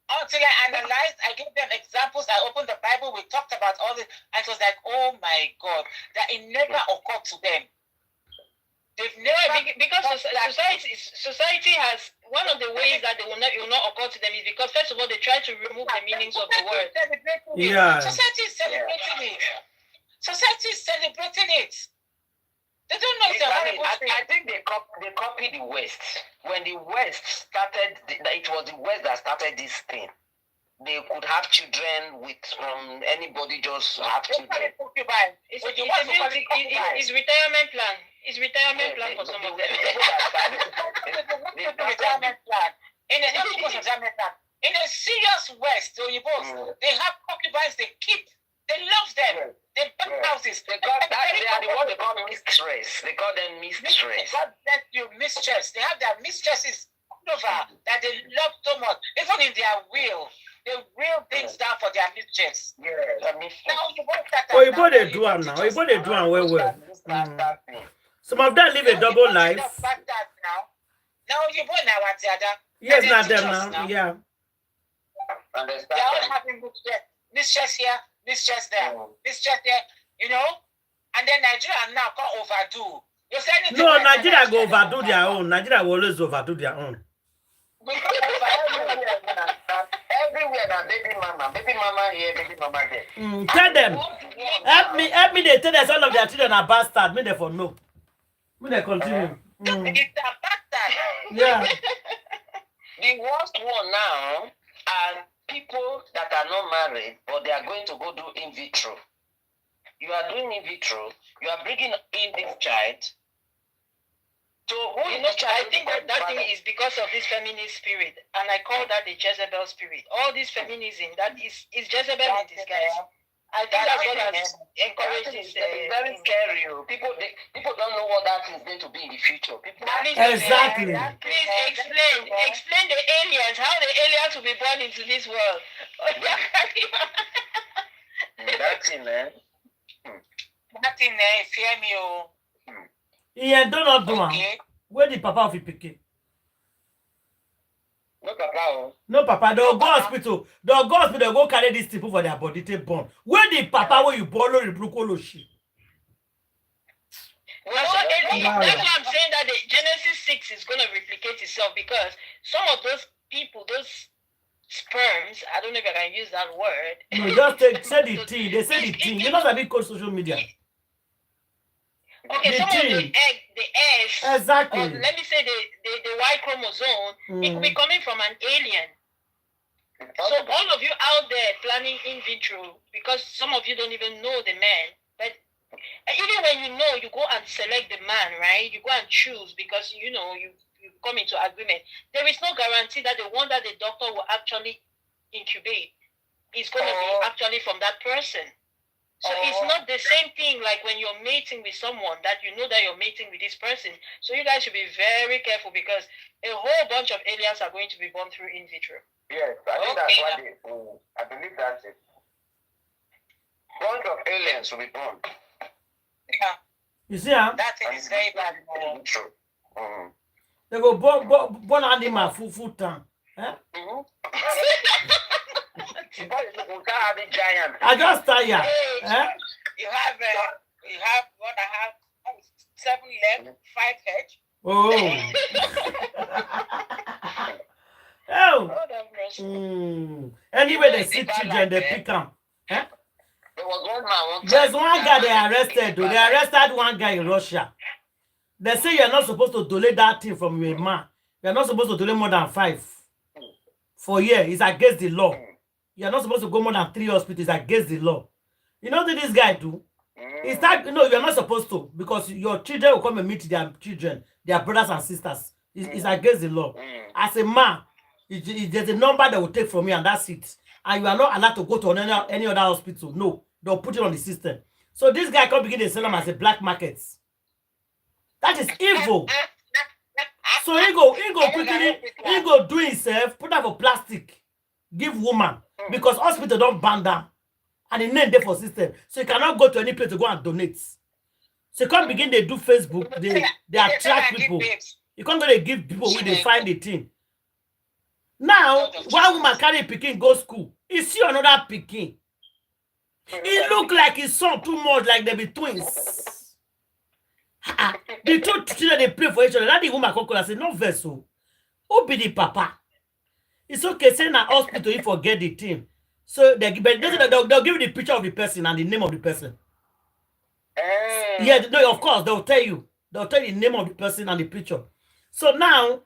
Until I analyzed, I gave them examples, I opened the Bible, we talked about all this, and it was like, oh my God, that it never occurred to them. They've never, because society has, one of the ways that it will not occur to them is because, first of all, they try to remove the meanings of the word. Yeah. Society is celebrating it. Society is celebrating it. They don't know it's a horrible thing. I think they copied the West. When the West started, it was the West that started this thing. They could have children with anybody, just have children. It's retirement plan. It's retirement plan for some of them. Retirement plan. In a serious West, they have concubines, they love them. They buy houses. They are the ones they call mistress. They call them mistress. God bless you, mistress. They have their mistresses all over that they love so much. Even in their will, they will things down for their mistress. Yeah, now you want that. Oh, you both they do them now. You both they do them well. Some of them live a double life. Now you both now want the other. Yes, not them now. Yeah. They are all having mistress here, mistress there, mistress there, you know? And then Nigeria now can't overdo. You say anything? No, Nigeria go overdo their own. Nigeria will always overdo their own. Everywhere that baby mama here, baby mama there. Tell them. Help me. They tell us all of their children are bastards. Me they for no. Me they continue. It's a bastard. Yeah. The worst one now are people that are not married, but they are going to go do in vitro. You are doing in vitro. You are bringing in this child. So I think that thing is because of this feminist spirit, and I call that the Jezebel spirit. All this feminism, that is Jezebel in disguise. I think that's what has encouraged this. It's very scary. People don't know what that is going to be in the future. Exactly. Please explain the aliens, how the aliens will be born into this world. That thing, man. Nothing, fear me, oh. Yeah, don't do it. Where the papa of the pikin? No papa. No papa. They'll go hospital. They'll go carry these people for their body to born. Where the papa where you born no rebrukolo shit? Well, that's why I'm saying that the Genesis 6 is going to replicate itself, because some of those people, those sperms, I don't know if I can use that word. No, just say the thing. They say the thing. You know that big called social media. Okay, some of the eggs, exactly. Or let me say the Y chromosome, it could be coming from an alien. So all of you out there planning in vitro, because some of you don't even know the man, but even when you know, you go and select the man, right? You go and choose, because you know you come into agreement. There is no guarantee that the one that the doctor will actually incubate is going to be actually from that person. So it's not the same thing like when you're mating with someone that you know that you're mating with this person. So you guys should be very careful because a whole bunch of aliens are going to be born through in vitro. Yes, I think that's what I believe that's it. Bunch of aliens will be born. Yeah. You see, huh? That is very bad. True. They go born animal full time. Huh? I just tell you. Huh? You have what I have 7 legs, 5 heads. Oh. Oh. Anyway, they see children, they pick them. Huh? There was one man. There's one guy they arrested. They arrested one guy in Russia. They say you're not supposed to donate that thing from your man. You're not supposed to donate more than 5 for a year. It's against the law. You're not supposed to go more than 3 hospitals. It's against the law. You know what this guy do? It's that you're not supposed to because your children will come and meet their children, their brothers and sisters. It's against the law. As a man, there's a number they will take from you and that's it. And you are not allowed to go to any other hospital. No, they'll put it on the system. So this guy can begin to sell them as a black market. That is evil. So he go quickly, he go do himself, put up for plastic, give woman because hospital don't ban down. And the name there for system. So you cannot go to any place to go and donate. So you can't begin to do Facebook, they attract people. You can't go to give people when they find the thing. Now, one woman carry pikin go school. You see another pikin. It look like his son too much, like they be twins. The two children they play for each other. That the woman come and say, no vessel. Who be the papa? It's okay, send an hospital if forget the thing. So they'll give you the picture of the person and the name of the person. Yeah, no, of course, they'll tell you. They'll tell you the name of the person and the picture. So now,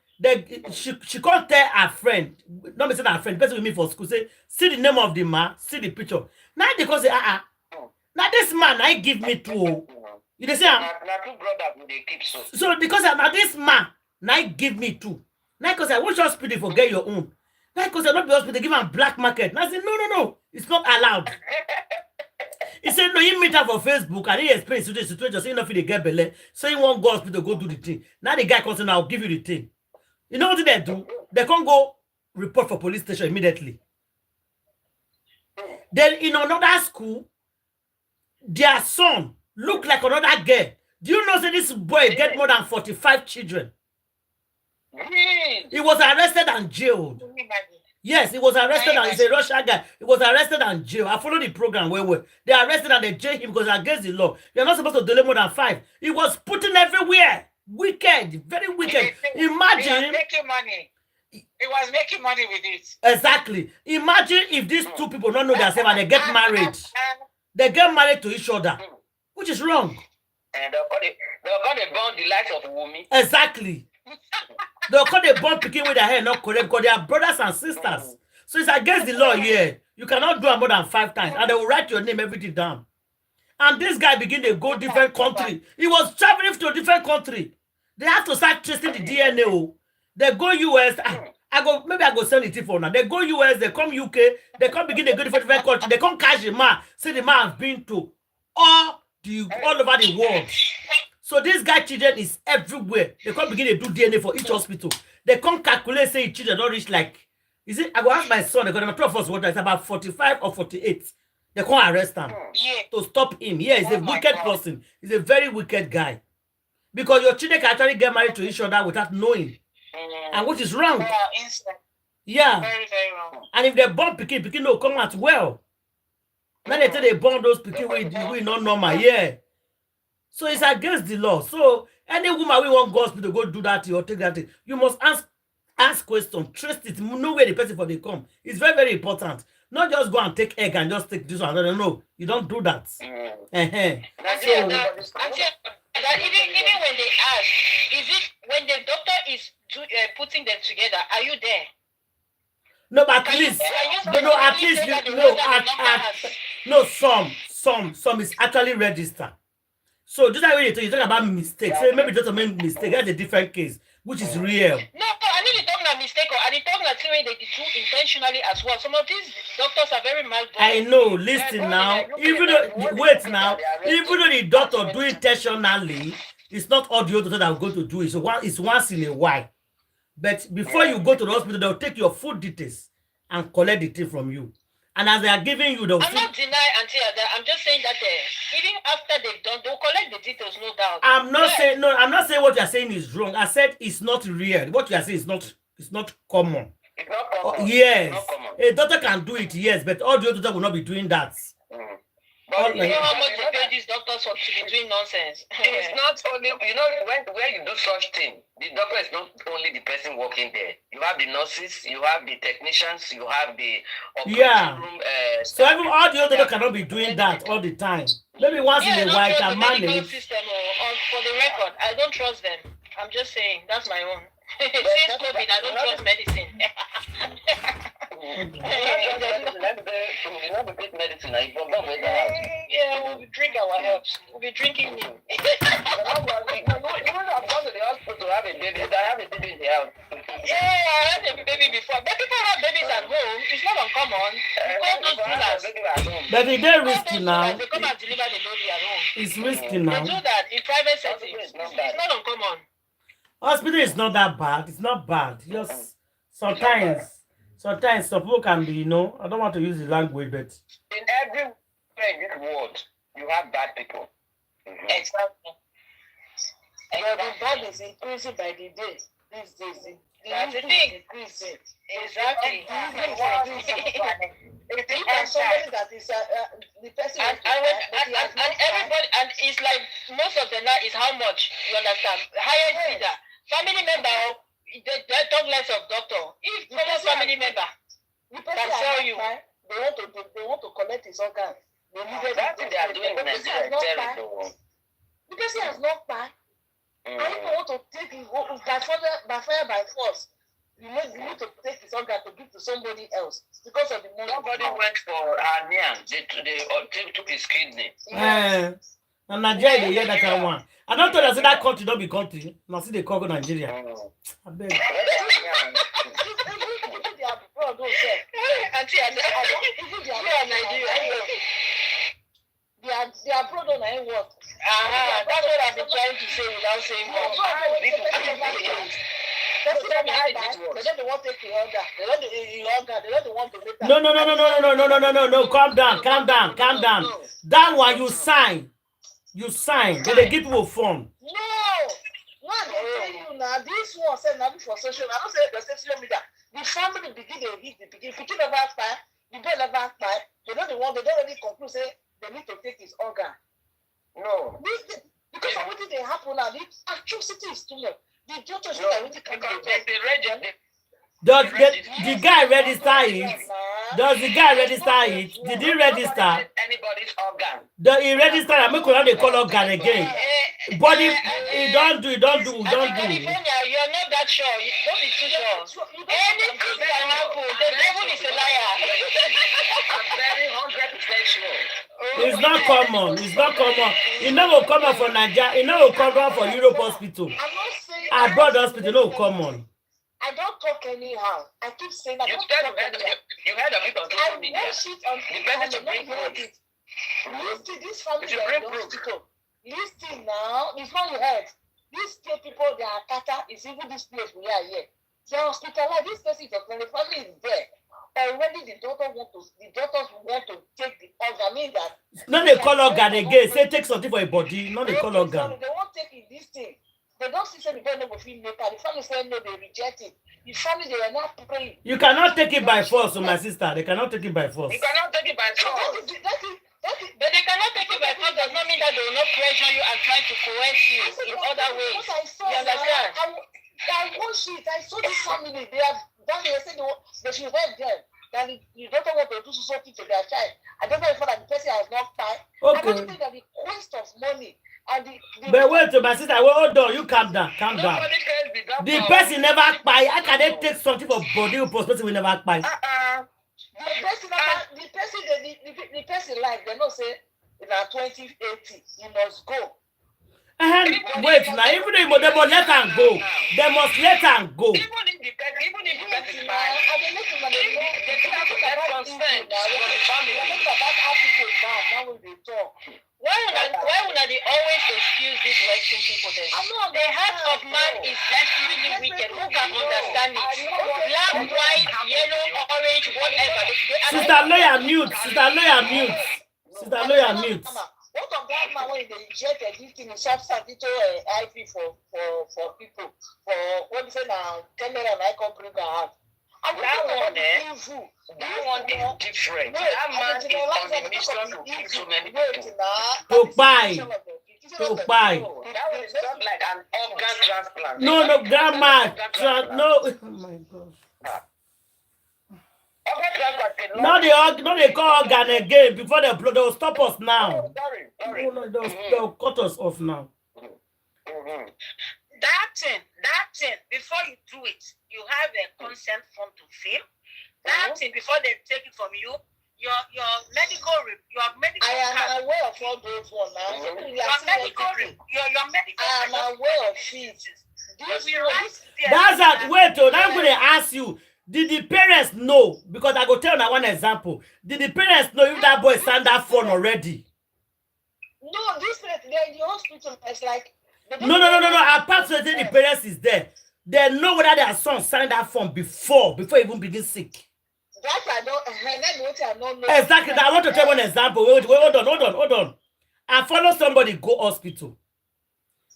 she can't tell her friend, not me saying her friend, the person with me for school, say, see the name of the man, see the picture. Now they can say, now this man, I give me 2. You say, so because now this man, now give me 2. Now because I wish hospital forget your own. Now because I not be hospital, give him black market. Now I say, no, it's not allowed. He said, no, he meet her for Facebook and he explains to the situation, so he not feel they get belly. So he won't go hospital, go do the thing. Now the guy comes in, I'll give you the thing. You know what they do? They can't go report for police station immediately. Then in another school, their son look like another girl. Do you know that this boy get more than 45 children? He was arrested and jailed. Yes, he was arrested and he's a Russian guy. He was arrested and jailed. I followed the program where they arrested and they jailed him because against the law. You're not supposed to delay more than 5. He was putting everywhere. Wicked, very wicked. Imagine. He was making money. He was making money with it. Exactly. Imagine if these two people don't know themselves and they get married. They get married to each other, which is wrong. And they're going to burn the light of Wumi. Exactly. They'll call the born picking with their hair not correct because they are brothers and sisters. So it's against the law here. You cannot do it more than 5 times. And they will write your name, everything down. And this guy begin to go different country. He was traveling to a different country. They have to start tracing the DNA. They go US. Maybe I go sell it for now. They go US, they come UK, they come begin to go different country. They come catch the man. Say the man has been to all over the world. So this guy children is everywhere. They come begin to do DNA for each hospital. They come calculate, say children don't reach like, is it? I go ask my son, they got 12 of us what it's about 45 or 48. They can't arrest him to stop him. Yeah, he's a wicked person. He's a very wicked guy. Because your children can actually get married to each other without knowing. And which is wrong. Yeah. Very, very wrong. And if they born Pikin will come out well. Now they tell they born those Pikin we not normal. Yeah. So it's against the law. So any woman we want go hospital go do that or take that thing, you must ask questions, trace it, know where the person for they come. It's very, very important. Not just go and take egg and just take this one. No, you don't do that. So, even when they ask, is it when the doctor is putting them together? Are you there? No, but at least some is actually registered. So just like when you talk about mistakes, say maybe just a mistake, that's a different case. which is real. No, I need to talk a mistake. I need to talk that they do intentionally as well. Some of these doctors are very mal. I know. Listen now. Even though wait now, even though the doctor do intentionally, it's not all the doctor that are going to do it. So it's once in a while. But before you go to the hospital, they'll take your food details and collect the thing from you. And as they are giving you the I'm not denying until that. I'm just saying that even after they've done, they'll collect the details, no doubt. I'm not saying I'm not saying what you're saying is wrong. I said it's not real. What you are saying is not common. It's not common. Yes. Not common. A doctor can do it, yes, but all the other doctors will not be doing that. But you know how much they pay these doctors for to be doing nonsense. It's not only, you know, when you do such thing, the doctor is not only the person working there. You have the nurses, you have the technicians, you have the operating room. So even all the other doctors cannot be doing that all the time. Maybe once in a while I can manage. System for the record, I don't trust them. I'm just saying, that's my own. Since COVID, I don't trust medicine. Yeah, we'll be drinking our herbs. We'll be drinking it. I'm going to the hospital to have a baby. I have a baby in the house. Yeah, I had a baby before. But people have babies at home. It's not uncommon. But it's risky now. They come and deliver the baby at home. It's risky now. They do that in private settings. It's not uncommon. Hospital is not that bad. It's not bad. Just sometimes some people can be, you know, I don't want to use the language, but in every in this world, you have bad people. Exactly. And the bad is increasing by the day. These days, that's the thing. Increasing. Exactly. If somebody that is the person and everybody, and it's like most of the night is how much, you understand? Higher figure. Family member, they talk less of doctor. If someone's family member can tell you, they want to collect his organ. That's what they are doing in Nigeria. The person has not passed. And if you want to take it by fire by force, you need to take his organ to give to somebody else because of the money. Somebody went for hernia. They took his kidney. And Nigeria, they hear that kind of one. I don't tell you that country don't be country. Now see they call Nigeria. I beg. They are proud of my work. That's what I've been trying to say without saying more. No. Calm down. That one you sign. Then they give people phone. No, I tell you now. This one said nothing for social. I don't say the social media. The family begin to hit the beginning. If you never fight, you don't never fight. They don't want. They don't really conclude. Say they need to take his organ. No, because of what they happen now. The atrocity is too much. The judges are really Does the guy register it? Does the guy register it? Did he register? Anybody's organ. Does he register? I'm not going to call organ again. But he don't do. California, you're not that sure. Don't be too sure. Anything can happen. The devil is a liar. I'm very 100% sure. It's not common. It never come out from Nigeria. It never come out from Europe hospital. I'm not saying Abroad hospital, no common. I don't talk anyhow. I keep saying that. You heard of it on social media. I watch it on Facebook. Listen, this family is hospital. Listen now, it's not you heard. These two people, they are Qatar, is even this place we are here. They are hospitalized. This person is the family is there. Already the doctors want to take the organ. I mean that. No, they call organ again. Say take something for a body. No, they call organ. They won't take it this thing. They don't see the boy never feel later. The family say no, they reject it. The family they are not praying. You cannot take it by force, my sister. They cannot take it by force. You cannot take it by force. But they cannot take it by force does not mean that they will not pressure you and try to coerce you in other ways. You understand? I watch it. I saw this family. They have done it. They said they should help them. That you don't want to do something to their child. I don't know if that the person has not paid. Okay. I don't think that the cost of money and but wait, my sister. Well, hold on. You calm down. The person never pay. How can they take something for body who person will never pay? The person like they don't say in our 2080 he must go. Wait now, even if they must let her go. They must let her go. Even if the person is bad, why would they always excuse these Western people then? The heart of man is desperately wicked. Who can understand it? Black, white, yellow, orange, whatever. Sister lawyer mute. Sister lawyer mute. Sister lawyer mute. What of that man when they inject this thing in substance into IP for people for what is it now? Camera and icon bring out. That one is different. That man is on the mission to kill so many people. Kpai. That one is not like an organ transplant. No, grandma. No. Oh my God. No, they call organ again before they'll stop us now. Sorry. No, they'll cut us off now. That thing, before you do it, you have a consent form to fill. That thing, before they take it from you, your medical I am aware of all those ones now. Your medical I am aware of it. That's that. Wait, I'm going to ask you. Did the parents know? Because I go tell you one example. Did the parents know if that boy signed that phone already? No, this they're in the hospital. It's like no. Apart from the parents is there, they know whether their son signed that form before even begin sick. That I don't know. Exactly. I want to tell one example. Wait, hold on. I follow somebody go hospital.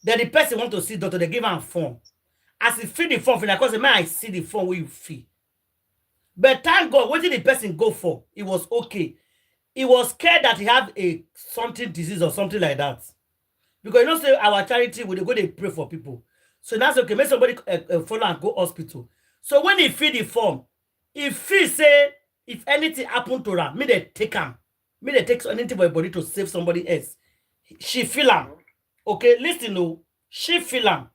Then the person want to see doctor. They give him a form. As he fill the form, because the man I see the form where you feel. But thank God, what did the person go for? It was okay. He was scared that he had a something disease or something like that. Because you know, say our charity, we go they pray for people. So that's okay. Make somebody follow and go hospital. So when he fill the form, if he say if anything happened to her, me they take him. Me they take anything for a body to save somebody else. She feel him. Okay, listen, no. She feel him.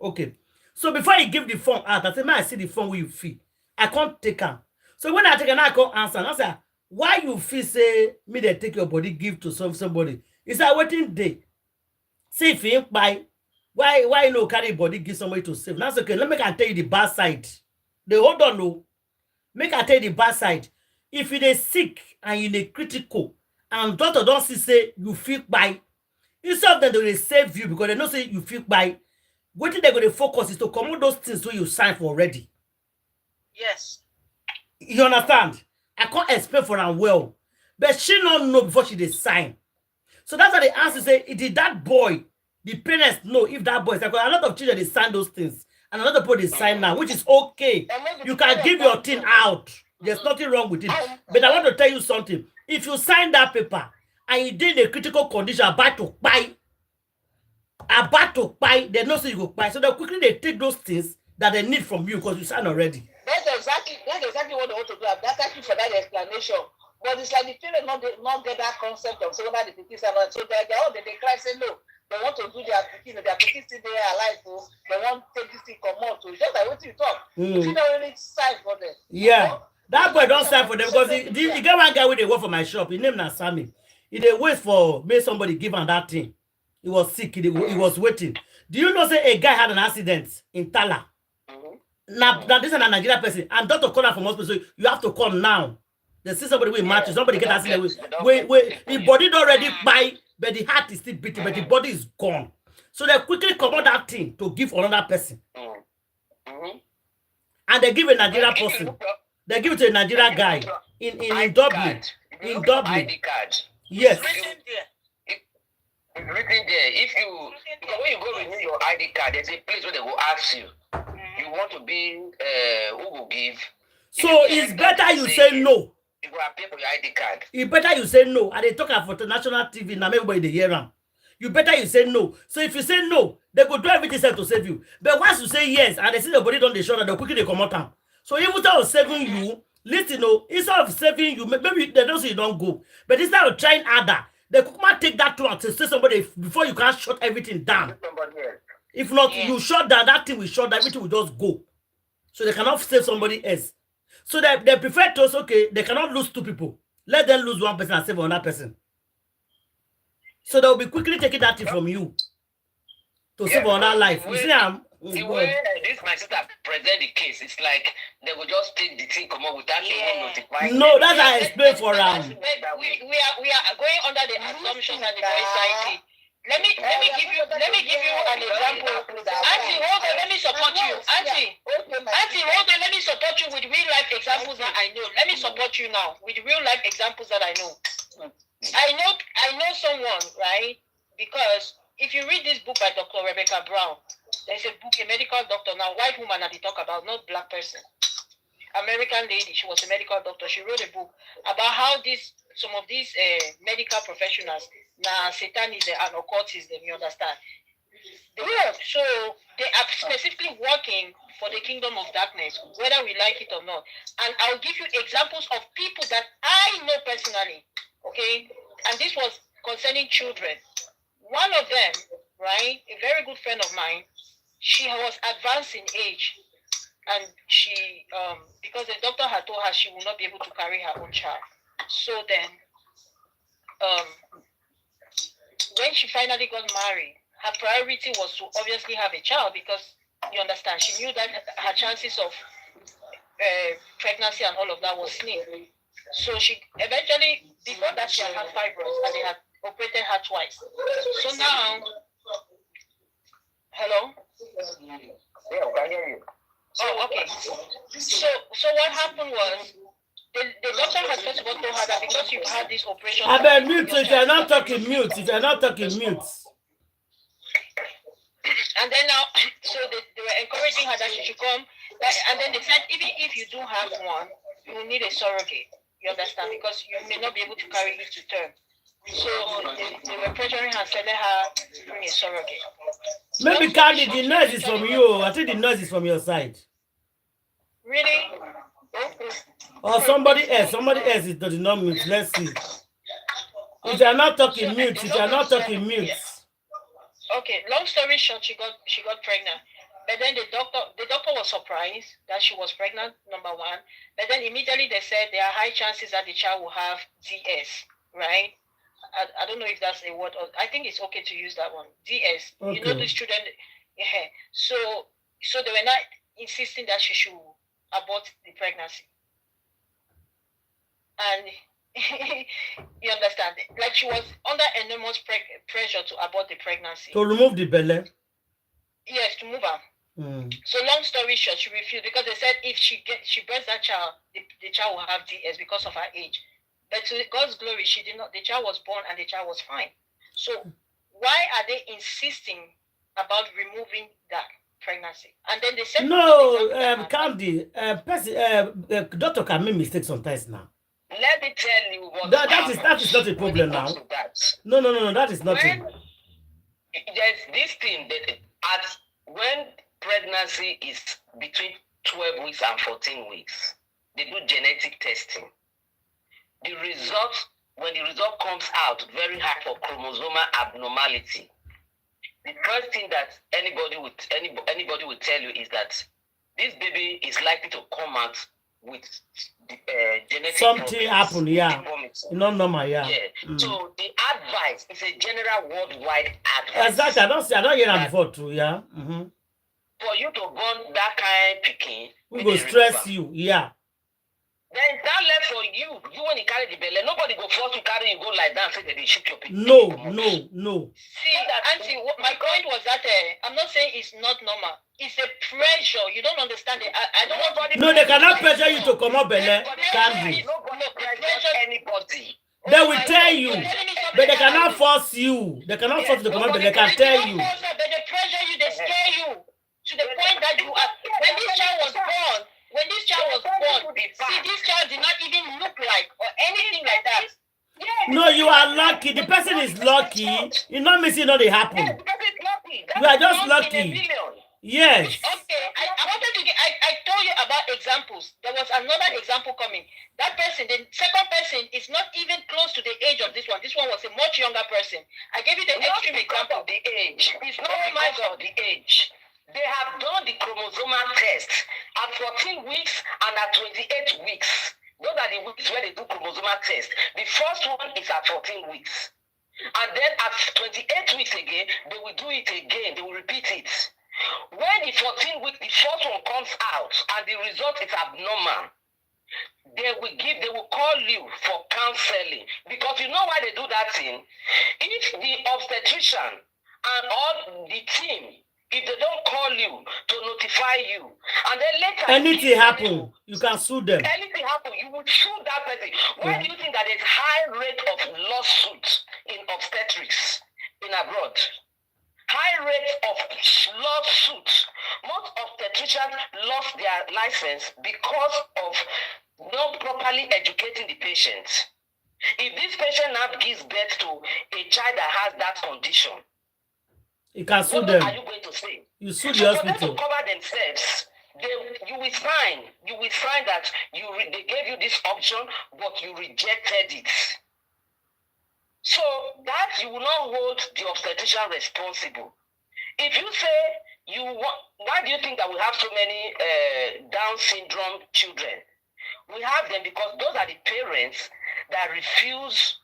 Okay. So before he give the form out, I say, man, I see the form where you feel. I can't take him. So when I take him, I can't answer. And I say, why you feel say me they take your body, give to somebody? It's a waiting day. See if he ain't buy. Why you no carry body, give somebody to save? That's okay. Let me tell you the bad side. They hold on, no. Make I tell you the bad side. If you dey sick and you dey critical, and doctor don't see say you feel by, instead of them they will save you because they know say you feel by. What they're going to focus is to come those things so you sign for already. Yes. You understand? I can't explain for her well. But she don't know before she did sign. So that's why the answer say, did that boy, the parents know if that boy is like, a lot of children they sign those things. And a lot of people they sign now, which is okay. You can give your thing out. There's nothing wrong with it. But I want to tell you something. If you sign that paper and you did a critical condition about to buy, they know so you go buy. So they quickly take those things that they need from you because you signed already. That's exactly what they want to do. That's actually for that explanation. But it's like the parents not get that concept of so whether the pikin are so they cry say no. They want to do their pikin still there alive. So they want to take this thing come out. So just like what you talk. If you don't really sign for them. Yeah. You know? That boy don't sign for them because he get one guy with they work for my shop. His name is Sammy. He they wait for me somebody give him that thing. He was sick. He was waiting. Do you know say a guy had an accident in Tala? Now this is a Nigerian person. And doctor call her from hospital. So you have to come now. They see somebody with matches. Somebody get accident with the body not already by, but the heart is still beating, but the body is gone. So they quickly come out that thing to give another person. And they give a Nigerian person. They give it to a Nigerian guy in Dublin. In Dublin. ID card. Yes. It's written there. If you when you go renew your ID card, there's a place where they will ask you. You want to be who will give? So it's better you say no. You go apply for your ID card. It's better you say no. And they talk about the national TV now. Everybody they hear them. You better you say no. So if you say no, they could do everything to save you. But once you say yes, and they see the body don't they show that they'll quickly they come out. So even instead of saving you, listen, instead of saving you, maybe they don't say you don't go. But instead of trying harder, they could take that to and say somebody before you can shut everything down. If not, you shut down, that thing will shut down, everything will just go. So they cannot save somebody else. So they prefer to, okay, they cannot lose two people. Let them lose one person and save another person. So they'll be quickly taking that thing from you. to save on our life. You see, the way this my sister present the case, it's like they will just take the thing come up without even notifying. No, that's how I explain for them. We are going under the assumptions and the society. Let me give you an example. Auntie, hold on, let me support you. Auntie, hold on, let me support you with real life examples that I know. Let me support you now with real life examples that I know. I know someone, right? Because if you read this book by Dr. Rebecca Brown, there's a book, a medical doctor, now white woman that they talk about, not black person. American lady, she was a medical doctor. She wrote a book about how some of these medical professionals, satanism and occultism, you understand? So they are specifically working for the kingdom of darkness, whether we like it or not. And I'll give you examples of people that I know personally, okay? And this was concerning children. One of them, right, a very good friend of mine, she was advanced in age. And she, because the doctor had told her she will not be able to carry her own child. So then, when she finally got married, her priority was to obviously have a child because, you understand, she knew that her chances of pregnancy and all of that was slim. So she eventually, before that, she had fibroids and they had operated her twice. So now, hello? Yeah, I can hear you. Oh, okay. So what happened was, the doctor has first of all told her that because you've had this operation... I been mute, if you're not talking mute, if you're not talking mute. And then now, so they were encouraging her that she should come. And then they said, even if you do have one, you will need a surrogate. You understand? Because you may not be able to carry it to term. So they were pressuring her, telling her to bring a surrogate. Maybe Candy, the noise is from you. I think the noise is from your side. Really? Or somebody else is does not mute. Let's see. If you're not talking mute, if you're not talking mute. Okay, long story short, she got pregnant. But then the doctor was surprised that she was pregnant, number one. But then immediately they said there are high chances that the child will have DS, right? I don't know if that's a word, or I think it's okay to use that one. DS. Okay. You know, these children, yeah. So they were not insisting that she should abort the pregnancy. And you understand, like she was under enormous pressure to abort the pregnancy. To remove the belly? Yes, to move her. So long story short, she refused because they said if she births that child, the child will have DS because of her age. But to God's glory, she did not. The child was born and the child was fine. So why are they insisting about removing that pregnancy? And then they said no, Candy, doctor can make mistakes sometimes now. Let me tell you what that is not a problem now. No, that is nothing. There's this thing that when pregnancy is between 12 weeks and 14 weeks, they do genetic testing. When the result comes out very high for chromosomal abnormality, the first thing that anybody will tell you is that this baby is likely to come out with genetic something happen, yeah. Not normal, yeah. So the advice is a general worldwide advice. Exactly. I don't hear that before too, yeah. For you to born that kind of picking, we go stress you, yeah. Then that left for you when you carry the belly, nobody go force to carry you go like that and say that they shoot your people. No. See, Auntie, my point was that I'm not saying it's not normal. It's a pressure. You don't understand it. I don't want. No, they cannot pressure you to come up belly. Nobody pressure anybody. They will tell you, but they cannot force you. They cannot force you to come up belly. They can tell you. But they pressure you. They scare you to the point that you are. When this child was born. See, this child did not even look like or anything like that. No, you are lucky. The person is lucky. You're not missing all that happen. You are just lucky. Yes. Okay, I wanted to get. I told you about examples. There was another example coming. That person, the second person, is not even close to the age of this one. This one was a much younger person. I gave you the extreme example of the age. It's not because of the age. They have done the chromosomal test at 14 weeks and at 28 weeks. Those are the weeks where they do chromosomal test. The first one is at 14 weeks. And then at 28 weeks again, they will do it again. They will repeat it. When the 14 week, the first one comes out and the result is abnormal, they will call you for counseling. Because you know why they do that thing? If the obstetrician and all the team, if they don't call you to notify you, and then later anything happen, you can sue them. Anything happen, you will sue that person. Why do you think that there's high rate of lawsuits in obstetrics in abroad? High rate of lawsuits. Most obstetricians lost their license because of not properly educating the patient. If this patient now gives birth to a child that has that condition, you can sue them. What are you going to say? You sue the so hospital. For them to cover themselves, you will sign that they gave you this option, but you rejected it. So that you will not hold the obstetrician responsible. If you say why do you think that we have so many Down syndrome children? We have them because those are the parents that refuse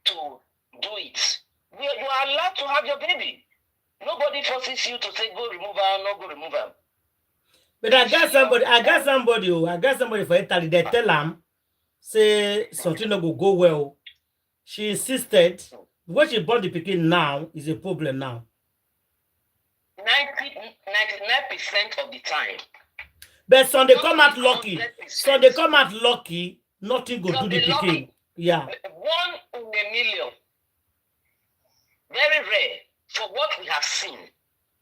to do it. You are allowed to have your baby. Nobody forces you to say go remove her, not go remove her. But I got somebody for Italy. They tell them, say something not go well. She insisted. What she bought the picking now is a problem now. 99% of the time. But some they come out lucky. So they come out lucky. Nothing go do the picking. Yeah. 1 in a million. Very rare for what we have seen.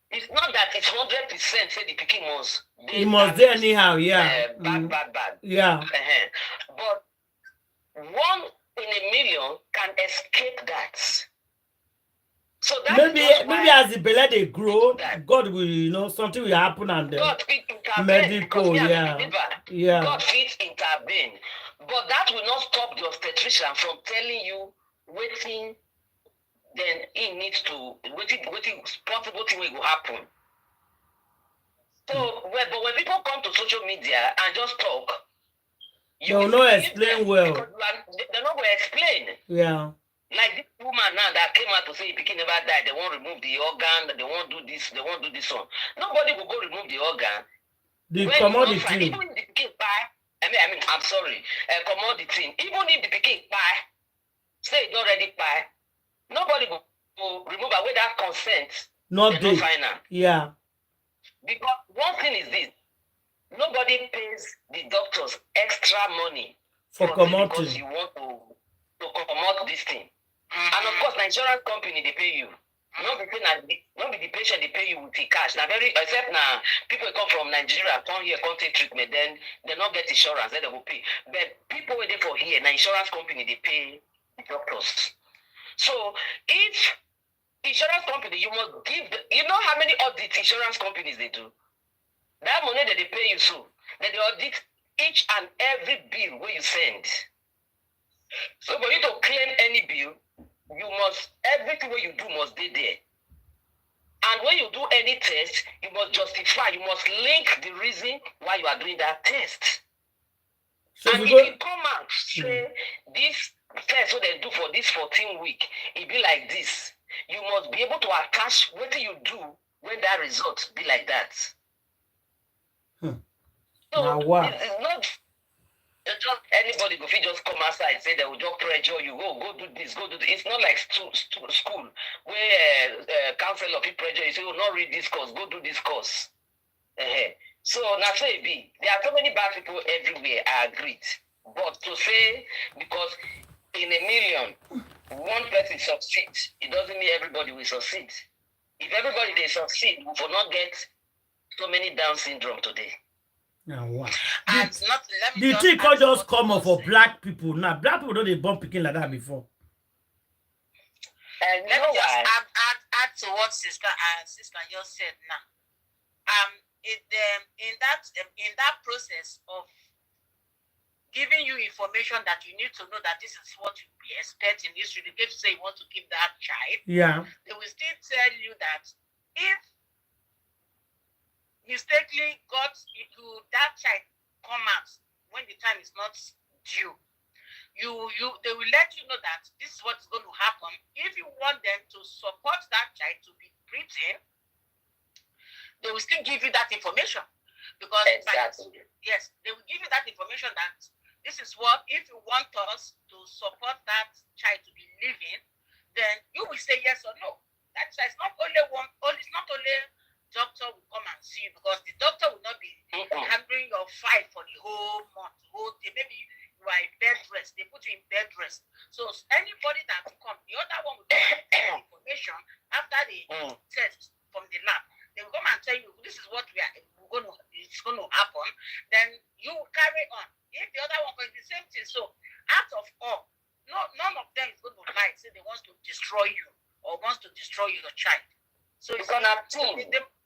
It's not that it's 100% say the picking was. It must there anyhow, yeah. Bad. Yeah. But 1 in a million can escape that. So that maybe as the belly they grow, God will, something will happen and God fit intervene. Medical, yeah. God fit intervene. But that will not stop the obstetrician from telling you waiting. Then it needs to waiting possible thing will happen. So but when people come to social media and just talk, you will not explain well. They're not going to explain. Yeah. Like this woman now that came out to say Pikin never died, they won't remove the organ, they won't do this, they won't do this one. Nobody will go remove the organ. The commodity. Even if the Pikin Kpai, I'm sorry, commodity. Even if the Pikin Kpai, say it already Kpai, nobody will remove away that consent. Not the final. Yeah. Because one thing is this, nobody pays the doctors extra money for commodity because you want to promote this thing. And of course, the insurance company, they pay you. Not be the patient, they pay you with the cash. Now, except now, people come from Nigeria, come here, come take treatment, then they not get insurance, then they will pay. But people waiting for here, the insurance company, they pay the doctors. So, if insurance company, you must give, you know how many audit insurance companies they do? That money that they pay you so, then they audit each and every bill where you send. So for you to claim any bill, you must, everything what you do must be there. And when you do any test, you must justify, you must link the reason why you are doing that test. So and if you come out, say, this test what they do for this 14 week, it be like this. You must be able to attach what you do when that result be like that. So now, wow. It's not just anybody go just come outside say they will just pressure you, go do this, go do this. It's not like school where counselor people pressure you, say, oh, not read this course, go do this course. So now say be there are so many bad people everywhere, I agree. But to say because in a million one person succeeds, it doesn't mean everybody will succeed. If everybody they succeed, we will not get so many Down syndrome today. Now what? The thing could just come up for black people. Now black people don't they born picking like that before. Let me just add to what sister just said now. In that process of giving you information that you need to know that this is what you be expecting, you should give say you want to give that child. Yeah. They will still tell you that if mistakenly got into that child come out when the time is not due, they will let you know that this is what's going to happen. If you want them to support that child to be preteen, they will still give you that information. Because yes, they will give you that information that this is what, if you want us to support that child to be living, then you will say yes or no. That's why it's not only doctor will come and see you, because the doctor will not be handling your file for the whole month, whole day. Maybe you are in bed rest, they put you in bed rest. So anybody that will come, the other one will get information after the test from the lab. They will come and tell you this is what it's going to happen. Then you carry on. If the other one is the same thing, so out of all, none of them is going to lie, say they want to destroy you or wants to destroy your child. So it's gonna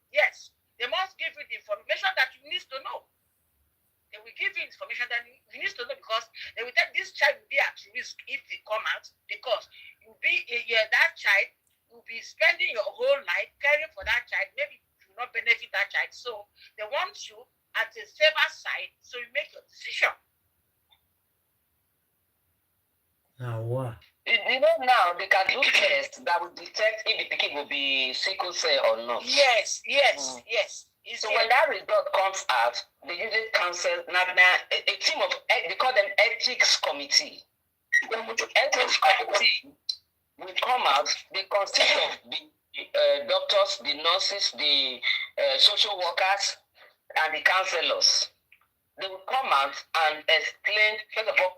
yes, they must give you the information that you need to know. They will give you information that you need to know, because they will tell this child will be at risk if they come out, because that child will be spending your whole life caring for that child. Maybe you will not benefit that child. So they want you at a safer side, so you make your decision. Now what? You know, now they can do tests that will detect if the pikin will be sickle cell or not. Yes. So when that result comes out, they usually counsel a team of, they call them ethics committee. The ethics committee will come out. They consist of the doctors, the nurses, the social workers, and the counselors. They will come out and explain, first of all,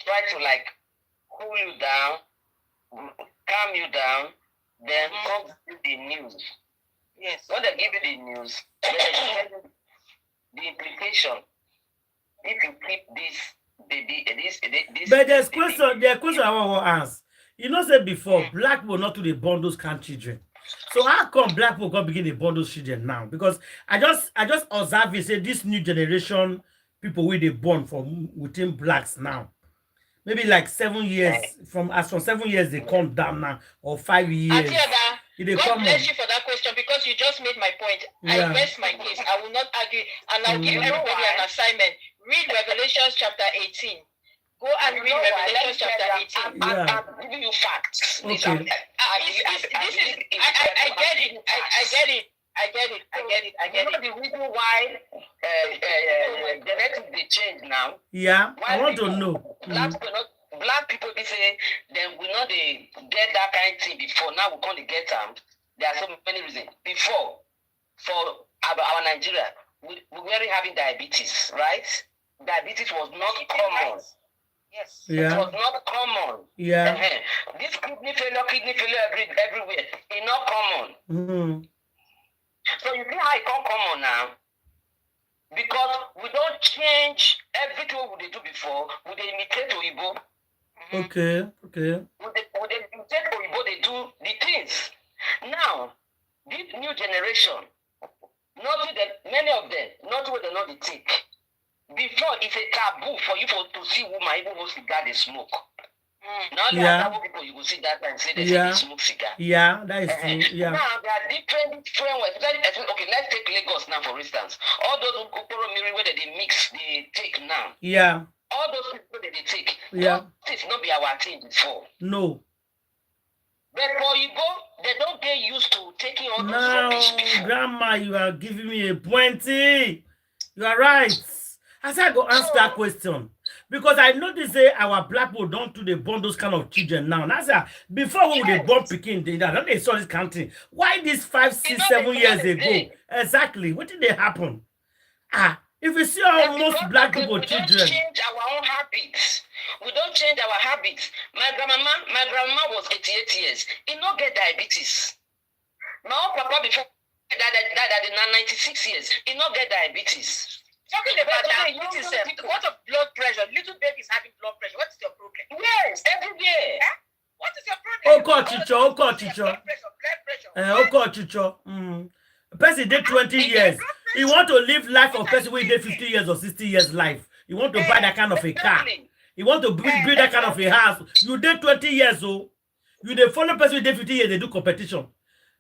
try to like cool you down, calm you down, then come to the news. Yes. When they give you the news, then they tell you the implication. If you keep this. But there's question I want to ask. You know, said before, black people not to the born those kind of children. So how come black people can begin to born those children now? Because I just observe it, say this new generation people will they born from within blacks now. Maybe like 7 years, from 7 years they come down now, or 5 years. God bless you for that question, because you just made my point. Yeah. I rest my case. I will not argue, and I'll give everybody an assignment. Read Revelation chapter 18. Go and read Revelation chapter 18. I'm giving you facts. Okay. I get it. You know the reason why genetics they change now? Yeah, why I want to know. Black people, they say, then we know they get that kind of thing before. Now we can't get them. There are so many reasons. Before, for our Nigeria, we were having diabetes, right? Diabetes was not common. Yes. Yeah. It was not common. Yeah. This kidney failure everywhere. It's not common. Mm-hmm. So you see how it can't come on now? Because we don't change everything we do before. We imitate Oyibo. Okay. With the imitate Oyibo, they do the things. Now, this new generation, many of them, not what they know the take. Before, it's a taboo for you to see woman even who cigar they smoke. Now there are people you will see that and say they smoke cigar. Yeah, that is true. Yeah. Now there are different frameworks. Okay, let's take Lagos now, for instance. All those Ukuporo Miri where they mix, they take now. Yeah. All those people that they take. Yeah. This not be our thing before. No. But for you go, they don't get used to taking all those rubbish before. Grandma, you are giving me a pointy. You are right. I said I go answer that question. Because I notice that our black people don't do the born those kind of children now. That's before when they born Peking, they saw this country. Why this 5, 6, 7 years ago? Exactly. What did they happen? If you see almost black people children. We don't change our own habits. We don't change our habits. My grandma was 88 years. He not get diabetes. My own papa before died at 96 years. He not get diabetes. Talking about diabetes, what of blood pressure? Little babies having blood pressure. What is your problem? Yes, every day. What is your problem? Blood pressure. Person did 20 years. You want to live life of person who did 50 years or 60 years life. You want to buy that kind of a car. You want to build that kind of a house. You did 20 years, so you the follow person who did 50 years, they do competition.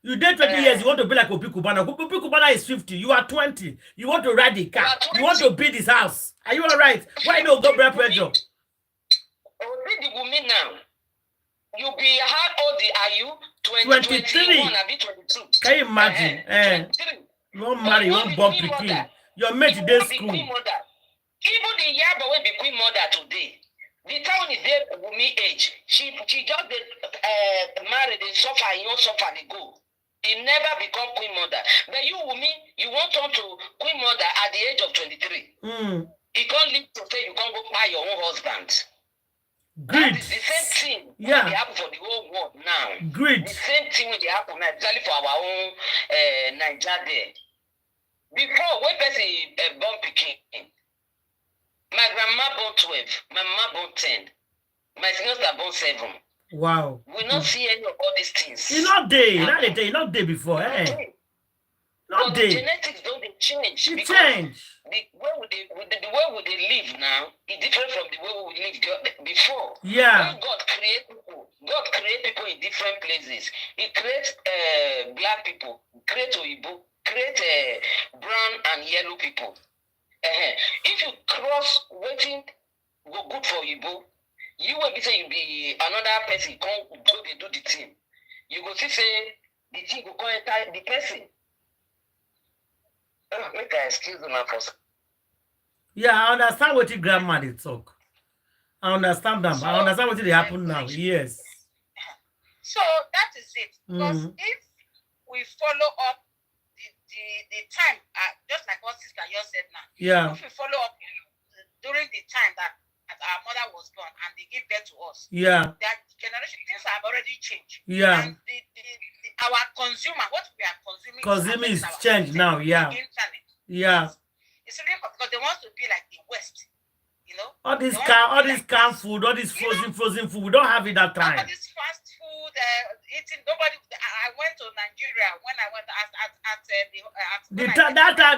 You did 20 years, you want to be like Obi Kubana. Obi Kubana is 50. You are 20. You want to ride the car. You want to build his house. Are you all right? Why don't go blood pressure? read the woman now. You be how old are you? 23. 22. Can you imagine? You won't marry, you won't born picking. Your mate day school. Even the Yaba will be queen mother today. The town is there, woman age. She just married, they suffer, you don't suffer, they go. He never become queen mother. But you, woman, you want on to queen mother at the age of 23. You can't live to say you can't go buy your own husband. Greed. That is the same thing yeah. they happen for the whole world now. Greed. The same thing will happen now, exactly for our own Nigeria there. Before, when person born picking, my grandma born 12, my mama born 10, my sister born 7. Wow. We not see any of all these things. It's not day, not day before, eh? Not day. The genetics don't change. It change. The way they live now is different from the way we lived before. Yeah. When God create people in different places. He creates black people, create Oyibo, create brown and yellow people. If you cross waiting go good for Oyibo, you will be say you be another person, come go they do the thing. You go see say the thing will come enter the person. Make I excuse me for. Yeah, I understand what your grandma they talk. I understand them. So, I understand what they happen now. Yes. So that is it. Because if we follow up the time, just like what Sister Yo said now. Yeah. If we follow up during the time that our mother was born and they give birth to us. Yeah. That generation things have already changed. Yeah. And our consumer, what we are consuming is changed now. Yeah. Internet. Yeah. It's really because they want to be like the West. You know, all this canned food, all this frozen food, we don't have it that time. All this fast food, eating. Nobody. I went to Nigeria when I went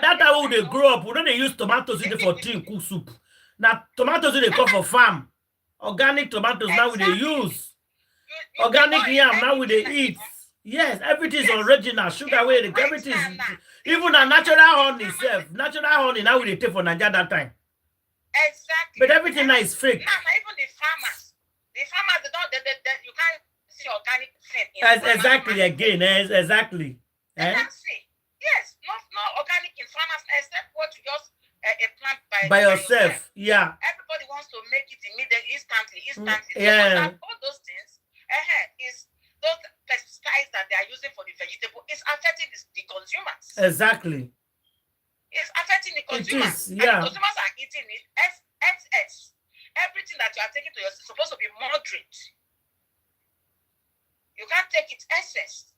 that time when they grow up, we don't use tomatoes in for tea and cook soup. Now tomatoes they come for farm, organic tomatoes now we they use, organic yam now we they eat. Yes, everything is original. Sugar way, everything is even a natural honey itself. Natural honey now we they take for Nigeria that time. Exactly. But everything now is fake. Now even the farmers they don't you can't see organic thing. Exactly again, exactly. You can't see. Yes, not organic in farmers except what you just plant by yourself. Yeah. Everybody wants to make it immediately, instantly. Yeah. So all those things is those pesticides that they are using for the vegetable is affecting the consumers. Exactly. It's affecting the consumers. It is, yeah. And the consumers are eating it. SS. Everything that you are taking to yourself is supposed to be moderate. You can't take it excess.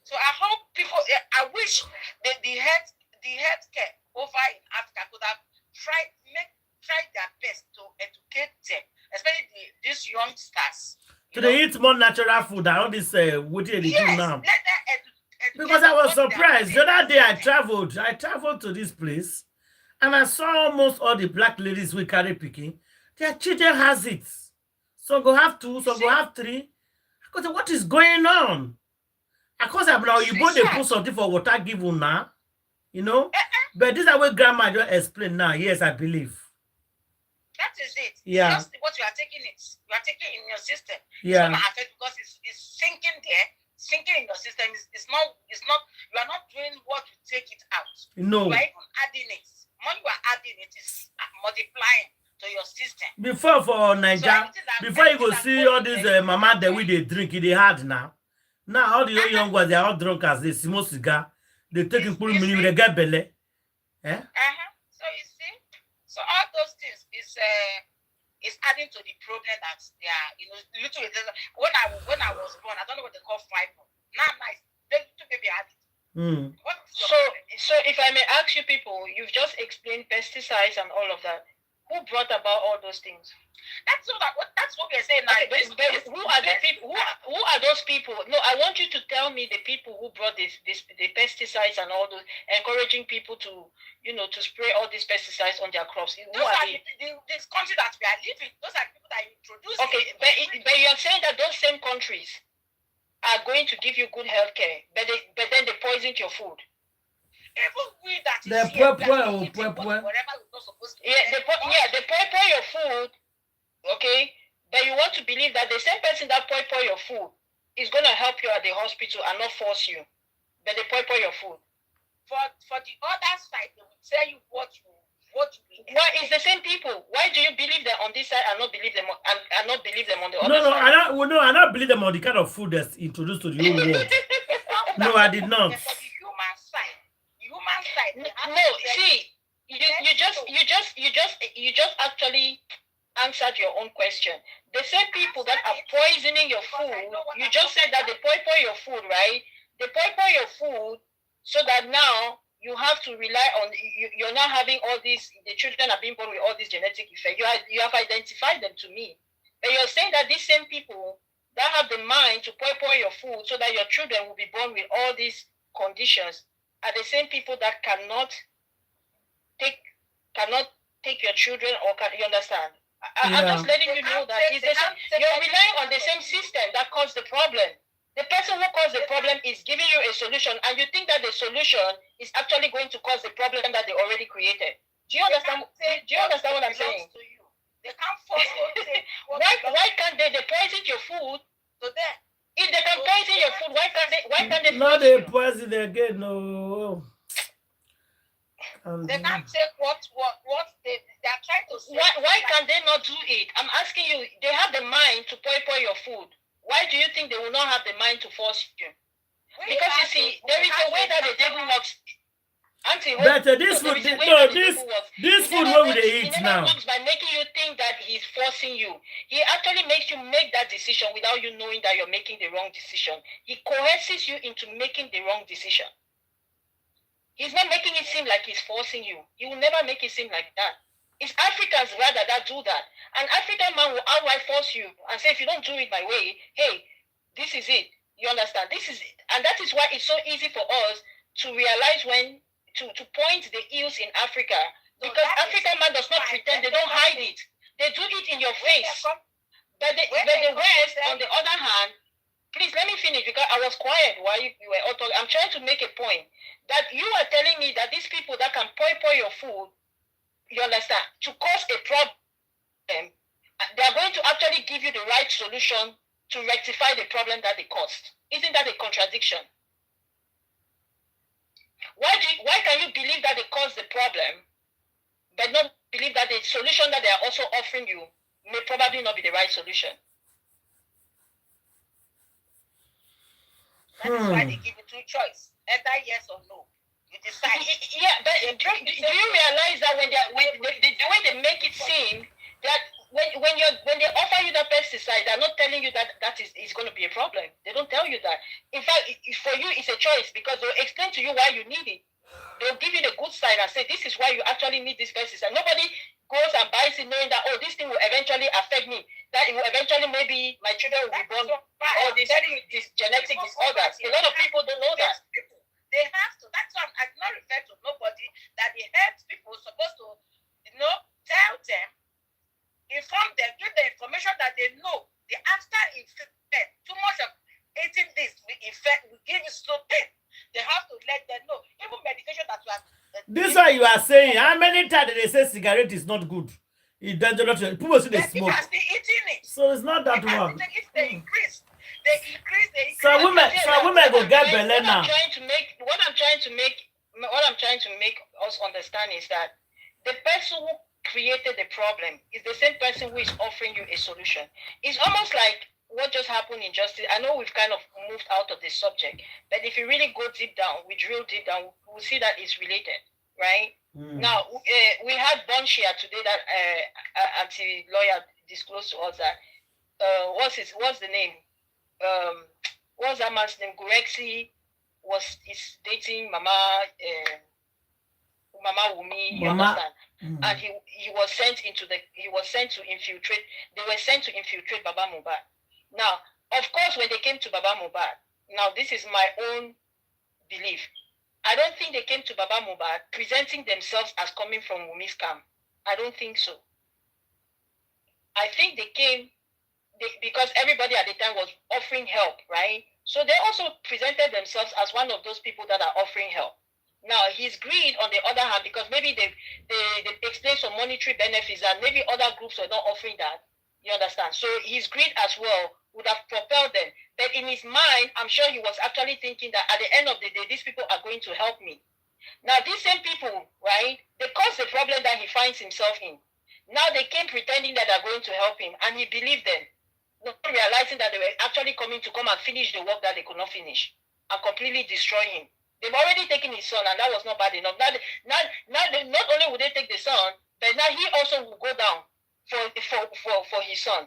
So I hope people, I wish that the healthcare over in Africa could have tried their best to educate them, especially these youngsters. So they eat more natural food than all this what they do now. Because I was surprised. The other day I traveled to this place and I saw almost all the black ladies we carry picking. Their children has it. So go have 2, so go have 3. Because what is going on? Of course, you both they put something for water given now. You know? But this is what grandma just explained now. Yes, I believe. That is it. Yeah. Just what you are taking in your system. Yeah. It's not affected because it's sinking there, sinking in your system. It's not, you are not doing what you take it out. No. You are even adding it. When you are adding it, is multiplying to your system. Before for Nigeria, before you go see all this mama that we they drink, they hard now. Now all the young ones, they are all drunk as they smoke cigar. They take in pull money, they get belly. So you see, so all those things is adding to the problem that they are, literally. When I was born, I don't know what they call fiber. Now, they little baby had it. So if I may ask you people, you've just explained pesticides and all of that. Who brought about all those things? That's what we are saying now. Okay, but who are the people? Who are those people? No, I want you to tell me the people who brought the pesticides and all those, encouraging people to to spray all these pesticides on their crops. Who those are this country that we are living. Those are people that introduce. Okay, but you are saying that those same countries are going to give you good health care, but then they poisoned your food. Even we that is the here, whatever we're not supposed to. They prepare your food, Okay? But you want to believe that the same person that pour your food is going to help you at the hospital and not force you. But they pour your food. For the other side, they will tell you what you Why is the same people? Why do you believe them on this side and not believe them on the other side? I don't believe them on the kind of food that's introduced to the whole world. No, I did not. For the human side. No, see, you just actually answered your own question. The same people that are poisoning your food, you just said that they pour your food, right? They pour your food so that now you have to rely on, you're not having all these, the children are being born with all these genetic effects. You have identified them to me. But you're saying that these same people that have the mind to pour your food so that your children will be born with all these conditions are the same people that cannot take your children, or you understand? I'm just letting you know that you're relying on the same system that caused the problem. The person who caused the problem is giving you a solution, and you think that the solution is actually going to cause the problem that they already created. Do you understand? Do you understand what I'm saying? They can't force you. Why can't they poison your food? So then, if they can poison your food, why can't they? No, they poison again. No. They can't take what they are trying to say. Why can they not do it? I'm asking you. They have the mind to pour your food. Why do you think they will not have the mind to force you? Because you see, there is a way that the devil works. Auntie, but this food, this food, what would they eat now? Works by making you think that he's forcing you. He actually makes you make that decision without you knowing that you're making the wrong decision. He coerces you into making the wrong decision. He's not making it seem like he's forcing you. He will never make it seem like that. It's Africans rather that do that. An African man will outright force you and say, if you don't do it my way, hey, this is it. You understand? This is it. And that is why it's so easy for us to realize when to point the ills in Africa. Because African man does not pretend, they don't hide it. They do it in your face. But the West, on the other hand, please let me finish because I was quiet while you were all talking. I'm trying to make a point that you are telling me that these people that can pour your food, you understand, to cause a problem, they are going to actually give you the right solution to rectify the problem that they caused. Isn't that a contradiction? Why can you believe that they caused the problem, but not believe that the solution that they are also offering you may probably not be the right solution? That is why they give you two choices, either yes or no. You decide. Yeah, but do you realize that when the way they make it seem that when they offer you the pesticide, they're not telling you that is going to be a problem. They don't tell you that. In fact, for you, it's a choice because they'll explain to you why you need it. They'll give you the good side and say, this is why you actually need this pesticide. Nobody goes and buys it knowing that, oh, this thing will eventually affect me. That it will eventually, maybe my children will be born with all these genetic disorders. A lot of people don't know that. They have to. That's why I do not refer to nobody that the health people are supposed to, tell them, inform them, give the information that they know. The after effect, too much of eating this will give you slow pain. They have to let them know. Even medication that you are. This is what you are saying. How many times did they say cigarette is not good? It does not. People say they smoke. Eating it. So it's not that one. If they increase. They increase. So women go get belly now. What I'm trying to make us understand is that the person who created the problem is the same person who is offering you a solution. It's almost like what just happened in justice. I know we've kind of moved out of this subject, but if you really go deep down, we drill deep down, we'll see that it's related, right? Now, we had Bonshia today that anti-lawyer disclosed to us that what's the name? What's that man's name? Gurexi is dating Mama Wumi, you understand? And he was sent to infiltrate. They were sent to infiltrate Baba Mohbad. Now, of course, when they came to Baba Mohbad, now this is my own belief. I don't think they came to Baba Mohbad presenting themselves as coming from Wumi's camp. I don't think so. I think they came because everybody at the time was offering help, right? So they also presented themselves as one of those people that are offering help. Now, his greed, on the other hand, because maybe they explained some monetary benefits and maybe other groups were not offering that. You understand? So his greed as well would have propelled them. But in his mind, I'm sure he was actually thinking that at the end of the day, these people are going to help me. Now, these same people, right, they caused the problem that he finds himself in. Now they came pretending that they're going to help him, and he believed them, not realizing that they were actually coming to come and finish the work that they could not finish and completely destroy him. They've already taken his son, and that was not bad enough. Not only would they take the son, but now he also will go down for his son.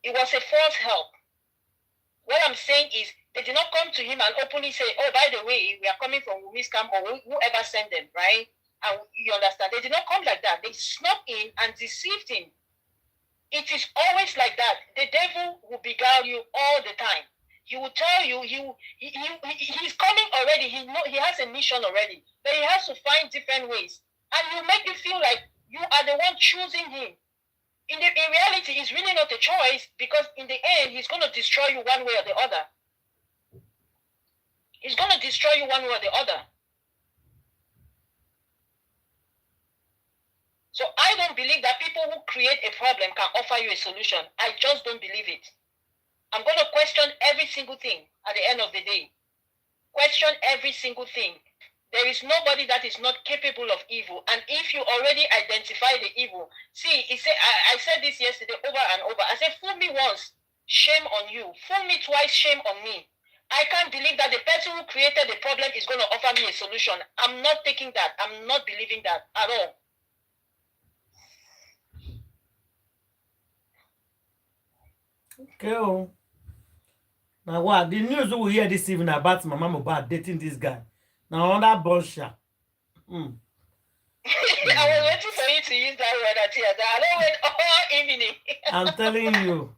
It was a false help. What I'm saying is, they did not come to him and openly say, oh, by the way, we are coming from Wumi's camp, or whoever sent them, right? And you understand, they did not come like that. They snuck in and deceived him. It is always like that. The devil will beguile you all the time. He will tell you, he's coming already. He has a mission already. But he has to find different ways. And he'll make you feel like you are the one choosing him. In reality, it's really not a choice, because in the end, he's going to destroy you one way or the other. He's going to destroy you one way or the other. So I don't believe that people who create a problem can offer you a solution. I just don't believe it. I'm going to question every single thing at the end of the day. Question every single thing. There is nobody that is not capable of evil. And if you already identify the evil, see, I said this yesterday over and over. I said, fool me once, shame on you. Fool me twice, shame on me. I can't believe that the person who created the problem is going to offer me a solution. I'm not taking that. I'm not believing that at all. Okay. Now what? The news we hear this evening about Mama Mohbad dating this guy. Now on that bullshit. I was waiting for you to use that word at here. I don't wait all evening. I'm telling you.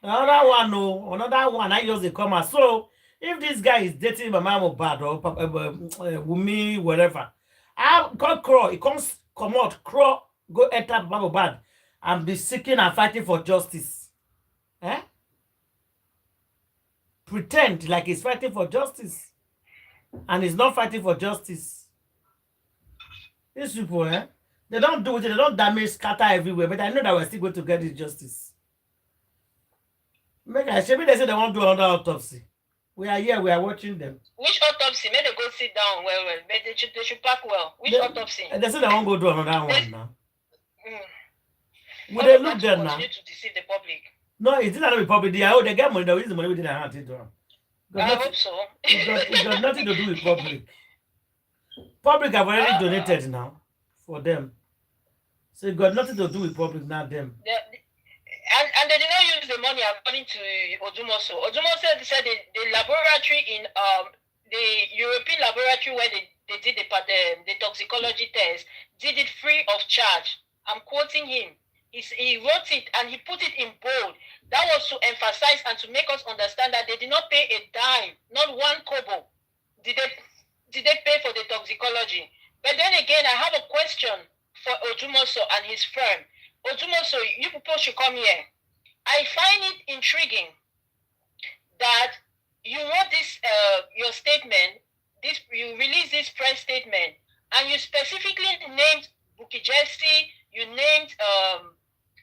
Another one, I just come out. So if this guy is dating Mama Mohbad or Wumi, whatever, I can't crawl. He comes come out, crawl, go enter Mama Mohbad and be seeking and fighting for justice. Eh? Pretend like he's fighting for justice. And he's not fighting for justice. These people, they don't do it, they don't damage, scatter everywhere, but I know that we're still going to get this justice. Maybe they say they won't do another autopsy. We are here, we are watching them. Which autopsy? Maybe they go sit down well. But they should pack well. Which autopsy? They say they won't go do another one now. Would they look there now? Continue to deceive the public. No, it's not the public. They get money, they use the money within their hands. I hope so. It got nothing to do with public. Public have already donated now for them. So it got nothing to do with public, not them. And they did not use the money according to Odumoso. Odumoso said the laboratory in the European laboratory where they did the toxicology test did it free of charge. I'm quoting him. He wrote it and he put it in bold. That was to emphasize and to make us understand that they did not pay a dime, not one kobo. Did they pay for the toxicology? But then again, I have a question for Odumoso and his firm. Odumoso, you people should come here. I find it intriguing that you wrote this, your statement, you released this press statement, and you specifically named Bukky Jesse, you named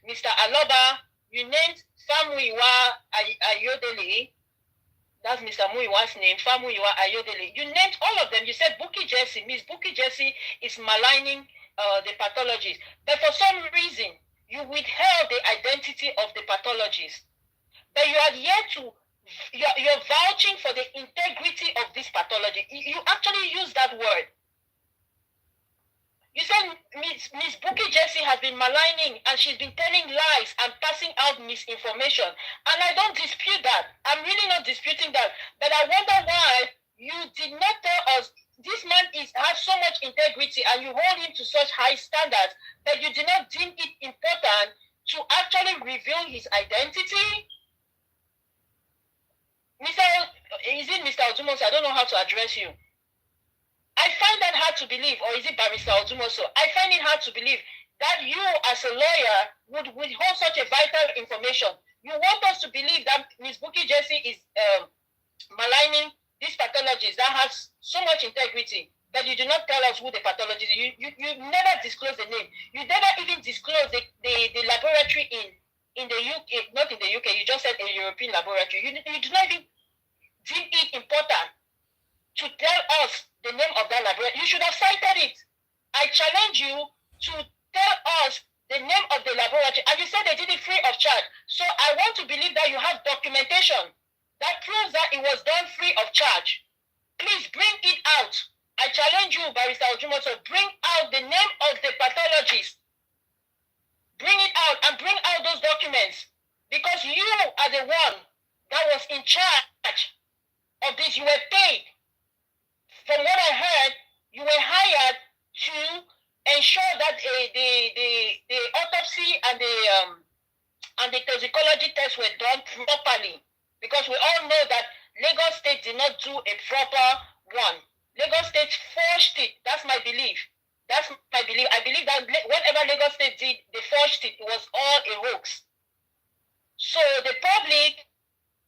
Mr. Aloba, you named Famuyiwa Ayodele. That's Mr. Muyiwa's name, Famuyiwa Ayodele. You named all of them. You said Bukky Jesse, Miss Bukky Jesse is maligning the pathologists. But for some reason, you withheld the identity of the pathologists. But you are yet to, you're vouching for the integrity of this pathology. You actually use that word. You said Miss Bukky Jesse has been maligning and she's been telling lies and passing out misinformation. And I don't dispute that. I'm really not disputing that. But I wonder why you did not tell us this man has so much integrity and you hold him to such high standards that you did not deem it important to actually reveal his identity. Is it Mr. Odumoso? I don't know how to address you. I find that hard to believe, or is it Barrister Odumoso? I find it hard to believe that you, as a lawyer, would withhold such a vital information. You want us to believe that Ms. Bukky Jesse is maligning this pathologist that has so much integrity, that you do not tell us who the pathologist is. You never disclose the name. You never even disclose the laboratory in in the UK, not in the UK, you just said a European laboratory. You do not even deem it important to tell us the name of that laboratory. You should have cited it. I challenge you to tell us the name of the laboratory. And you said they did it free of charge. So I want to believe that you have documentation that proves that it was done free of charge. Please bring it out. I challenge you, Barrister Ojumoto, bring out the name of the pathologist. Bring it out and bring out those documents, because you are the one that was in charge of this. You were paid. From what I heard, you were hired to ensure that the autopsy and the toxicology tests were done properly, because we all know that Lagos State did not do a proper one. Lagos State forged it. That's my belief. That's my belief. I believe that whatever Lagos State did, they forged it. It was all a hoax. So the public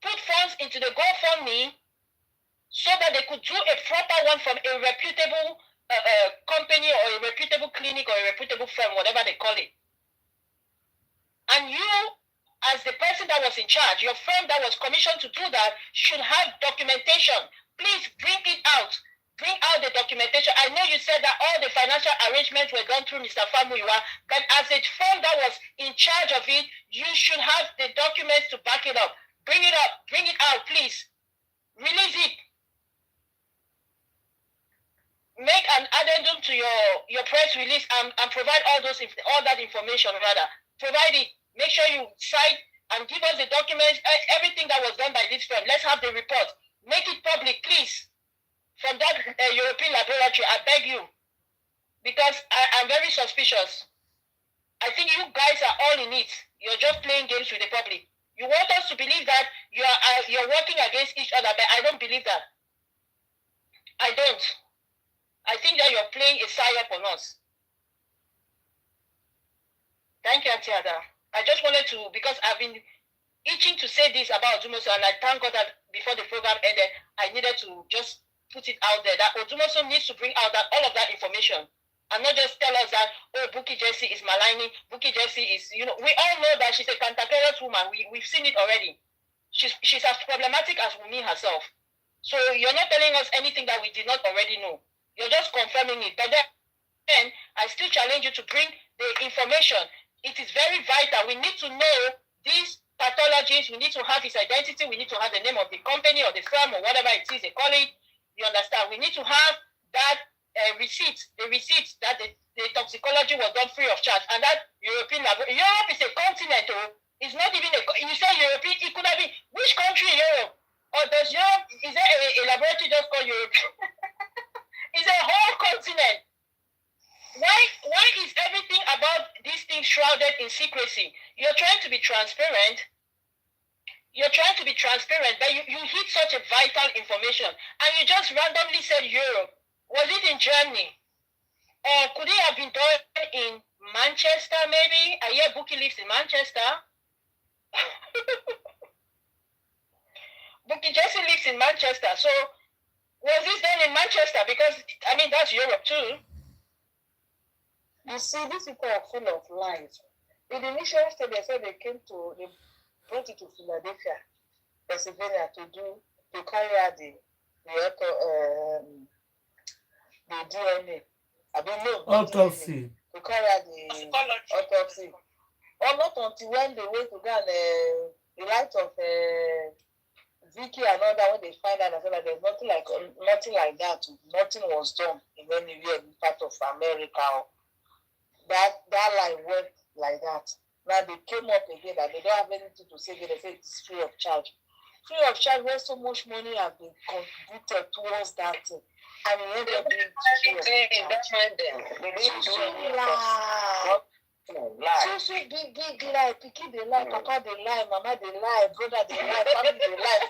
put funds into the GoFundMe so that they could do a proper one from a reputable company or a reputable clinic or a reputable firm, whatever they call it. And you, as the person that was in charge, your firm that was commissioned to do that, should have documentation. Please bring it out. Bring out the documentation. I know you said that all the financial arrangements were done through Mr. Famuyiwa, but as a firm that was in charge of it, you should have the documents to back it up. Bring it up. Bring it out, please. Release it. Make an addendum to your press release and provide all that information, rather. Provide it. Make sure you cite and give us the documents, everything that was done by this firm. Let's have the report. Make it public, please. From that European laboratory, I beg you, because I'm very suspicious. I think you guys are all in it. You're just playing games with the public. You want us to believe that you're working against each other, but I don't believe that. I don't. I think that you're playing a psyop on us. Thank you, Auntie Ada. I just wanted to, because I've been itching to say this about Ojumoso, and I thank God that before the program ended, I needed to just put it out there that Ojumoso needs to bring out that all of that information, and not just tell us that, oh, Bukky Jesse is maligning, Bukky Jesse is, we all know that she's a cantankerous woman. We've seen it already. She's as problematic as Wunmi herself. So you're not telling us anything that we did not already know. You're just confirming it. But then I still challenge you to bring the information. It is very vital. We need to know these pathologies. We need to have his identity. We need to have the name of the company or the firm or whatever it is they call it. You understand? We need to have that receipt, the receipt that the toxicology was done free of charge. And that European laboratory, Europe is a continent, it's not even you say European, it could have been, which country in Europe? Or does Europe, is there a laboratory just called Europe? It's a whole continent. Why is everything about these things shrouded in secrecy? You're trying to be transparent. But you hit such a vital information, and you just randomly said Europe. Was it in Germany? Or could it have been done in Manchester, maybe? I hear Bukky lives in Manchester. Bukky Jesse lives in Manchester. So, was this done in Manchester? Because, that's Europe too. You see, these people are full of lies. In the initial stage, they said they brought it to Philadelphia, Pennsylvania, to carry out the DNA. Autopsy. To carry out the autopsy. Or not until when they went to go and the light of Vicky and all that, when they find out that there's nothing like that. Nothing was done in anywhere in part of America. That line went like that. Now they came up again and they don't have anything to say. They say it's free of charge. Free of charge, where so much money has been contributed towards that thing. And we end up being free of charge. So big lie. Pikin they lie, Papa they lie, Mama they lie, brother they lie, family they lie,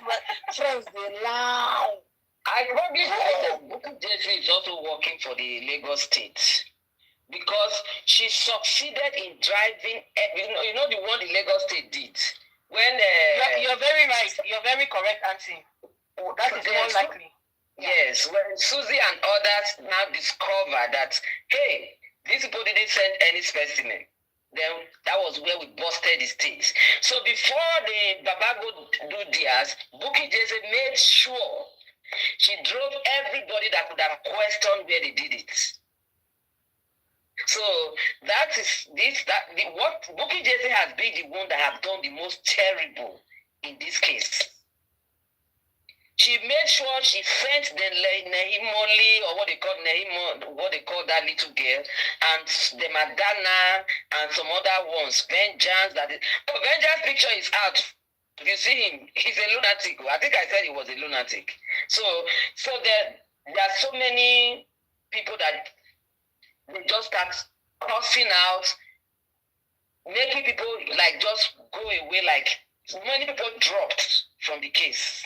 friends they lie. I probably think that Bukky Jesse is also working for the Lagos State, because she succeeded in driving, the one the Lagos State did. When you're very right. You're very correct, Auntie. That is more likely. Yes, when Susie and others now discover that, hey, these people didn't send any specimen. Then that was where we busted the stage. So before the Baba go do theirs, Bukky Jesse made sure she drove everybody that could have questioned where they did it. So that is what Bukky Jesse has been the one that have done the most terrible in this case. She made sure she sent the Nehimoli, or what they call that little girl, and the Madonna and some other ones. Vengeance Vengeance picture is out. If you see him, he's a lunatic. I think I said he was a lunatic. So there are so many people that they just start cursing out, making people like just go away. Like many people dropped from the case.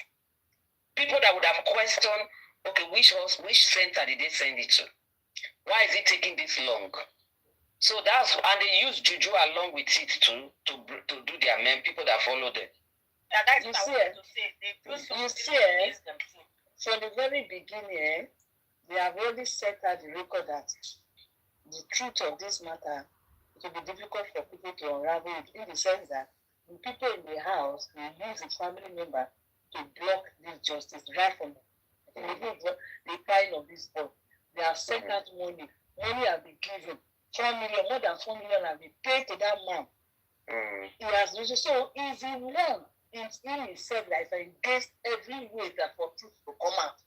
People that would have questioned, okay, which center did they send it to? Why is it taking this long? So and they use juju along with it to do their men, people that follow them. Yeah, that's what I wanted to say. You see, from the very beginning, they have already set out the record that the truth of this matter, it will be difficult for people to unravel it, in the sense that the people in the house will use a family member to block this justice right from the kind of this boy. They have sent out money. Money has been given. 4 million, more than 4 million have been paid to that man. He has reached. So he's in one in himself that is against every way that for truth to come out.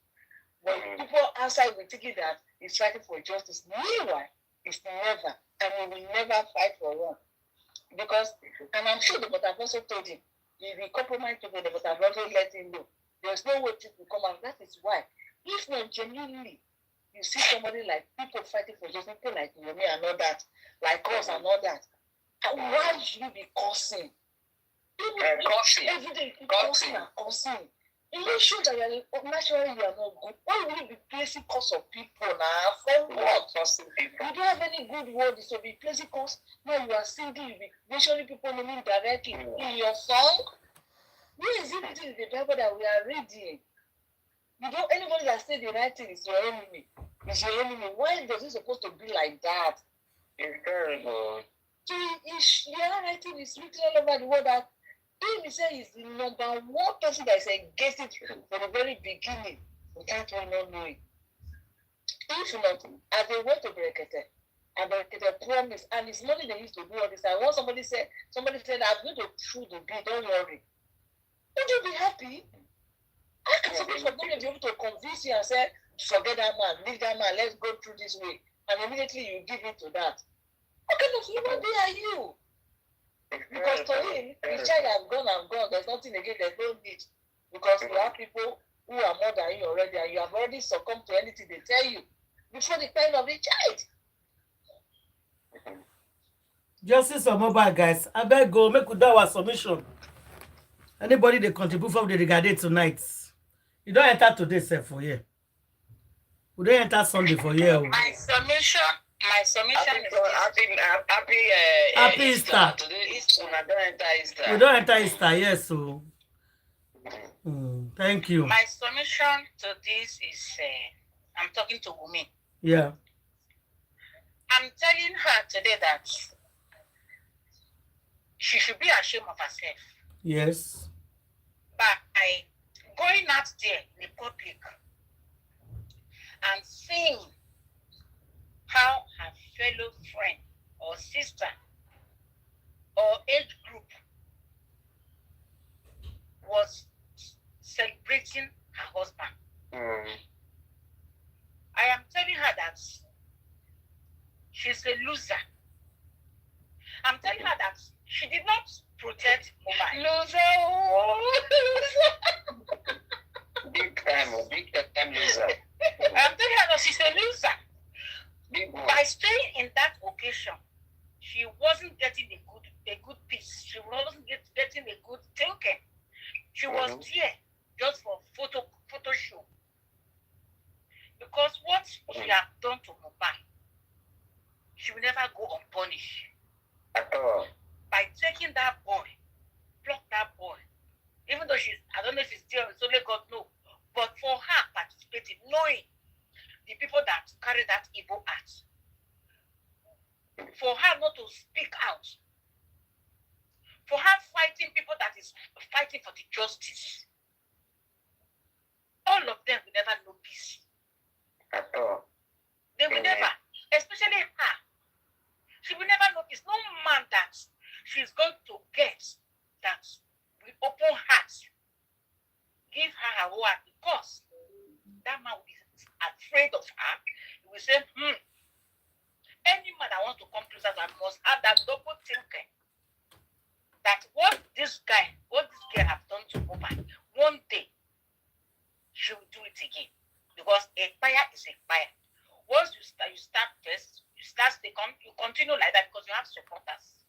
But people outside will think that he's fighting for justice. Meanwhile, it's never, and he will never fight for one. Because, and I'm sure they would have also told him, if he compromised people, they would have also let him know. There's no way to come out. That is why, if not genuinely, you see somebody like people fighting for justice, people like you and all that, like us and all that, and why should you be cursing? Every day, cursing and cursing. You show that naturally you are not good. Why will you be placing curse of people now? For what? You don't have any good words, so be placing curse. Now you are singing, you be mentioning people naming directly in your song. Where is it written in the Bible that we are reading? You don't, anybody that says the right thing is your enemy. It's your enemy. Why does it supposed to be like that? It's terrible. So the other right thing is written all over the world that he said he's the number one person that is against it from the very beginning. Without one not knowing. If not, as they went to Berekete, and Berekete promised, and it's money they used to do all this. And once somebody said, I'm going to throw the bill, don't worry. Would you be happy? How can somebody from them be able to convince you and say, forget that man, leave that man, let's go through this way, and immediately you give it to that? What kind of human being are you? Because to him, the child has gone and gone. There's nothing again. There's no need. Because you have people who are more than you already, and you have already succumbed to anything they tell you before the time of the child. Justice or Mohbad, guys. I beg go make we do our submission. Anybody they contribute from the regarding tonight. You don't enter today, sir, for here. We don't enter Sunday for here. My submission happy Easter. Today Easter, I don't enter Easter. We don't enter Easter, yes, so. Thank you. My submission to this is, I'm talking to Wumi. Yeah. I'm telling her today that she should be ashamed of herself. Yes. By going out there in the public and seeing how her fellow friend or sister or age group was celebrating her husband. I am telling her that she's a loser. I'm telling her that she did not protect Mohbad. Loser! Big time loser. I'm telling her that she's a loser. By staying in that occasion, she wasn't getting a good piece. She wasn't getting a good thinking. She was there just for photo show. Because what she had done to Mohbad, she will never go unpunished. At all. By taking that boy, block that boy, even though I don't know if she's still, it's only God knows, but for her participating, knowing the people that carry that evil act, for her not to speak out, for her fighting people that is fighting for the justice. All of them will never know peace. They will never, especially her. She will never know peace. No man that she's going to get that with open hearts give her her word, because that man will be afraid of her. He will say, any man that wants to come closer to her must have that double thinking. That what this girl have done to Mohbad, one day she will do it again. Because a fire is a fire. Once you start first, you continue like that because you have supporters.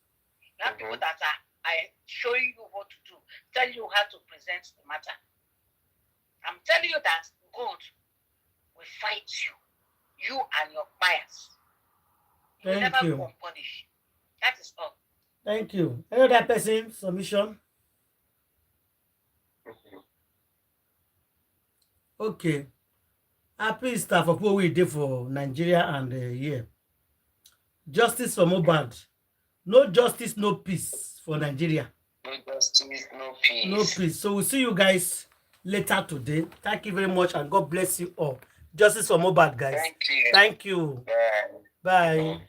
You have people that are showing you what to do, tell you how to present the matter. I'm telling you that God will fight you and your bias. You will never go unpunished. That is all. Thank you. Any other person submission? Okay. Happy Easter for people we did for Nigeria and here. Justice for Mohbad. No justice, no peace for Nigeria. No justice, no peace. No peace. So we'll see you guys later today. Thank you very much and God bless you all. Justice for Mohbad, guys. Thank you. Thank you. Bye. Bye.